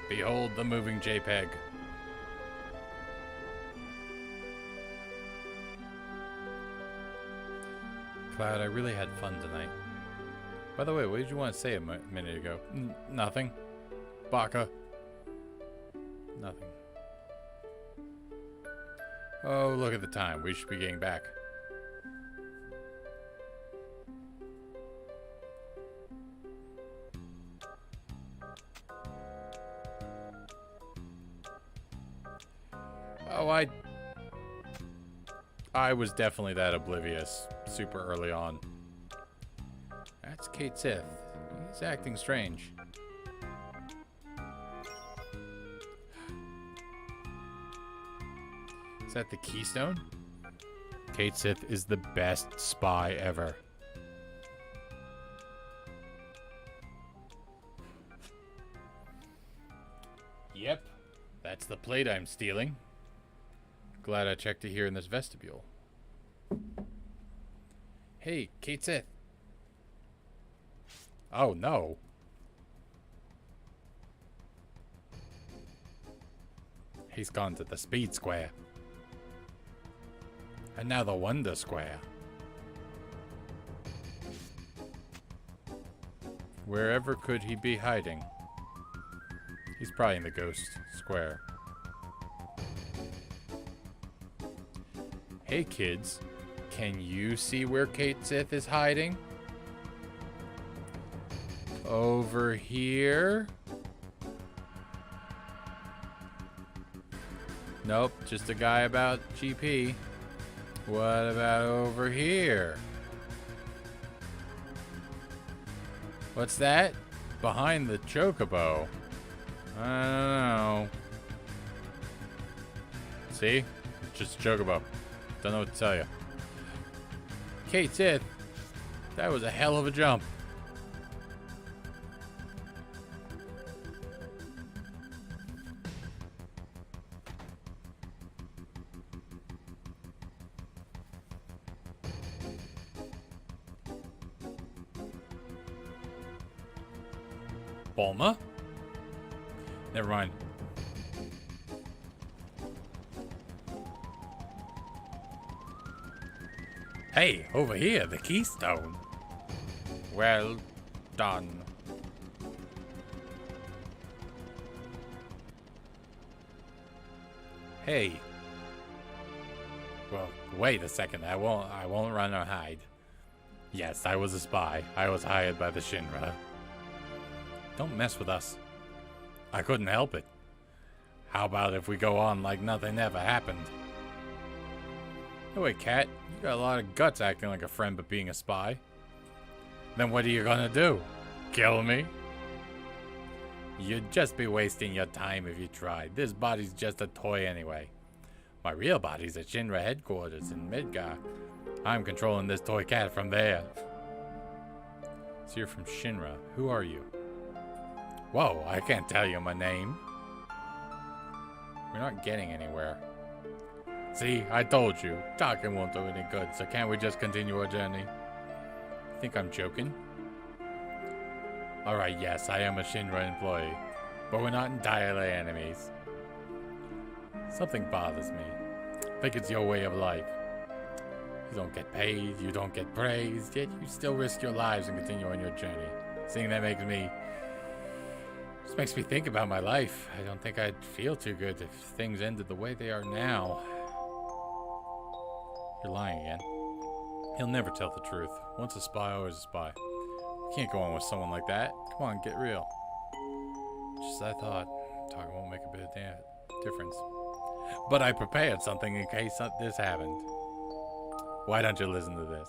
Behold the moving JPEG. Cloud, I really had fun tonight. By the way, what did you want to say a minute ago? Nothing. Baka. Nothing. Oh, look at the time. We should be getting back. Oh, I was definitely that oblivious super early on. That's Kate Sith. He's acting strange. Is that the Keystone? Kate Sith is the best spy ever. Yep, that's the plate I'm stealing. Glad I checked it here in this vestibule. Hey, Kate Sith. Oh, no. He's gone to the Speed Square. And now the Wonder Square. Wherever could he be hiding? He's probably in the Ghost Square. Hey kids, can you see where Kate Sith is hiding? Over here? Nope, just a guy about GP. What about over here? What's that? Behind the chocobo. I don't know. See? It's just a chocobo. Don't know what to tell you. Kate Sith, that was a hell of a jump. Bulma? Never mind. Hey, over here, the Keystone. Well done. Hey. Well, wait a second. I won't run or hide. Yes, I was a spy. I was hired by the Shinra. Don't mess with us. I couldn't help it. How about if we go on like nothing ever happened? No way, Cat. You got a lot of guts acting like a friend but being a spy. Then what are you gonna do? Kill me? You'd just be wasting your time if you tried. This body's just a toy anyway. My real body's at Shinra headquarters in Midgar. I'm controlling this toy cat from there. So you're from Shinra. Who are you? Whoa, I can't tell you my name. We're not getting anywhere. See, I told you. Talking won't do any good, so can't we just continue our journey? Think I'm joking? Alright, yes, I am a Shinra employee, but we're not entirely enemies. Something bothers me. I think it's your way of life. You don't get paid, you don't get praised, yet you still risk your lives and continue on your journey. Seeing that makes me think about my life. I don't think I'd feel too good if things ended the way they are now. You're lying again. He'll never tell the truth. Once a spy, always a spy. We can't go on with someone like that. Come on, get real. Just as I thought. Talking won't make a bit of difference. But I prepared something in case this happened. Why don't you listen to this?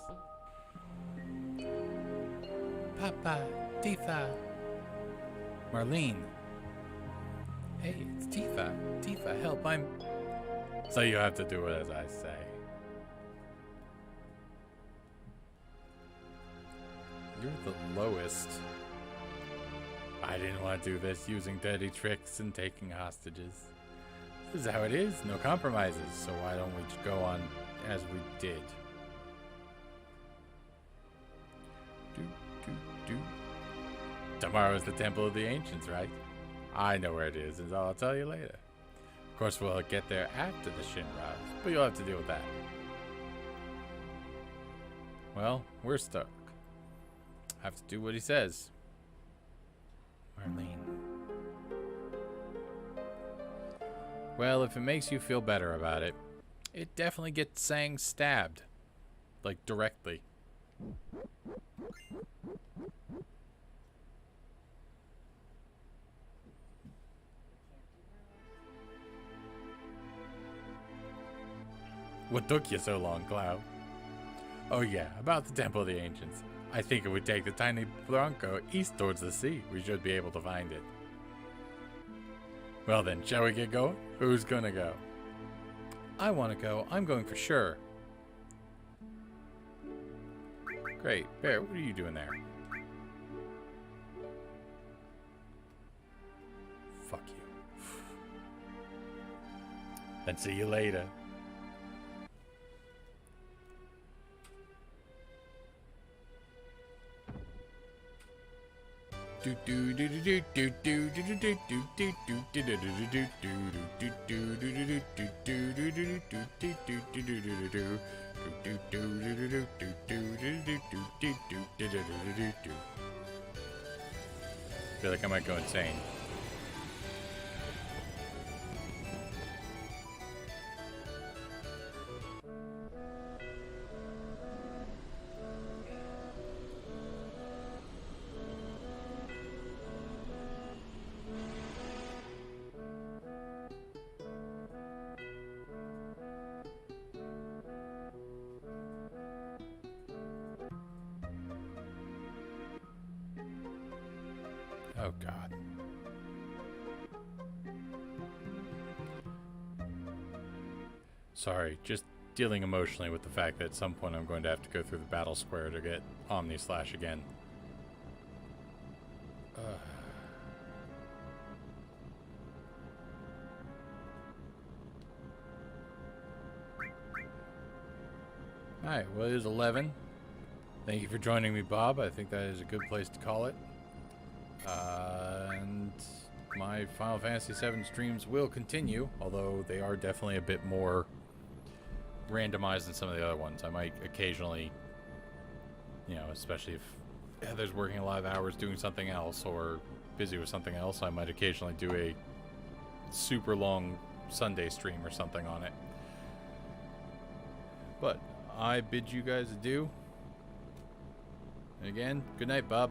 Papa, Tifa, Marlene. Hey, it's Tifa. Tifa, help, I'm... So you have to do it as I say. You're the lowest. I didn't want to do this using dirty tricks and taking hostages. This is how it is, no compromises, so why don't we just go on as we did? Tomorrow is the Temple of the Ancients, right? I know where it is, and I'll tell you later. Of course, we'll get there after the Shinras, but you'll have to deal with that. Well, we're stuck. Have to do what he says. Marlene. Well, if it makes you feel better about it, it definitely gets Sang stabbed. Like, directly. What took you so long, Cloud? Oh yeah, about the Temple of the Ancients. I think it would take the tiny Bronco east towards the sea. We should be able to find it. Well then, shall we get going? Who's gonna go? I want to go. I'm going for sure. Great. Bear, what are you doing there? Fuck you. Then see you later. Feel like I might go insane. Oh, God. Sorry, just dealing emotionally with the fact that at some point I'm going to have to go through the battle square to get Omni Slash again. Alright, well it is 11. Thank you for joining me, Bob. I think that is a good place to call it. And my Final Fantasy VII streams will continue, although they are definitely a bit more randomized than some of the other ones. I might occasionally, you know, especially if Heather's working a lot of hours doing something else or busy with something else, I might occasionally do a super long Sunday stream or something on it. But I bid you guys adieu. And again, good night, Bob.